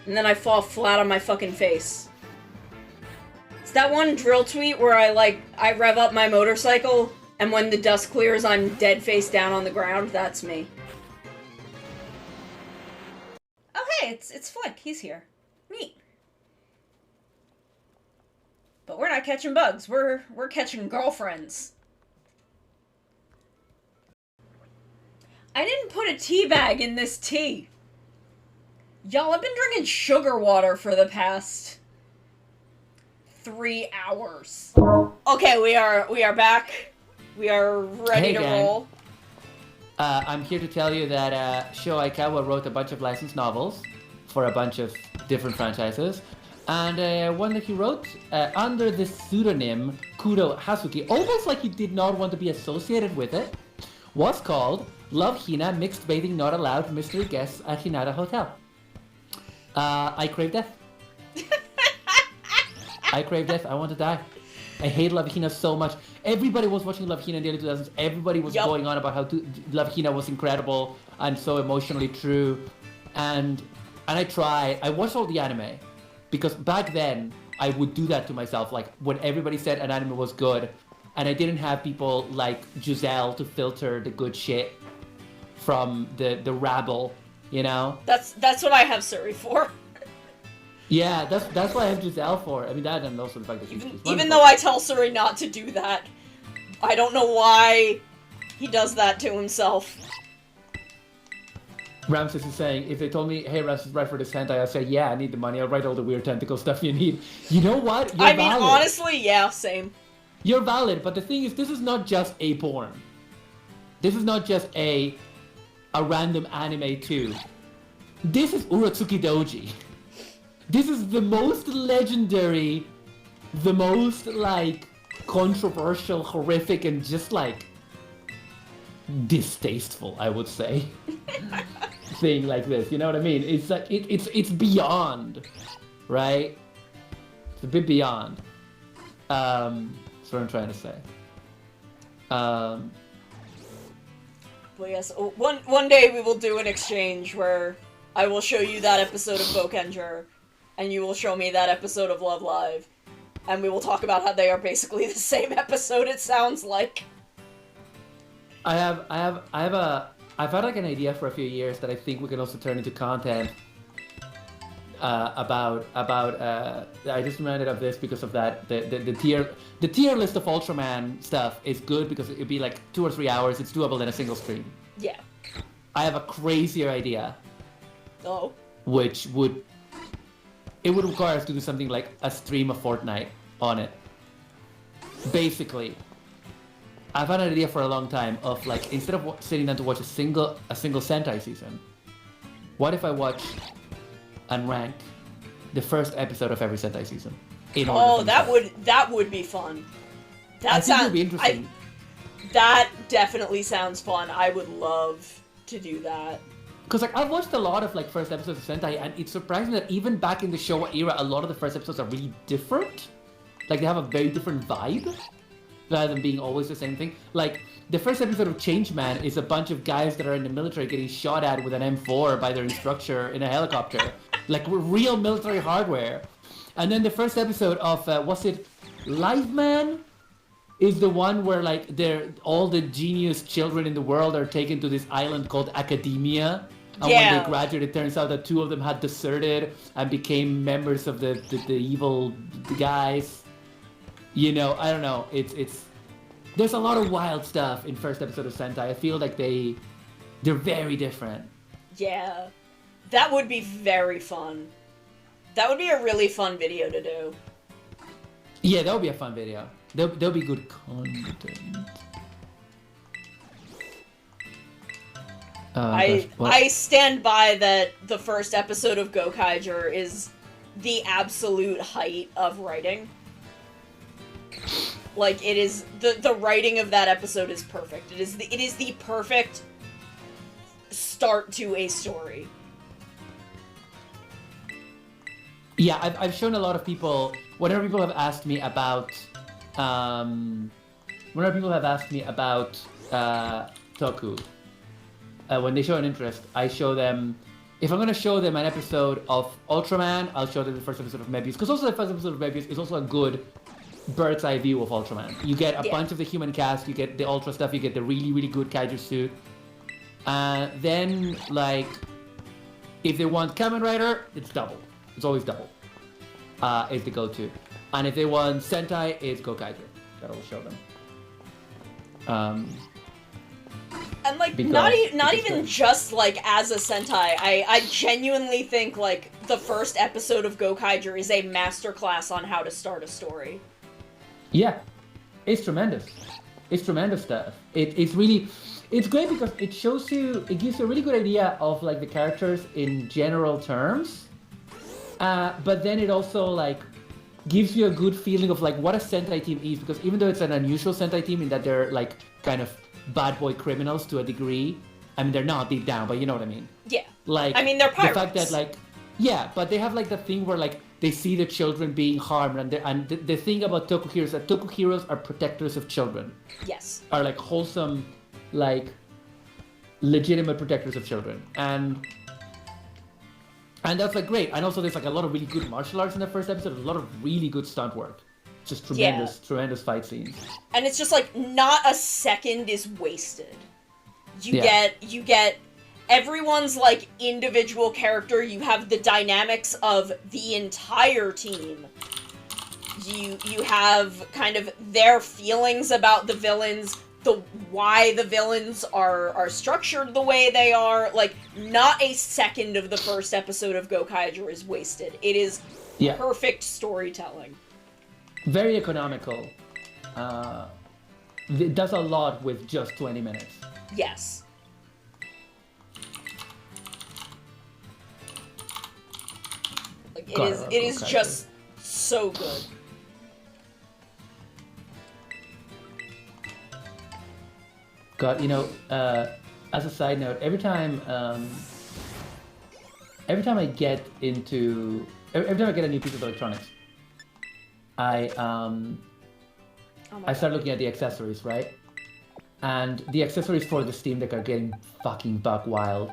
And then I fall flat on my fucking face. It's that one drill tweet where I rev up my motorcycle, and when the dust clears, I'm dead face down on the ground. That's me. Oh hey, it's Flick. He's here. Neat. But we're not catching bugs. We're catching girlfriends. I didn't put a tea bag in this tea. Y'all, I've been drinking sugar water for the past 3 hours. Okay, we are back. We are ready to roll. I'm here to tell you that Sho Aikawa wrote a bunch of licensed novels for a bunch of different franchises. And one that he wrote under the pseudonym Kuro Hasuki, almost like he did not want to be associated with it, was called Love Hina Mixed Bathing Not Allowed Mystery Guests at Hinata Hotel. I crave death. I crave death. I want to die. I hate Love Hina so much. Everybody was watching Love Hina in the early 2000s. Everybody was going on about how Love Hina was incredible and so emotionally true. And I tried. I watched all the anime. Because back then, I would do that to myself. Like, when everybody said an anime was good, and I didn't have people like Giselle to filter the good shit from the rabble, you know? That's what I have Suri for. Yeah, that's what I have Giselle for. I mean, that and also the fact that she's even though I tell Suri not to do that, I don't know why he does that to himself. Ramses is saying, if they told me, hey, Ramses, write for this hentai, I'd say, yeah, I need the money. I'll write all the weird tentacle stuff you need. You know what? You're valid. Honestly, yeah, same. You're valid, but the thing is, this is not just a porn. This is not just a random anime too. This is Urotsuki Doji. This is the most legendary, the most, like, controversial, horrific, and just, like, distasteful, I would say, thing like this. You know what I mean? It's like, it's beyond, right? It's a bit beyond. That's what I'm trying to say. Well, yes, one day we will do an exchange where I will show you that episode of Bokenger, and you will show me that episode of Love Live, and we will talk about how they are basically the same episode, it sounds like. I've had like an idea for a few years that I think we can also turn into content about I just reminded of this because of that the tier list of Ultraman stuff is good because it'd be like 2 or 3 hours. It's doable in a single stream. Yeah. I have a crazier idea. Oh. Which would require us to do something like a stream of Fortnite on it. Basically, I've had an idea for a long time of like, instead of sitting down to watch a single Sentai season, what if I watch and rank the first episode of every Sentai season? That would be fun. I think it would be interesting. That definitely sounds fun. I would love to do that. Because like I've watched a lot of like first episodes of Sentai, and it's surprising that even back in the Showa era, a lot of the first episodes are really different. Like they have a very different vibe, rather than being always the same thing. Like the first episode of Changeman is a bunch of guys that are in the military getting shot at with an M4 by their instructor in a helicopter, like real military hardware. And then the first episode of Live Man? Is the one where like all the genius children in the world are taken to this island called Academia, And when Yeah. they graduated, it turns out that two of them had deserted and became members of the evil guys. You know, I don't know. It's there's a lot of wild stuff in first episode of Sentai. I feel like they're very different. Yeah. That would be very fun. That would be a really fun video to do. Yeah, that would be a fun video. There'll be good content. I stand by that the first episode of Gokaiger is the absolute height of writing. Like, it is the writing of that episode is perfect. It is the perfect start to a story. Yeah, I've shown a lot of people. Whenever people have asked me about, Toku, when they show an interest, I show them. If I'm gonna show them an episode of Ultraman, I'll show them the first episode of Mebius, because also the first episode of Mebius is also a good bird's eye view of Ultraman. You get a bunch of the human cast, you get the Ultra stuff, you get the really, really good Kaiju suit. Then, like, if they want Kamen Rider, it's double. It's always double. Is the go-to. And if they want Sentai, it's Gokaiger. That'll show them. And, like, Because not even just, like, as a Sentai. I genuinely think, like, the first episode of Gokaiger is a masterclass on how to start a story. Yeah. It's tremendous. It's tremendous stuff. It's really... It's great because it shows you... It gives you a really good idea of, like, the characters in general terms. But then it also, like, gives you a good feeling of, like, what a Sentai team is. Because even though it's an unusual Sentai team in that they're, like, kind of bad boy criminals to a degree. I mean, they're not deep down, but you know what I mean. Yeah. Like, I mean, they're pirates. The fact that, like, yeah, but they have, like, the thing where, like, they see the children being harmed, and the thing about Toku Heroes is that Toku Heroes are protectors of children. Yes. Are, like, wholesome, like, legitimate protectors of children. And that's, like, great. And also there's, like, a lot of really good martial arts in the first episode. There's a lot of really good stunt work. Just tremendous fight scenes. And it's just, like, not a second is wasted. You get everyone's, like, individual character. You have the dynamics of the entire team. You have kind of their feelings about the villains, why the villains are structured the way they are. Like, not a second of the first episode of Gokaiger is wasted. It is perfect storytelling. Very economical. It does a lot with just 20 minutes. Yes. Like, it is just so good. God, you know, as a side note, every time I get a new piece of electronics, I start looking at the accessories, right? And the accessories for the Steam Deck are getting fucking buck wild.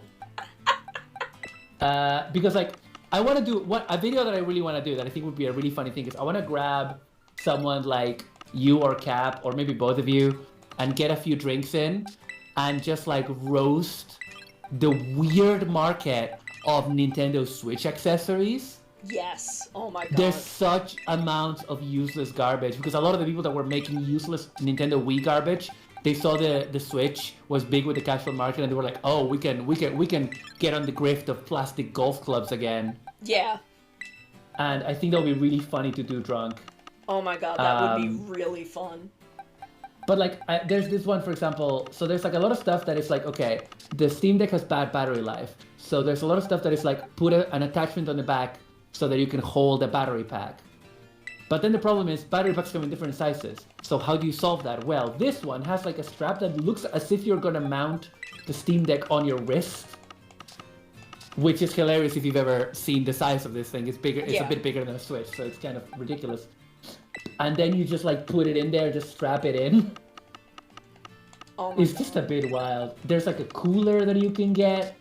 Because, like, I want to do a video that I really want to do that I think would be a really funny thing is I want to grab someone like you or Cap or maybe both of you and get a few drinks in and just, like, roast the weird market of Nintendo Switch accessories. Yes. Oh my god. There's such amounts of useless garbage because a lot of the people that were making useless Nintendo Wii garbage, they saw the Switch was big with the casual market and they were like, oh, we can get on the grift of plastic golf clubs again. Yeah. And I think that'll be really funny to do drunk. Oh my god, that would be really fun. But, like, there's this one, for example, so there's, like, a lot of stuff that is like, okay, the Steam Deck has bad battery life. So there's a lot of stuff that is like, put an attachment on the back so that you can hold a battery pack. But then the problem is, battery packs come in different sizes. So how do you solve that? Well, this one has, like, a strap that looks as if you're gonna mount the Steam Deck on your wrist. Which is hilarious if you've ever seen the size of this thing. It's bigger. It's a bit bigger than a Switch, so it's kind of ridiculous. And then you just, like, put it in there, just strap it in. Oh my It's god. just a bit wild. There's, like, a cooler that you can get.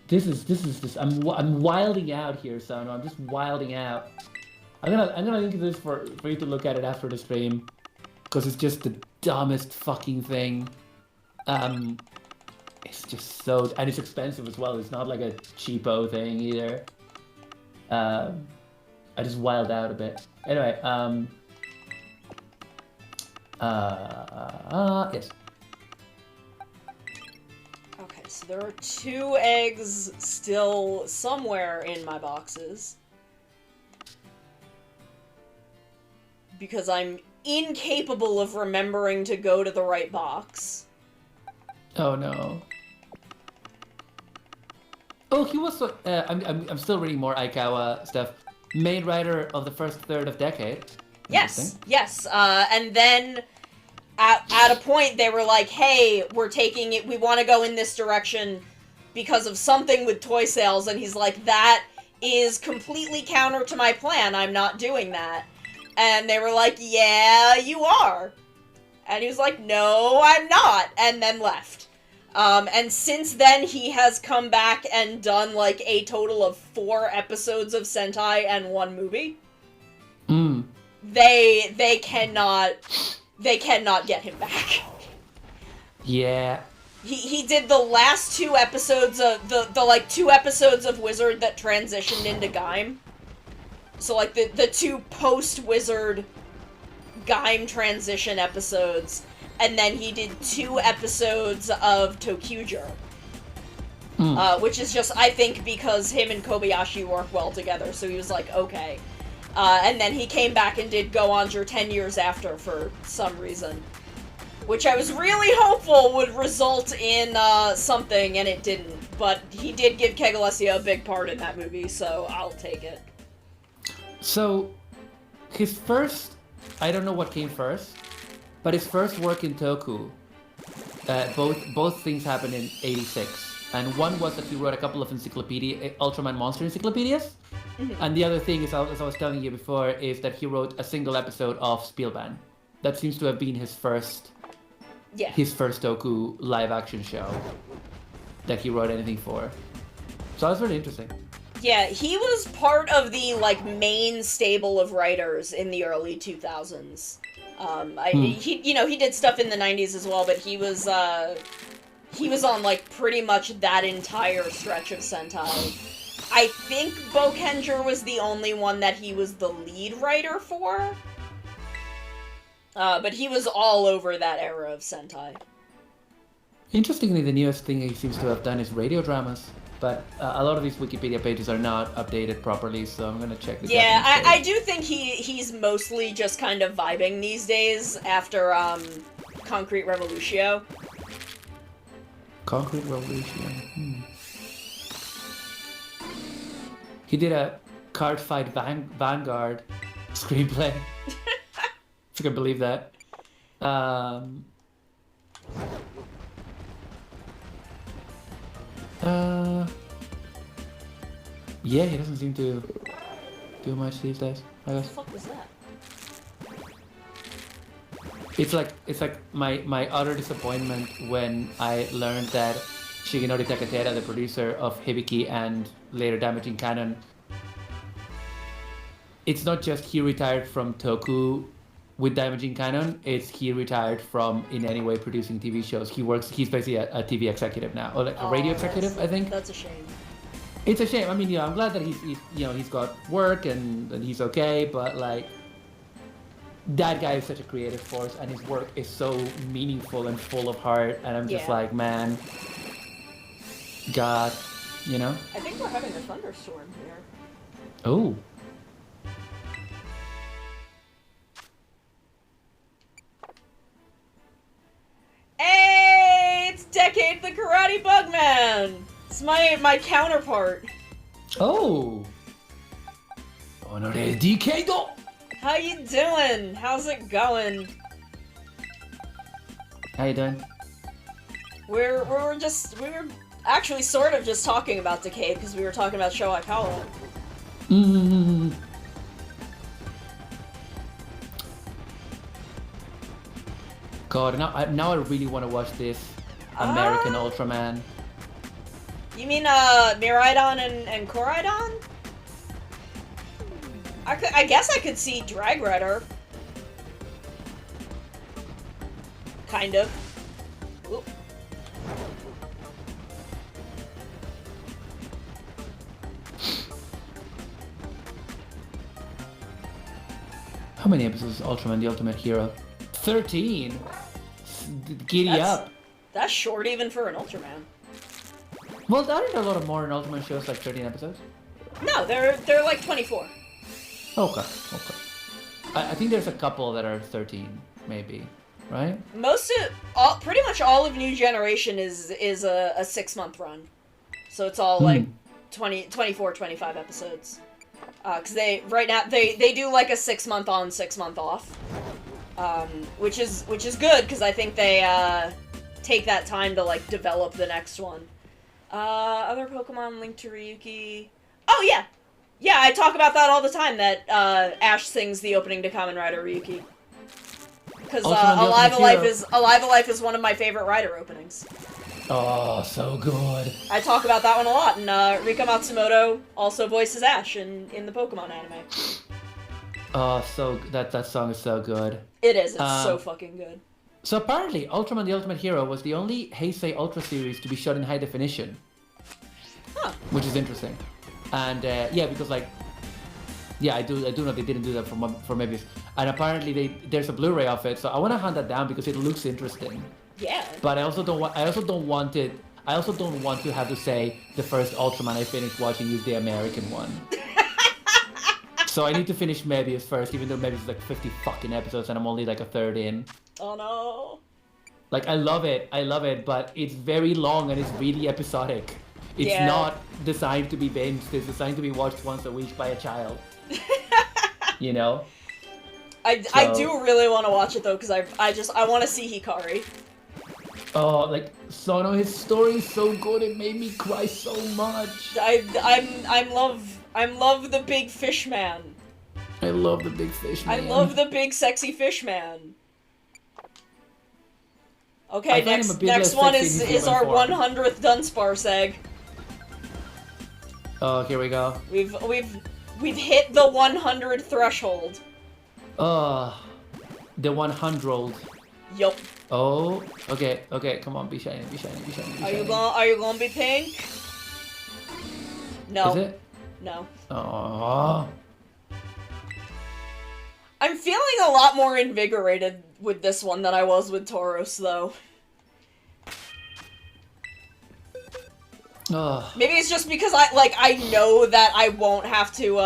This is I'm wilding out here, son. I'm just wilding out. I'm gonna link this for you to look at it after the stream, because it's just the dumbest fucking thing. it's just so, and it's expensive as well. It's not like a cheapo thing either. I just wild out a bit. Anyway, yes. Okay, so there are 2 eggs still somewhere in my boxes. Because I'm incapable of remembering to go to the right box. Oh no. Oh, he was. I'm still reading more Aikawa stuff. Main writer of the first third of Decade. Yes, yes. And then at a point they were like, "Hey, we're taking it. We want to go in this direction because of something with toy sales." And he's like, "That is completely counter to my plan. I'm not doing that." And they were like, "Yeah, you are." And he was like, "No, I'm not." And then left. And since then, he has come back and done, like, a total of 4 episodes of Sentai and 1 movie. Mm. They cannot get him back. Yeah. He did the last 2 episodes of, the like, 2 episodes of Wizard that transitioned into Gaim. So, like, the 2 post-Wizard Gaim transition episodes, and then he did 2 episodes of Tokyuger. Which is just, I think, because him and Kobayashi work well together, so he was like, okay. And then he came back and did Go Onjur 10 years after for some reason. Which I was really hopeful would result in something, and it didn't. But he did give Kegalesia a big part in that movie, so I'll take it. So, his first, I don't know what came first, but his first work in Toku, both things happened in '86, and one was that he wrote a couple of Ultraman monster encyclopedias, and the other thing is, as I was telling you before, is that he wrote a single episode of Spielban. That seems to have been his first Toku live action show that he wrote anything for. So that's really interesting. Yeah, he was part of the, like, main stable of writers in the early 2000s. He did stuff in the 90s as well, but he was on, like, pretty much that entire stretch of Sentai. I think Bokenger was the only one that he was the lead writer for. But he was all over that era of Sentai. Interestingly, the newest thing he seems to have done is radio dramas. But a lot of these Wikipedia pages are not updated properly, so I'm gonna check the Yeah, I do think he's mostly just kind of vibing these days after Concrete Revolution. Concrete Revolution. He did a Card Fight Vanguard screenplay. If you can believe that. Yeah, he doesn't seem to do much these days, I guess. What the fuck was that? It's like my utter disappointment when I learned that Shigenori Takatera, the producer of Hibiki and later Damaging Canon, it's not just he retired from Toku with Damaging Canon, it's he retired from in any way producing TV shows. He's basically a TV executive now, or like a radio executive, I think. That's a shame. It's a shame. I mean, I'm glad that he's got work and he's okay, but like, that guy is such a creative force, and his work is so meaningful and full of heart, and I'm just like, man, God, I think we're having a thunderstorm here. Oh. Hey, it's Decade the Karate Bugman! It's my counterpart. Oh. Honore Decado! How you doing? How's it going? How you doing? We were actually sort of just talking about Decade because we were talking about Show Aikawa. Mm-hmm. God, now I really want to watch this American Ultraman. You mean Miraidon and Koraidon? I guess I could see Drag Rider. Kind of. Oop. How many episodes is Ultraman the Ultimate Hero? 13. Giddy up. That's short even for an Ultraman. Well, aren't there a lot of more in Ultraman shows like 13 episodes? No, they're like 24. Okay. I think there's a couple that are 13, maybe, right? Pretty much all of New Generation is a 6-month run. So it's all like 24, 25 episodes. Because right now they do like a 6-month on, 6-month off. Which is good because I think they take that time to like develop the next one. Other Pokemon linked to Ryuki. Oh yeah, I talk about that all the time. That Ash sings the opening to Kamen Rider Ryuki. Because Alive Alive is one of my favorite Rider openings. Oh, so good. I talk about that one a lot, and Rika Matsumoto also voices Ash in the Pokemon anime. Oh, so that song is so good. It is. It's so fucking good. So apparently, Ultraman the Ultimate Hero was the only Heisei Ultra series to be shot in high definition. Huh. Which is interesting. And yeah, because like, yeah, I do know they didn't do that for Mobius. And apparently there's a Blu-ray of it, so I want to hunt that down because it looks interesting. Yeah. But I also don't want to have to say the first Ultraman I finished watching is the American one. So I need to finish Mobius first, even though Mobius is like 50 fucking episodes and I'm only like a third in. Oh no. Like I love it, but it's very long and it's really episodic. It's not designed to be binged. It's designed to be watched once a week by a child. You know? I do really want to watch it though, because I want to see Hikari. Oh, like Sono, his story is so good. It made me cry so much. I'm love the big fish man. I love the big fish man. I love the big sexy fish man. Okay, next one is our 100th Dunsparce egg. Oh, here we go. We've hit the 100 threshold. The 100. Yup. Oh, okay, come on, be shiny. Are you gonna be pink? No. Is it? No. Oh. I'm feeling a lot more invigorated with this one than I was with Tauros, though. Oh. Maybe it's just because I know that I won't have to,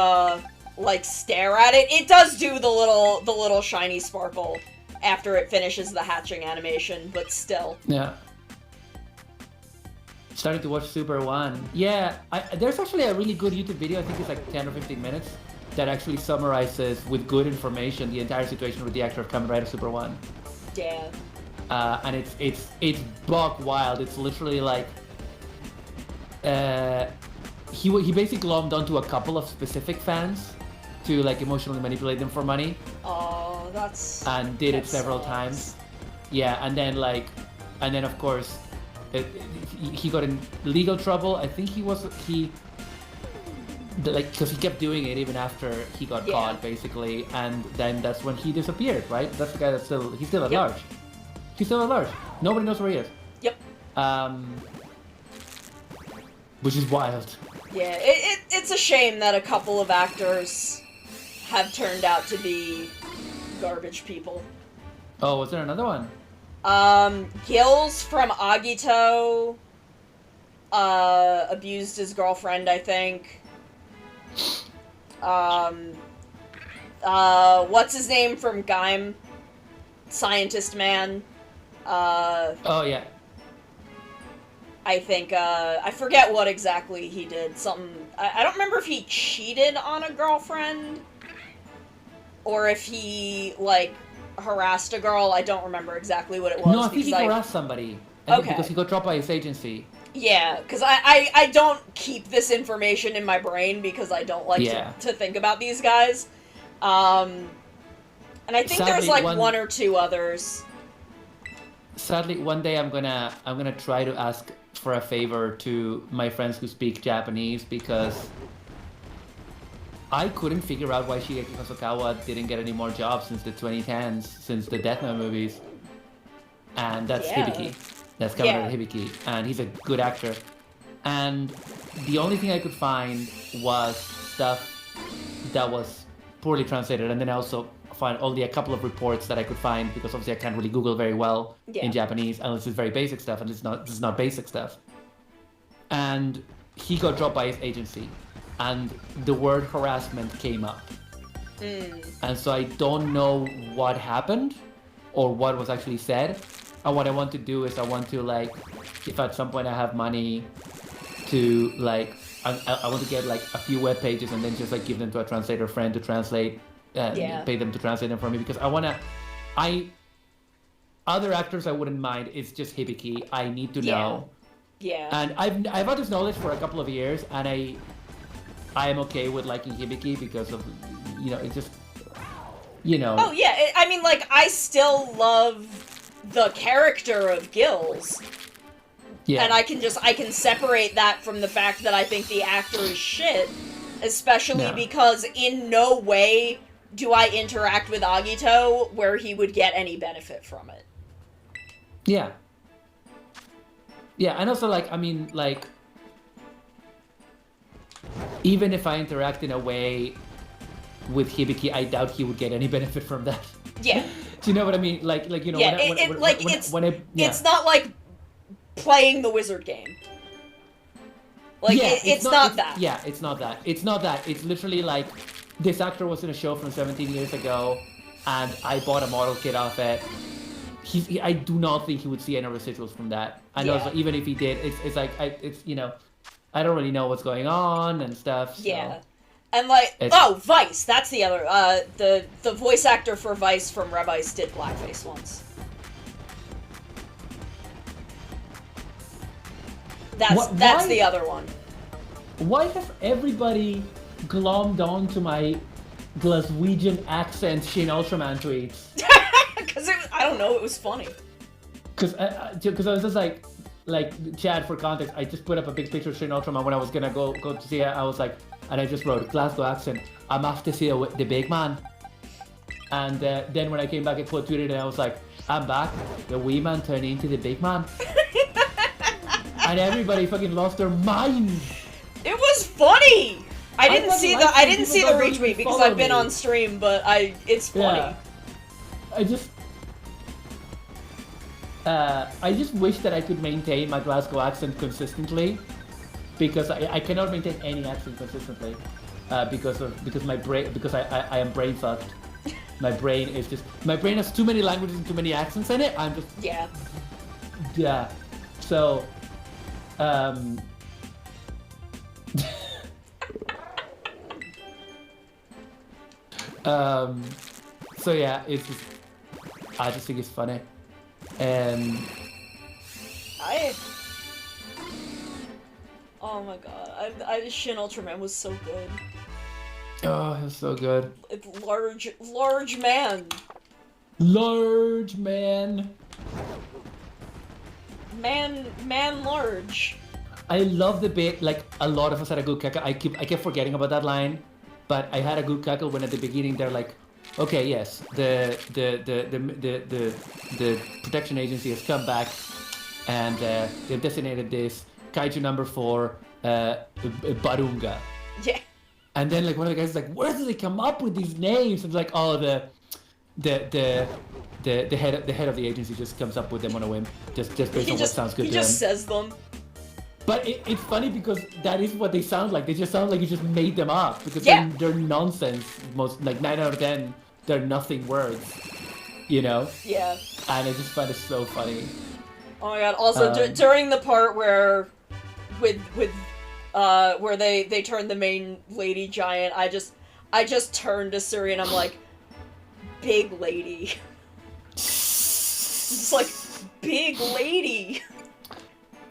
stare at it. It does do the little shiny sparkle after it finishes the hatching animation, but still. Yeah. Starting to watch Super 1. Yeah, there's actually a really good YouTube video, I think it's like 10 or 15 minutes, that actually summarizes with good information the entire situation with the actor of Kamen Rider Super 1. Yeah. And it's buck wild. It's literally like he basically glommed onto a couple of specific fans to like emotionally manipulate them for money. Oh, that's. And did it several sucks. times. Yeah, and then of course he got in legal trouble. I think because he kept doing it even after he got caught, basically, and then that's when he disappeared, right? That's the guy he's still at large. He's still at large. Nobody knows where he is. Yep. Which is wild. Yeah, it's a shame that a couple of actors have turned out to be garbage people. Oh, was there another one? Gills from Agito abused his girlfriend, I think. What's his name from Gaim? Scientist Man. Oh, yeah. I think, I forget what exactly he did. Something, I don't remember if he cheated on a girlfriend, or if he, like, harassed a girl. I don't remember exactly what it was. No, I think he harassed somebody. I think because he got dropped by his agency. Yeah, because I don't keep this information in my brain because I don't like to think about these guys. And I think there's like one or two others. Sadly, one day I'm gonna try to ask for a favor to my friends who speak Japanese, because I couldn't figure out why Shigeki Hosokawa didn't get any more jobs since the 2010s, since the Death Note movies. And that's Hibiki. That's Kamen Rider Hibiki, and he's a good actor. And the only thing I could find was stuff that was poorly translated, and then I also find only a couple of reports that I could find because obviously I can't really Google very well in Japanese unless it's very basic stuff, and this is not basic stuff. And he got dropped by his agency, and the word harassment came up. And so I don't know what happened or what was actually said. And what I want to do is I want to, like, if at some point I have money to, like, I want to get like a few web pages and then just like give them to a translator friend to translate, pay them to translate them for me, because other actors I wouldn't mind. It's just Hibiki. I need to know. Yeah. And I've had this knowledge for a couple of years, and I am okay with liking Hibiki because of, it's just, Oh yeah, I mean, like, I still love the character of Gills. Yeah. And I can separate that from the fact that I think the actor is shit, especially because in no way do I interact with Agito where he would get any benefit from it. Yeah. Yeah, and also, like, I mean, like, even if I interact in a way with Hibiki, I doubt he would get any benefit from that. Yeah. Do you know what I mean? Like, yeah, it's not like playing the wizard game. Like, yeah, it's not that. Yeah, it's not that. It's not that. It's literally like, this actor was in a show from 17 years ago, and I bought a model kit off it. I do not think he would see any residuals from that. And also, even if he did, it's like, I don't really know what's going on and stuff. So. Yeah. And like, Vice, that's the other, the voice actor for Vice from Revice did blackface once. That's the other one. Why have everybody glommed on to my Glaswegian accent Shin Ultraman tweets? Because I don't know, it was funny. Because I was just like Chad, for context, I just put up a big picture of Shin Ultraman when I was gonna go to see it. I was like, and I just wrote Glasgow accent. I'm off to see the big man. And then when I came back, I tweeted and I was like, I'm back. The wee man turned into the big man. And everybody fucking lost their mind. It was funny. I didn't see the retweet because I've been on stream, but it's funny. Yeah. I just wish that I could maintain my Glasgow accent consistently, because I cannot maintain any accent consistently, because my brain, because I am brain fucked. My brain has too many languages and too many accents in it. I'm just yeah. So so yeah, it's just, I just think it's funny. Oh my god, Shin Ultraman was so good. Oh, it was so good. It's large man. Large man. Man large. I love the bit, like, a lot of us had a good cackle. I kept forgetting about that line, but I had a good cackle when at the beginning they're like, okay, yes, the protection agency has come back, and they've designated this kaiju number 4, Barunga. Yeah. And then, like, one of the guys is like, where do they come up with these names? And it's like, oh, the head of the agency just comes up with them on a whim, just based on what sounds good to them. He just says them. But it's funny because that is what they sound like. They just sound like you just made them up, because they're nonsense. Most, like, 9 out of 10, they're nothing words, Yeah. And I just find it so funny. Oh my god! Also, during the part where, where they turn the main lady giant, I just turned to Suri and I'm like, big lady. It's like, big lady.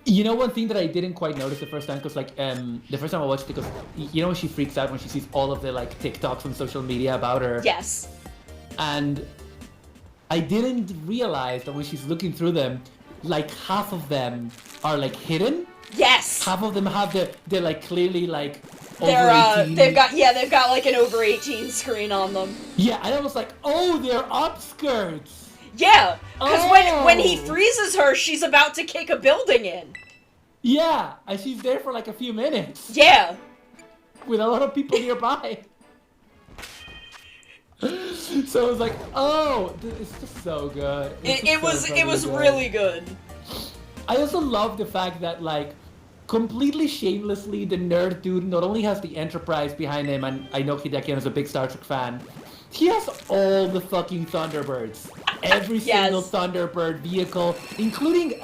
You know, one thing that I didn't quite notice the first time, because, like, the first time I watched it, because, you know, when she freaks out when she sees all of the, like, TikToks on social media about her. Yes. And I didn't realize that when she's looking through them, like, half of them are, like, hidden. Yes. Half of them have they're like, clearly, like, over 18. They've got like an over 18 screen on them. Yeah, and I was like, oh, they're upskirts. Yeah, because when he freezes her, she's about to kick a building in. Yeah, and she's there for like a few minutes. Yeah. With a lot of people nearby. So it was like, oh, it's just so good. It was really good. I also love the fact that, like, completely shamelessly, the nerd dude not only has the Enterprise behind him, and I know Hideaki is a big Star Trek fan, he has all the fucking Thunderbirds. Every single Thunderbird vehicle, including,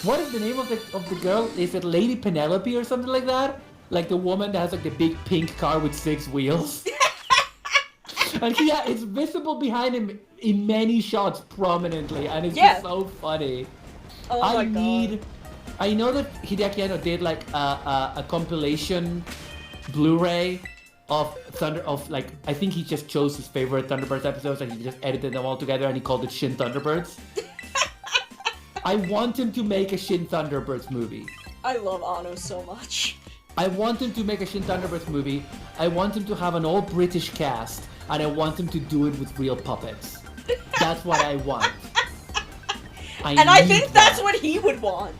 what is the name of the girl? Is it Lady Penelope or something like that? Like the woman that has like the big pink car with 6 wheels. And it's visible behind him in many shots prominently, and it's just so funny. Oh my God. I know that Hideaki Anno did like a compilation Blu-ray of like, I think he just chose his favorite Thunderbirds episodes and he just edited them all together and he called it Shin Thunderbirds. I want him to make a Shin Thunderbirds movie. I love Anno so much. I want him to make a Shin Thunderbirds movie. I want him to have an all British cast, and I want him to do it with real puppets. That's what I want. I think that's what he would want.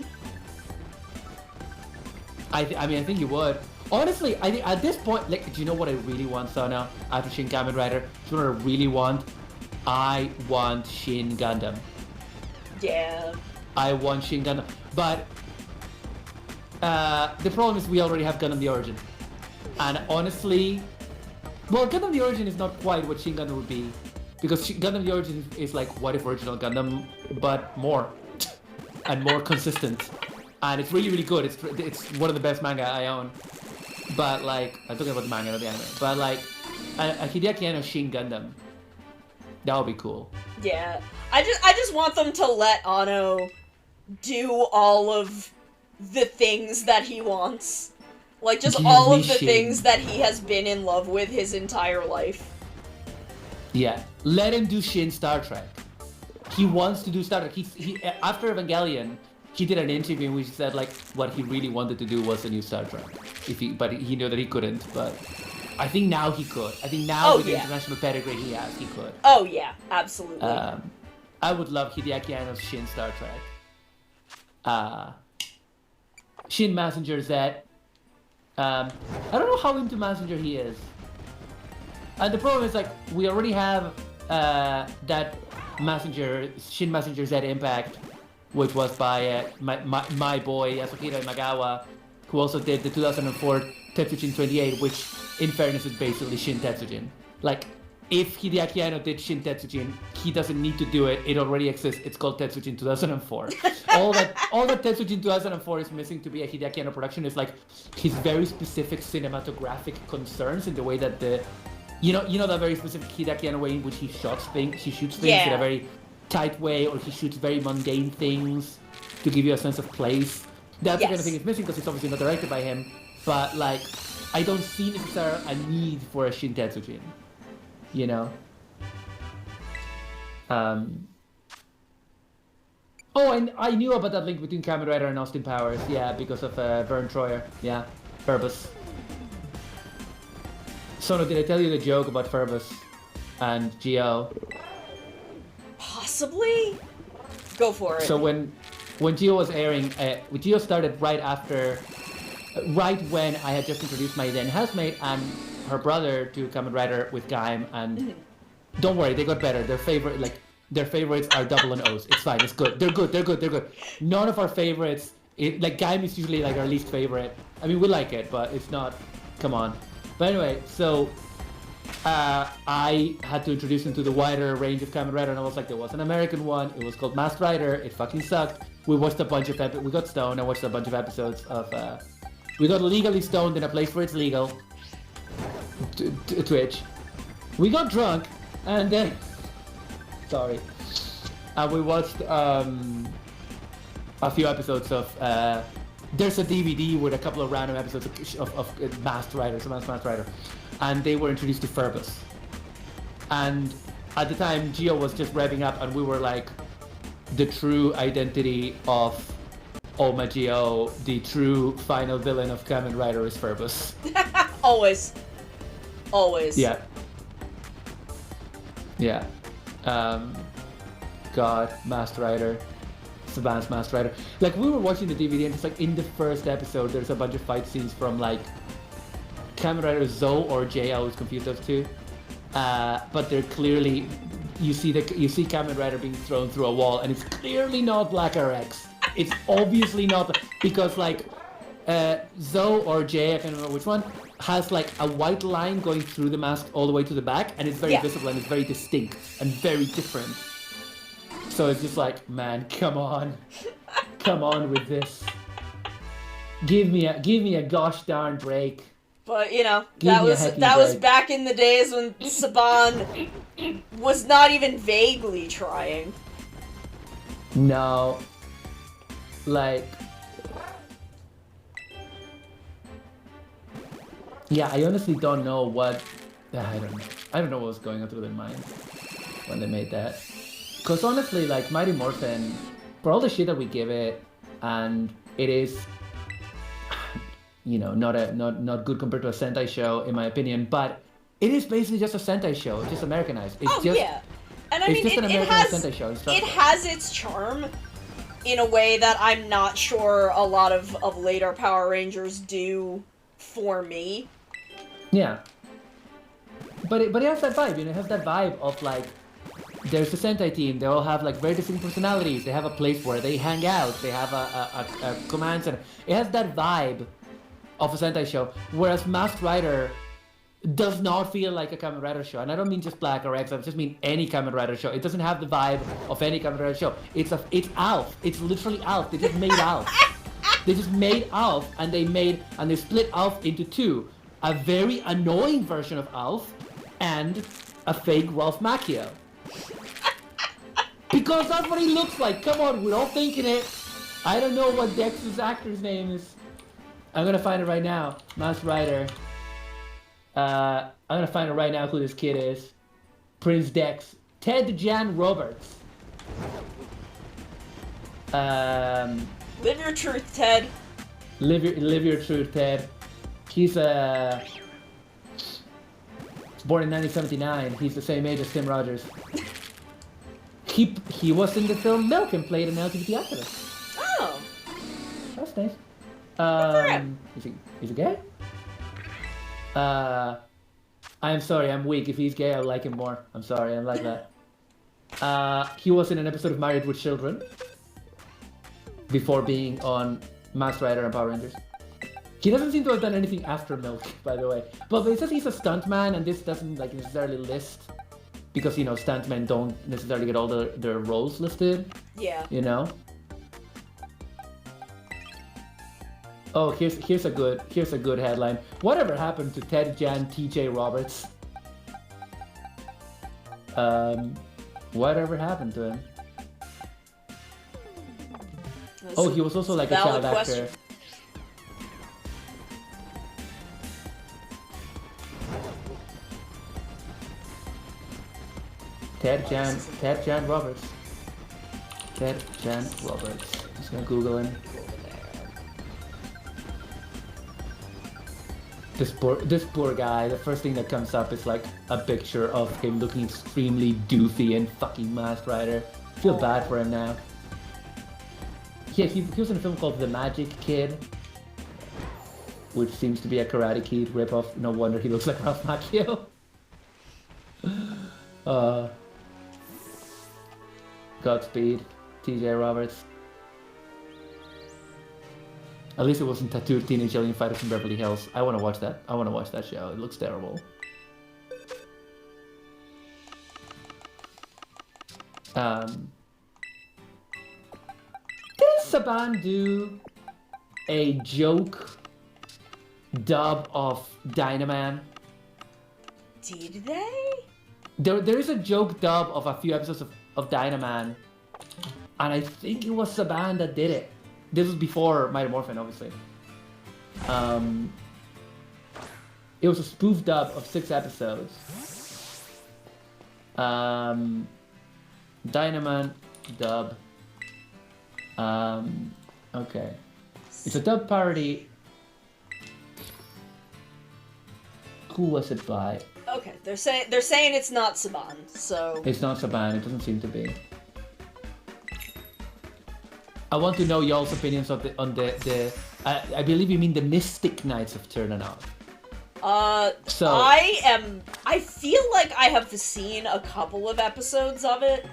I think he would. Honestly, I think at this point, like, do you know what I really want, Sana? After Shin Kamen Rider, do you know what I really want? I want Shin Gundam. Yeah. I want Shin Gundam, but the problem is we already have Gundam the Origin, and honestly, well, Gundam the Origin is not quite what Shin Gundam would be, because Gundam the Origin is like what if original Gundam, but more and more consistent, and it's really good. It's one of the best manga I own, but like I'm talking about the manga, not the anime. But like a Hideaki Anno Shin Gundam, that would be cool. Yeah, I just want them to let Anno do all of the things that he wants. Like, just all of the things that he has been in love with his entire life. Yeah, let him do Shin Star Trek. He wants to do Star Trek. He after Evangelion, he did an interview in which he said like what he really wanted to do was a new Star Trek. But he knew that he couldn't. But I think now he could. I think now with the international pedigree he has, he could. Oh yeah, absolutely. I would love Hideaki Anno's Shin Star Trek. Shin Messenger Z. I don't know how into Messenger he is. And the problem is, like, we already have that Messenger, Shin Messenger Z Impact, which was by my boy Yasuhiro Imagawa, who also did the 2004 Tetsujin 28, which, in fairness, is basically Shin Tetsujin. Like, if Hideaki Anno did Shin Tetsujin, he doesn't need to do it. It already exists. It's called Tetsujin 2004. all that Tetsujin 2004 is missing to be a Hideaki Anno production is like his very specific cinematographic concerns in the way that you know that very specific Hideaki Anno way in which he shoots things in a very tight way, or he shoots very mundane things to give you a sense of place. That's the kind of thing it's missing because it's obviously not directed by him. But like, I don't see necessarily a need for a Shin Tetsujin. You know? Oh, and I knew about that link between Kamen Rider and Austin Powers. Yeah, because of Vern Troyer. Yeah, Ferbus. Sono, did I tell you the joke about Ferbus and Geo? Possibly? Go for it. So when Geo was airing, Geo started right when I had just introduced my then housemate and her brother to Kamen Rider with Gaim, and don't worry, they got better. Their favorites are double and O's. It's fine, it's good. They're good. None of our favorites, like Gaim is usually like our least favorite. I mean, we like it, but it's not, come on. But anyway, so I had to introduce him to the wider range of Kamen Rider, and I was like, there was an American one, it was called Masked Rider, it fucking sucked. We watched a bunch of we got stoned, I watched a bunch of episodes of, we got legally stoned in a place where it's legal. Twitch. We got drunk, and then we watched a few episodes of there's a DVD with a couple of random episodes of Masked Rider, and they were introduced to Ferbus. And at the time, Geo was just revving up, and we were like, the true identity of Oma Geo, the true final villain of Kamen Rider is Ferbus. Always. Yeah. God, Masked Rider. Saban's Masked Rider. Like, we were watching the DVD and it's like in the first episode there's a bunch of fight scenes from like Kamen Rider Zo or J, I always confuse those two. but they're clearly you see Kamen Rider being thrown through a wall, and it's clearly not Black RX. It's obviously not because like Zoe or Jay, I can't remember which one, has like a white line going through the mask all the way to the back, and it's very visible and it's very distinct and very different. So it's just like, man, come on with this. Give me a gosh darn break. But you know, that was back in the days when Saban was not even vaguely trying. No. Like, yeah, I honestly don't know what. I don't know what was going on through their minds when they made that. Because honestly, like Mighty Morphin, for all the shit that we give it, and it is, you know, not good compared to a Sentai show in my opinion, but it is basically just a Sentai show. It's just Americanized. It's yeah, and I mean, just an Americanized Sentai show. It has its charm in a way that I'm not sure a lot of later Power Rangers do for me. Yeah. But it has that vibe, you know, it has that vibe of like, there's the Sentai team, they all have like very distinct personalities, they have a place where they hang out, they have a command center. It has that vibe of a Sentai show, whereas Masked Rider does not feel like a Kamen Rider show. And I don't mean just Black or X, I just mean any Kamen Rider show. It doesn't have the vibe of any Kamen Rider show. It's Alf. It's literally Alf. They just made Alf. They just made Alf, and they split Alf into two. A very annoying version of Alf and a fake Ralph Macchio. Because that's what he looks like. Come on, we're all thinking it. I don't know what Dex's actor's name is. I'm gonna find it right now. Masked Rider. I'm gonna find it right now who this kid is. Prince Dex. Ted Jan Roberts. Live your truth, Ted. Live your truth, Ted. He's born in 1979. He's the same age as Tim Rogers. He was in the film Milk and played an LGBT activist. Oh. That's nice. Is he gay? I'm sorry, I'm weak. If he's gay, I like him more. I'm sorry, I'm like that. He was in an episode of Married with Children before being on Masked Rider and Power Rangers. He doesn't seem to have done anything after Milk, by the way. But it says he's a stuntman, and this doesn't like necessarily list because, you know, stuntmen don't necessarily get all their roles listed. Yeah. You know. Oh, here's a good headline. Whatever happened to Ted Jan T.J. Roberts? Whatever happened to him? Oh, he was also like a child actor. Ted Jan Roberts. Ted Jan Roberts. Just gonna Google him. This poor guy, the first thing that comes up is like a picture of him looking extremely doofy and fucking Masked Rider. I feel bad for him now. Yeah, he was in a film called The Magic Kid, which seems to be a Karate Kid ripoff. No wonder he looks like Ralph Macchio. Godspeed, T.J. Roberts. At least it wasn't Tattooed Teenage Alien Fighters from Beverly Hills. I want to watch that. I want to watch that show. It looks terrible. Did Saban do a joke dub of Dynaman? Did they? There is a joke dub of a few episodes of Dynaman, and I think it was Saban that did it. This was before Mighty Morphin, obviously. It was a spoof dub of 6 episodes. Dynaman dub. Okay. It's a dub parody. Who was it by? Okay, they're saying it's not Saban, so It's not Saban. It doesn't seem to be. I want to know y'all's opinions on the I believe you mean the Mystic Knights of Turn and Off. So I feel like I have seen a couple of episodes of it,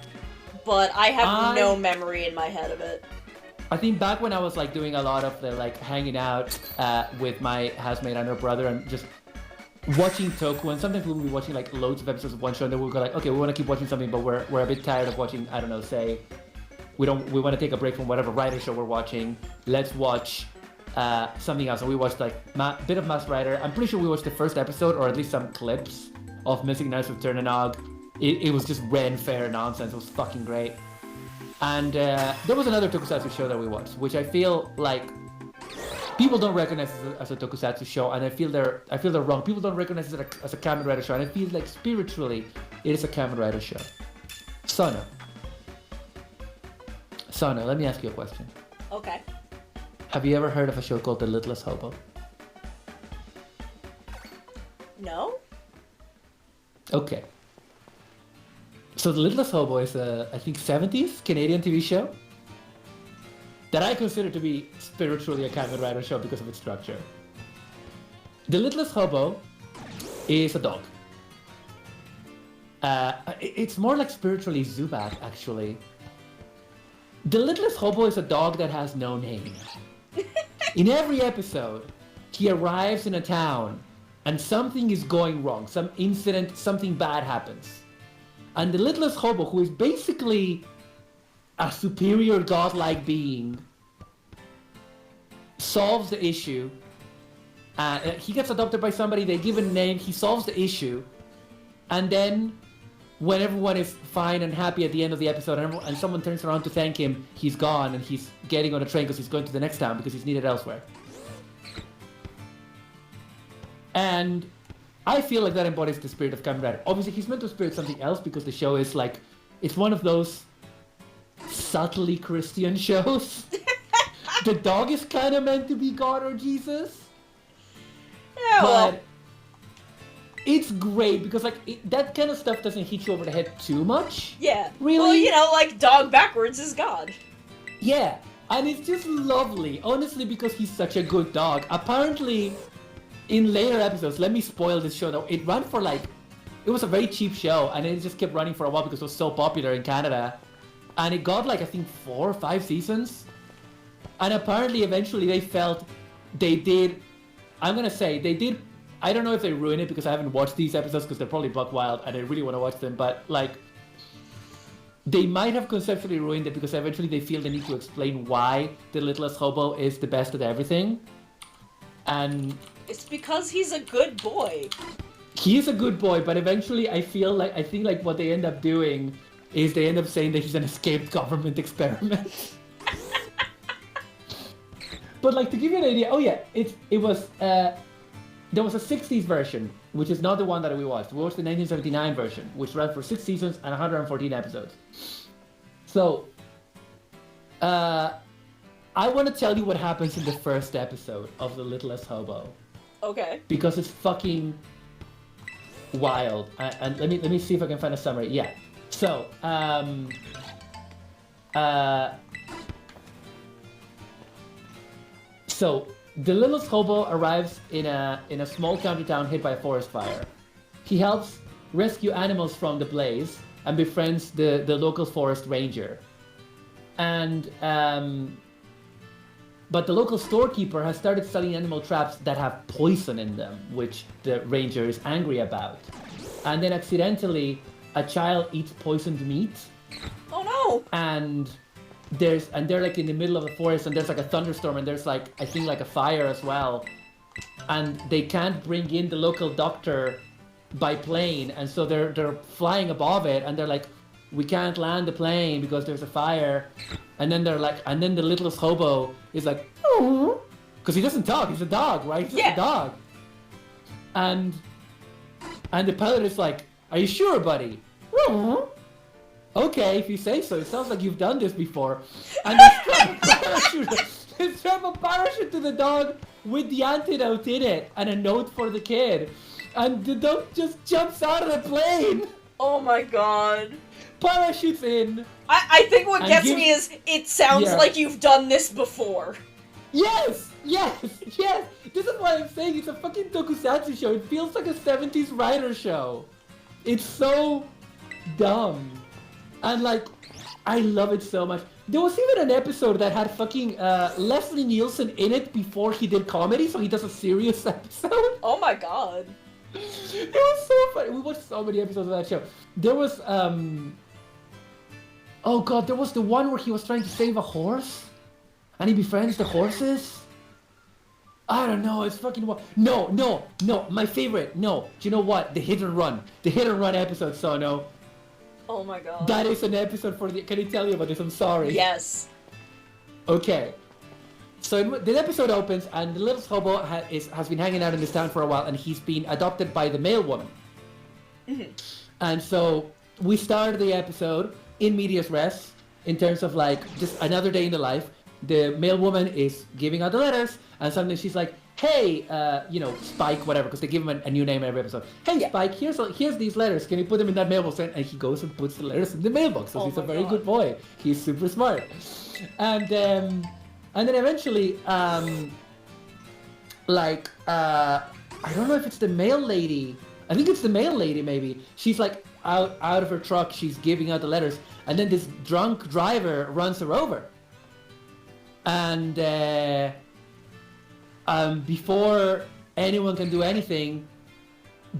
but I have no memory in my head of it. I think back when I was like doing a lot of the like hanging out with my housemate and her brother and just watching Toku, and sometimes we'll be watching like loads of episodes of one show, and then we'll go like, okay, we want to keep watching something, but we're a bit tired of watching, I don't know, say we want to take a break from whatever writer show we're watching. Let's watch something else. And we watched like a bit of Masked Rider. I'm pretty sure we watched the first episode, or at least some clips of Missing Knights of Turnanog. It was just red fair nonsense. It was fucking great. And there was another tokusatsu show that we watched, which I feel like people don't recognize as a tokusatsu show, and I feel they're wrong. People don't recognize it as a Kamen Rider show, and I feel like spiritually it is a Kamen Rider show. Sana, let me ask you a question. Okay. Have you ever heard of a show called The Littlest Hobo? No? Okay. So The Littlest Hobo is a, I think, 70s Canadian TV show that I consider to be spiritually a Kamen Rider show because of its structure. The Littlest Hobo is a dog. It's more like spiritually Zubat, actually. The Littlest Hobo is a dog that has no name. In every episode, he arrives in a town and something is going wrong. Some incident, something bad happens. And the Littlest Hobo, who is basically a superior godlike being, solves the issue. He gets adopted by somebody, they give a name, he solves the issue. And then, when everyone is fine and happy at the end of the episode, and someone turns around to thank him, he's gone and he's getting on a train because he's going to the next town because he's needed elsewhere. And I feel like that embodies the spirit of Kamen Rider. Obviously, he's meant to spirit something else because the show is like, it's one of those subtly Christian shows. The dog is kind of meant to be God or Jesus. Yeah, well. But it's great because like that kind of stuff doesn't hit you over the head too much. Yeah. Really? Well, you know, like dog backwards is God. Yeah. And it's just lovely, honestly, because he's such a good dog. Apparently, in later episodes, let me spoil this show though, it ran for like, it was a very cheap show and it just kept running for a while because it was so popular in Canada. And it got like, I think 4 or 5 seasons. And apparently, eventually they felt they did, I'm gonna say, they did, I don't know if they ruined it because I haven't watched these episodes because they're probably buck wild and I really want to watch them, but like, they might have conceptually ruined it because eventually they feel they need to explain why the Littlest Hobo is the best at everything. And it's because he's a good boy. He is a good boy, but eventually I think like what they end up doing is they end up saying that he's an escaped government experiment. But like to give you an idea, oh yeah, it was there was a 60s version, which is not the one that we watched. We watched the 1979 version, which ran for 6 seasons and 114 episodes. So, I want to tell you what happens in the first episode of The Littlest Hobo. Okay. Because it's fucking wild. And let me see if I can find a summary. Yeah. So, So, the Littlest Hobo arrives in a small country town hit by a forest fire. He helps rescue animals from the blaze and befriends the local forest ranger. And but the local storekeeper has started selling animal traps that have poison in them, which the ranger is angry about. And then accidentally, a child eats poisoned meat. Oh no! And they're like in the middle of the forest and there's like a thunderstorm and there's like, I think like a fire as well. And they can't bring in the local doctor by plane, and so they're flying above it and they're like, we can't land the plane because there's a fire. And then they're like, and then the Littlest Hobo is like, oh, because he doesn't talk, he's a dog, right? He's just a dog. And the pilot is like, are you sure, buddy? Oh. Okay, if you say so. It sounds like you've done this before. And they strap a parachute to the dog with the antidote in it and a note for the kid. And the dog just jumps out of the plane. Oh my god. Parachutes in. I think what gets me is it sounds like you've done this before. Yes! Yes, yes. This is why I'm saying it's a fucking tokusatsu show. It feels like a 70s writer show. It's so dumb. And like, I love it so much. There was even an episode that had fucking Leslie Nielsen in it before he did comedy, so he does a serious episode. Oh my god. It was so funny. We watched so many episodes of that show. There was, oh god, there was the one where he was trying to save a horse, and he befriends the horses. I don't know, it's fucking... No, my favorite, no. Do you know what? The Hit and Run. The Hit and Run episode, Sono. Oh my god. That is an episode for the... Can I tell you about this? I'm sorry. Yes. Okay. So the episode opens, and the little hobo has been hanging out in this town for a while, and he's been adopted by the male woman. Mm-hmm. And so we start the episode in medias res, in terms of like just another day in the life. The male woman is giving out the letters, and suddenly she's like, "Hey, Spike, whatever," because they give him a new name every episode. "Hey, yeah. Spike, here's these letters. Can you put them in that mailbox?" And he goes and puts the letters in the mailbox. So he's a very good boy. He's super smart. And then eventually, I don't know if it's the mail lady. I think it's the mail lady, maybe. She's like out of her truck. She's giving out the letters, and then this drunk driver runs her over. And before anyone can do anything,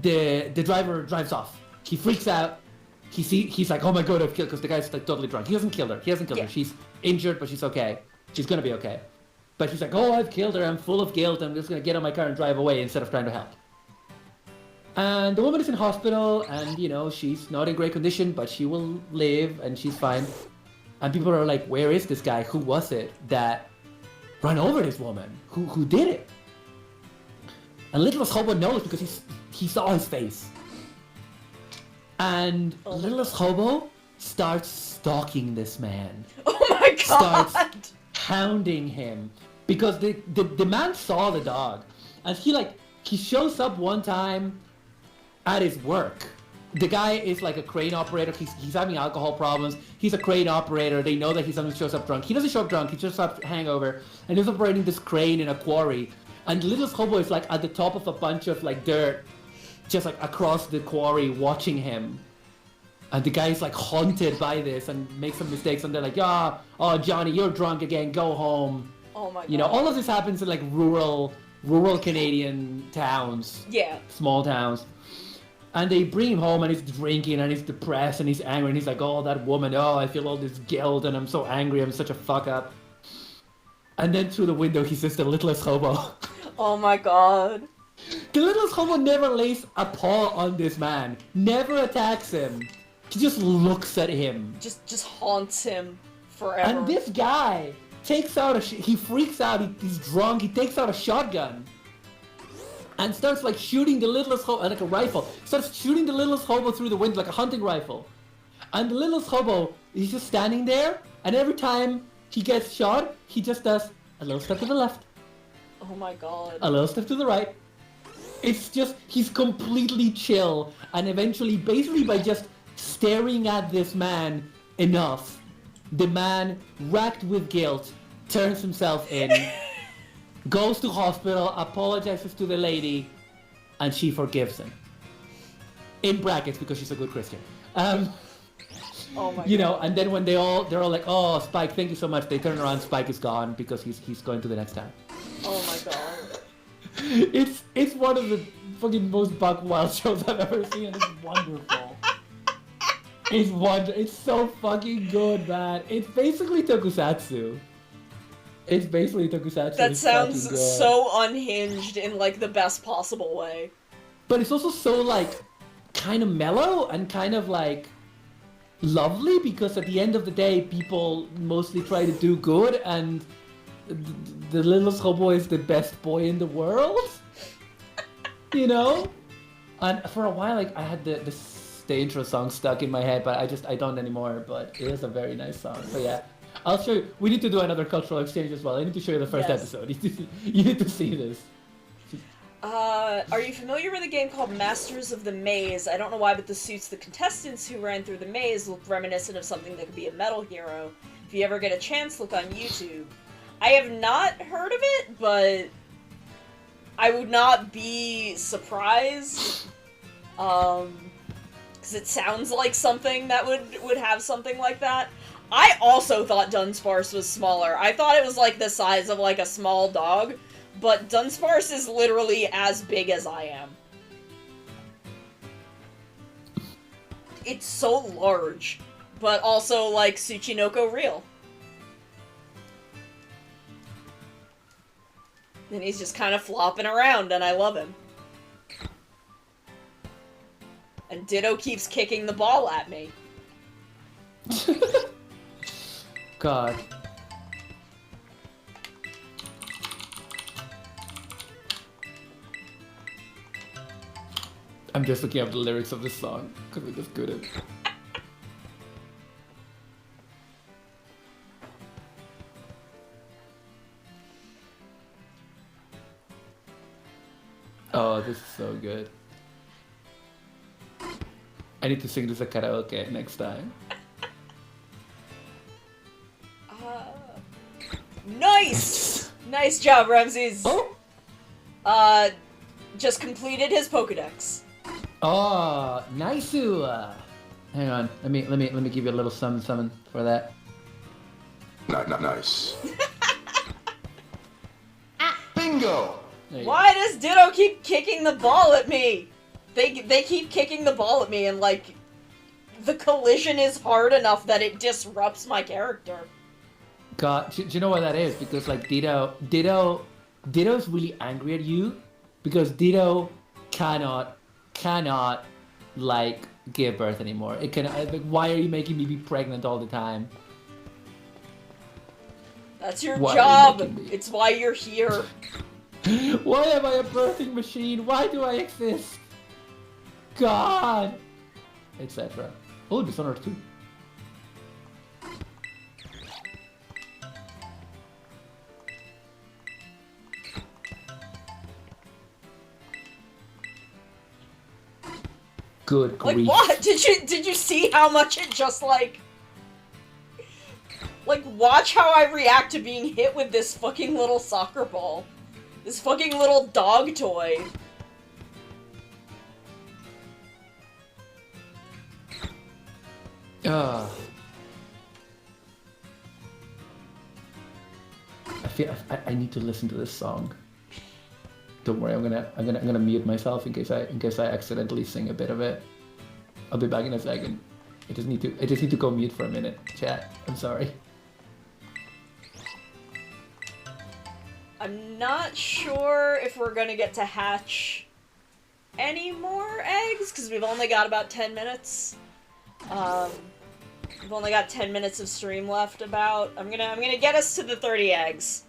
the driver drives off. He freaks out. He's like, "Oh my god, I've killed," because the guy's like totally drunk. He hasn't killed her. Her. She's injured, but she's okay. She's gonna be okay. But he's like, "Oh, I've killed her. I'm full of guilt. I'm just gonna get on my car and drive away instead of trying to help." And the woman is in hospital, and she's not in great condition, but she will live, and she's fine. And people are like, "Where is this guy? Who was it that ran over this woman? Who did it?" And Littlest Hobo knows because he saw his face. And Littlest Hobo starts stalking this man. Oh my god! Starts hounding him because the man saw the dog, and he shows up one time at his work. The guy is like a crane operator. He's having alcohol problems. He's a crane operator. They know that he sometimes shows up drunk. He doesn't show up drunk. He shows up hangover, and he's operating this crane in a quarry. And Littlest Hobo is like at the top of a bunch of like dirt, just like across the quarry, watching him. And the guy's like haunted by this and makes some mistakes. And they're like, "Oh, Johnny, you're drunk again. Go home." Oh my god. All of this happens in like rural Canadian towns. Yeah. Small towns. And they bring him home, and he's drinking, and he's depressed, and he's angry, and he's like, "Oh, that woman, I feel all this guilt, and I'm so angry, I'm such a fuck up." And then through the window, he sees the Littlest Hobo. Oh my god. The Littlest Hobo never lays a paw on this man, never attacks him. He just looks at him. Just haunts him forever. And this guy takes out he freaks out, he's drunk, he takes out a shotgun. And starts like shooting the Littlest Hobo, like a rifle. Starts shooting the Littlest Hobo through the window like a hunting rifle. And the Littlest Hobo, he's just standing there, and every time he gets shot, he just does a little step to the left. Oh my god. A little step to the right. It's just, he's completely chill, and eventually, basically by just staring at this man enough, the man, racked with guilt, turns himself in. Goes to hospital, apologizes to the lady, and she forgives him. In brackets, because she's a good Christian. Oh my god. And then when they're all like, "Oh, Spike, thank you so much," they turn around, Spike is gone because he's going to the next town. Oh my god. It's one of the fucking most buck wild shows I've ever seen, and it's wonderful. It's so fucking good, man. It's basically tokusatsu. That sounds so unhinged in like the best possible way. But it's also so like kind of mellow and kind of like lovely, because at the end of the day people mostly try to do good, and the Littlest Hobo is the best boy in the world. And for a while like I had the intro song stuck in my head, but I don't anymore. But it is a very nice song. So yeah, I'll show you. We need to do another cultural exchange as well. I need to show you the first episode. You need to see this. Are you familiar with a game called Masters of the Maze? I don't know why, but the suits the contestants who ran through the maze look reminiscent of something that could be a Metal Hero. If you ever get a chance, look on YouTube. I have not heard of it, but I would not be surprised. Because it sounds like something that would have something like that. I also thought Dunsparce was smaller. I thought it was like the size of like a small dog, but Dunsparce is literally as big as I am. It's so large, but also like Tsuchinoko real. And he's just kind of flopping around, and I love him. And Ditto keeps kicking the ball at me. God. I'm just looking up the lyrics of this song, because we're just good at it. Oh, this is so good. I need to sing this at karaoke next time. Nice! Nice job, Ramses. Oh! Just completed his Pokedex. Oh, nice. Hang on, let me give you a little summon for that. Nice. Bingo! There you Why does Ditto keep kicking the ball at me? They keep kicking the ball at me, and like, the collision is hard enough that it disrupts my character. God, do you know what that is? Because like Ditto's really angry at you because Ditto cannot like give birth anymore. It can like, why are you making me be pregnant all the time? That's your Why are you job. making me? It's why you're here. Why am I a birthing machine? Why do I exist? God, etc. Oh, Dishonored 2. Good Like grief. what? Did you see how much it just like watch how I react to being hit with this fucking little soccer ball. This fucking little dog toy. I need to listen to this song. Don't worry, I'm gonna mute myself in case I accidentally sing a bit of it. I'll be back in a second. I just need to go mute for a minute. Chat. I'm sorry. I'm not sure if we're gonna get to hatch any more eggs, because we've only got about 10 minutes. We've only got 10 minutes of stream left about. I'm gonna get us to the 30 eggs.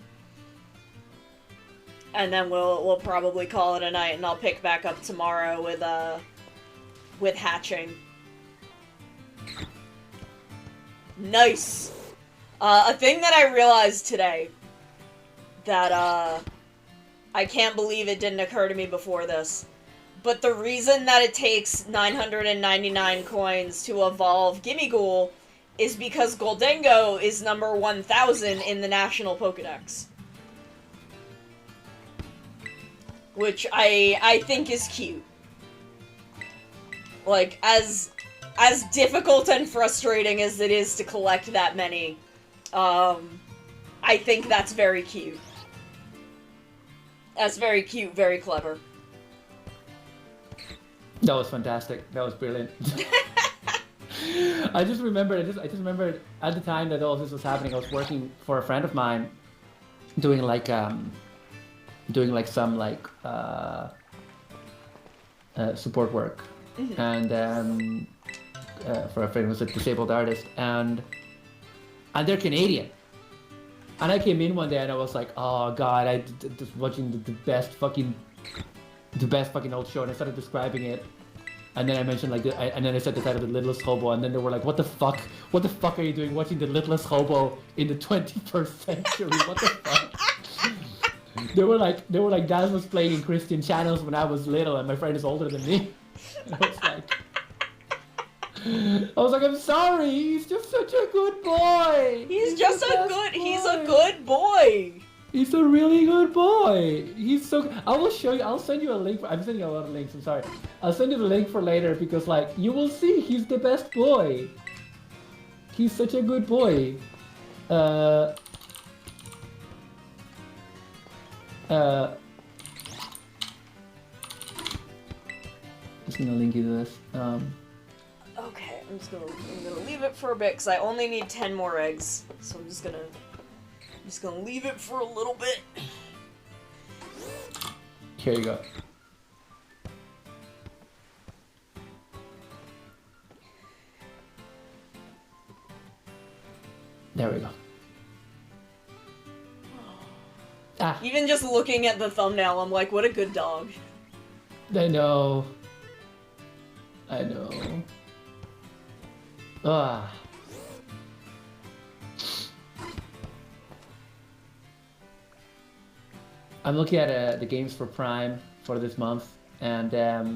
And then we'll probably call it a night, and I'll pick back up tomorrow with hatching. Nice! A thing that I realized today that, I can't believe it didn't occur to me before this. But the reason that it takes 999 coins to evolve Gimmighoul is because Goldengo is number 1000 in the National Pokedex. Which I think is cute. Like, as difficult and frustrating as it is to collect that many, I think that's very cute. That's very cute, very clever. That was fantastic. That was brilliant. I just remembered at the time that all this was happening, I was working for a friend of mine, doing some support work, and for a friend who was a disabled artist, and they're Canadian. And I came in one day and I was like, oh god, I just watching the best fucking old show, and I started describing it. And then I mentioned and then I said the title, The Littlest Hobo, and then they were like, what the fuck are you doing watching The Littlest Hobo in the 21st century? What the fuck? They were like, that was playing in Christian channels when I was little, and my friend is older than me. And I was like, I was like, I'm sorry. He's just such a good boy. He's the best he's a boy. good boy. He's a really good boy. He's so. I will show you. I'll send you a link. I'm sending you a lot of links. I'm sorry. I'll send you the link for later because, like, you will see he's the best boy. He's such a good boy. Just gonna link you to this. Okay, I'm gonna leave it for a bit because I only need 10 more eggs. So I'm just gonna leave it for a little bit. Here you go. There we go. Ah, Even just looking at the thumbnail, I'm like, what a good dog. I know. I know. Ah. I'm looking at the games for Prime for this month, and there's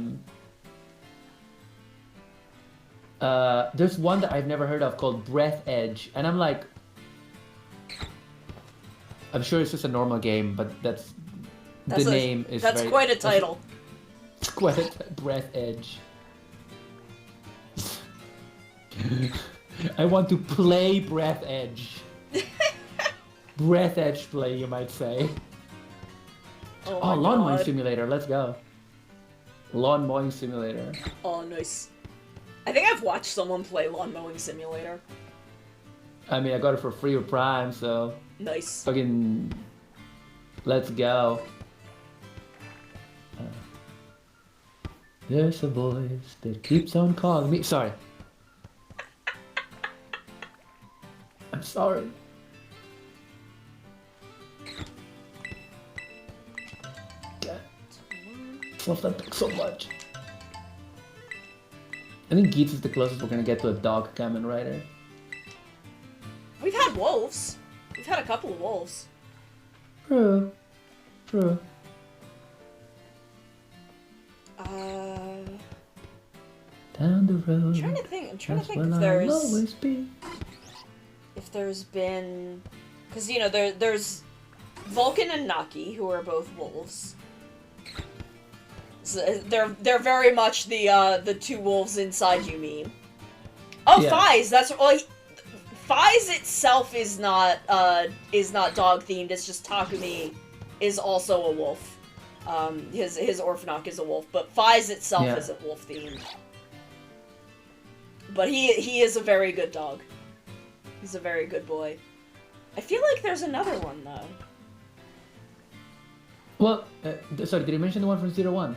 one that I've never heard of called Breath Edge, and I'm like, I'm sure it's just a normal game, but that's the name is That's very, quite a title. It's quite a Breath Edge. I want to play Breath Edge. Breath Edge play, you might say. Oh, Oh, my lawn mowing God. simulator, let's go. Lawn mowing simulator. Oh, nice. I think I've watched someone play Lawn Mowing Simulator. I mean, I got it for free with Prime, so Nice. fucking let's go. There's a voice that keeps on calling me. Sorry. I'm sorry. God. Love that book so much. I think Geets is the closest we're gonna get to a dog Kamen Rider. We've had wolves. We've had a couple of wolves. True. True. Down the road. I'm trying to think that's if when I'll there's always be. been, because you know there's Vulcan and Naki, who are both wolves. So they're very much the two wolves inside you meme. Oh, Yeah. Fies. That's Fies itself is not dog themed. It's just Takumi is also a wolf. His Orphanok is a wolf, but Fies itself Yeah. isn't wolf themed. But he is a very good dog. He's a very good boy. I feel like there's another one though. Well, sorry, did you mention the one from 01?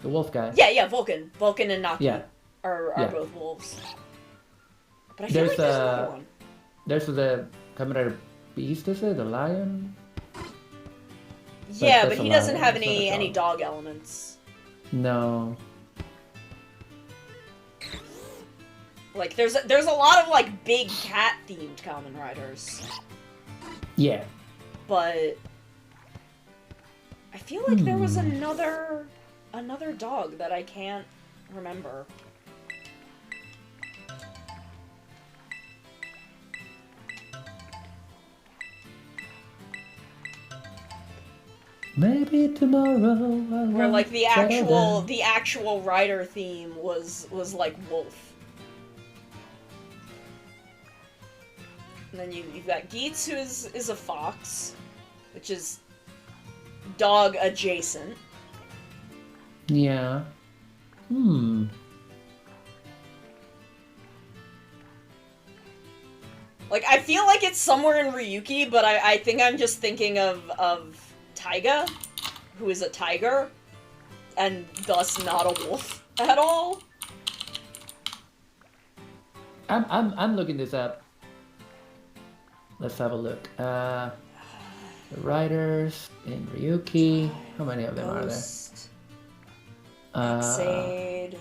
The wolf guy? Yeah, Vulcan. Vulcan and Naki Yeah. are Yeah. both wolves. But I feel like there's another one. There's the Kamen Rider Beast, is it? The lion? Yeah, that's but a he doesn't lion, have it's not a any dog. dog elements. No. Like there's a lot of like big cat themed Kamen Riders, Yeah. but I feel like there was another dog that I can't remember. Maybe tomorrow I'll Where like the settle down. actual rider theme was like wolf. And then you've got Geets, who is a fox, which is dog adjacent. Yeah. Like I feel like it's somewhere in Ryuki, but I think I'm just thinking of Taiga, who is a tiger, and thus not a wolf at all. I'm looking this up. Let's have a look. The riders in Ryuki. How many of them Ghost, are there? Xade.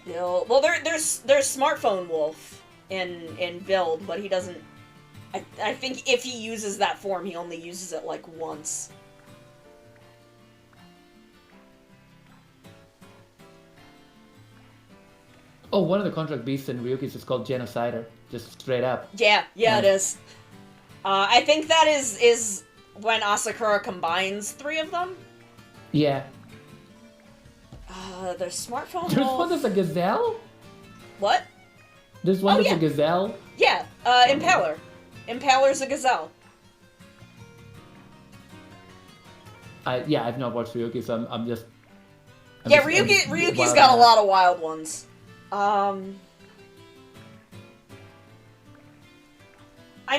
Well, there's Smartphone Wolf in Build, but he doesn't. I think if he uses that form, he only uses it like once. Oh, one of the contract beasts in Ryuki's is called Genocider. Just straight up. Yeah, Yeah. it is. I think that is when Asakura combines 3 of them. Yeah. There's smartphone There's wolf. one that's a gazelle? What? There's one Oh, that's yeah. a gazelle? Yeah, Impaler. Impaler's a gazelle. Yeah, I've not watched Ryuki, so I'm just... Ryuki's got a lot of wild ones. I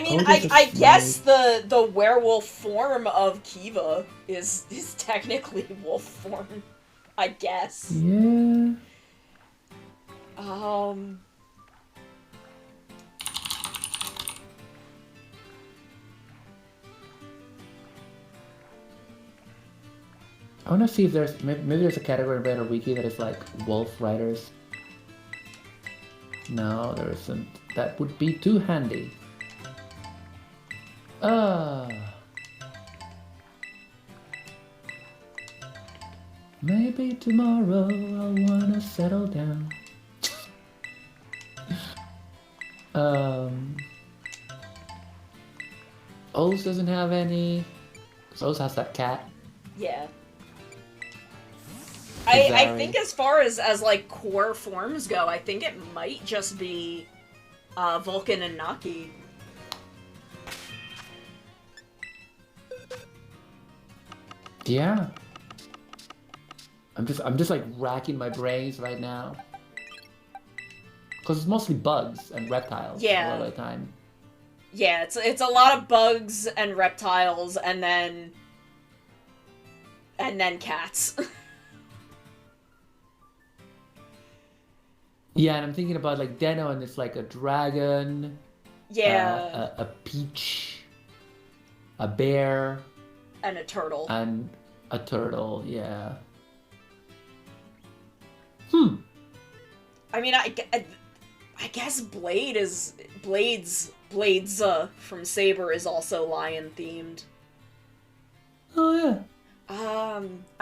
mean, Oh, there's a I guess the werewolf form of Kiva is technically wolf form. I guess. Yeah. I want to see if there's maybe there's a category in Better Wiki that is like wolf riders. No, there isn't. That would be too handy. Maybe tomorrow I'll wanna settle down. O's doesn't have any. 'Cause O's has that cat. Yeah. I Sorry. think as far as like core forms go, I think it might just be Vulcan and Naki. Yeah. I'm just like racking my brains right now. Cause it's mostly bugs and reptiles Yeah. a lot of the time. Yeah, it's a lot of bugs and reptiles and then cats. Yeah, and I'm thinking about like Deno, and it's like a dragon, Yeah. a peach, a bear, And a turtle. and a turtle. Yeah. I mean, I guess Blades from Saber is also lion themed. Oh yeah. I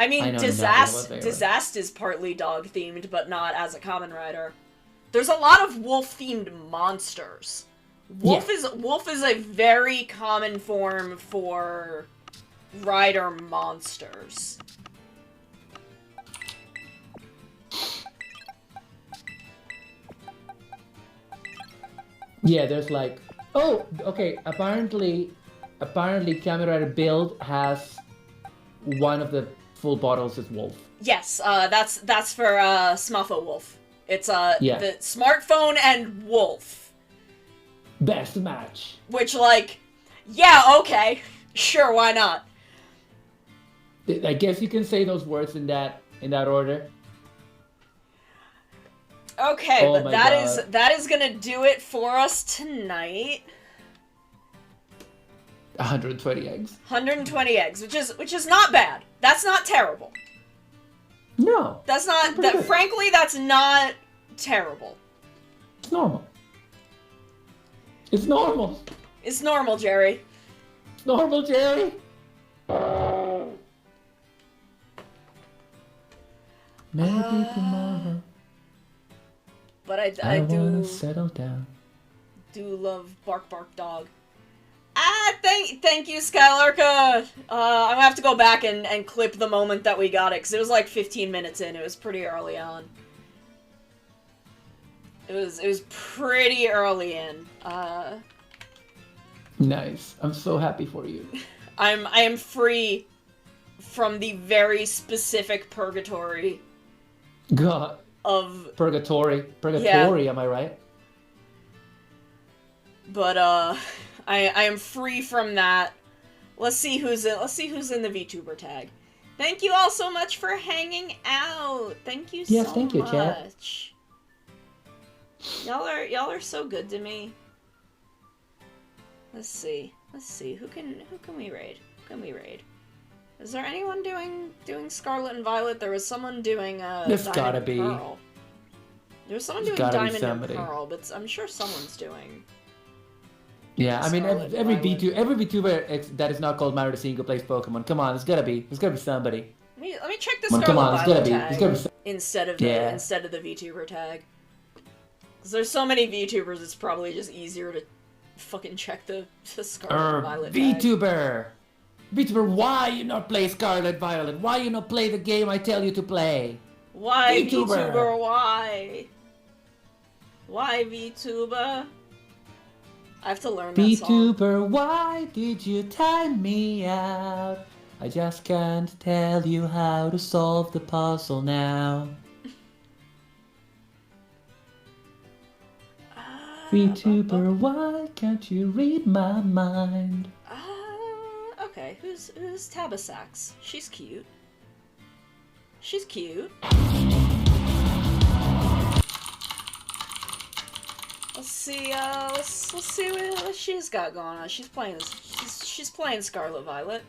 mean, I know nothing about they are. Disaster is partly dog themed, but not as a common rider. There's a lot of wolf themed monsters. Wolf is a very common form for rider monsters. Yeah, there's like, oh, okay. Apparently, Kamen Rider Build has one of the full bottles is wolf. Yes, that's for Smuffo Wolf. It's Yeah. the smartphone and wolf, Best match. which like, yeah, okay, sure, why not? I guess you can say those words in that order. Okay, Oh but my that is gonna do it for us tonight. 120 eggs. 120 eggs, which is not bad. That's not terrible. No, That's not Pretty that. good. Frankly, that's not terrible. it's normal. It's normal. It's normal, Jerry. It's normal, Jerry. Maybe tomorrow But I I wanna do settle down. love Bark Bark Dog. Thank you, Skylarka. I'm gonna have to go back and clip the moment that we got it, because it was like 15 minutes in. It was pretty early on. It was pretty early in. Nice. I'm so happy for you. I am free from the very specific purgatory God, of, purgatory, am I right? but I am free from that. Let's see who's in the VTuber tag. Thank you all so much for hanging out. Thank you Yes, so thank you, much. chat. Y'all are so good to me. Let's see. Who can we raid? Is there anyone doing Scarlet and Violet? There was someone doing There's Diamond gotta and be. Pearl. There's someone There's doing gotta be Diamond somebody. and Pearl, but I'm sure someone's doing. Yeah, I mean, Scarlet every Violet. VTuber that is not called Mario the Single plays Pokemon. Come on, there's gotta be somebody. Let me check the Come on, Scarlet there's gotta Violet be, tag there's gotta be. instead of Yeah. the VTuber tag. there's so many VTubers, it's probably just easier to fucking check the Scarlet Violet tag. VTuber! VTuber, why you not play Scarlet Violet? Why you not play the game I tell you to play? Why VTuber? VTuber? Why? Why VTuber? I have to learn that song. VTuber, why did you time me out? I just can't tell you how to solve the puzzle now. VTuber, why can't you read my mind? Okay, who's Tabasax? She's cute. She's cute. Let's see. Let's see what she's got going on. She's playing this. She's playing Scarlet Violet.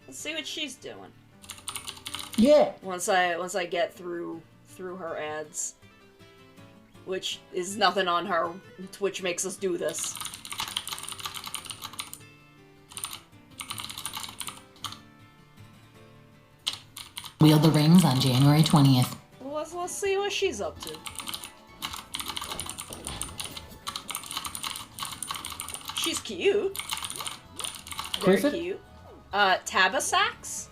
Let's see what she's doing. Yeah. Once I get through her ads, which is nothing on her. Twitch makes us do this. Wield the rings on January 20th. Well, let's see what she's up to. She's cute. Very cute. Tabasax?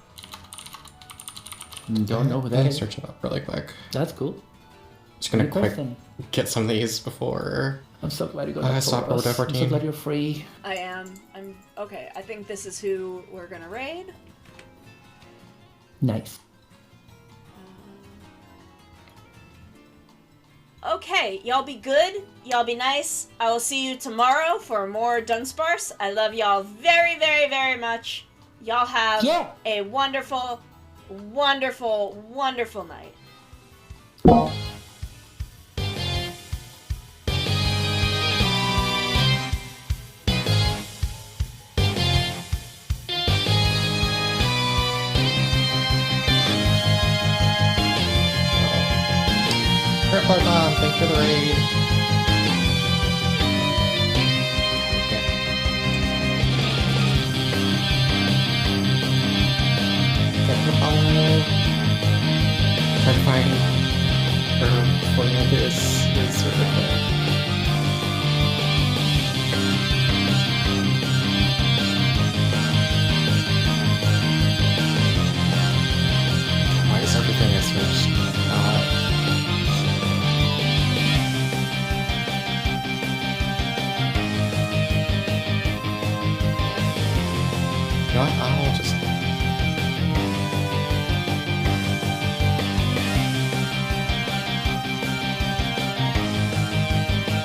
Don't know who Let that me is. search it up really quick. That's cool. Just gonna Good quick question. get some of these before. I'm so glad you got I that. stopped Tauros. World War I'm so 14. glad you're free. I am. I'm okay. I think this is who we're gonna raid. Nice. Okay, y'all be good. Y'all be nice. I will see you tomorrow for more Dunsparce. I love y'all very, very, very much. Y'all have a wonderful, wonderful, wonderful night.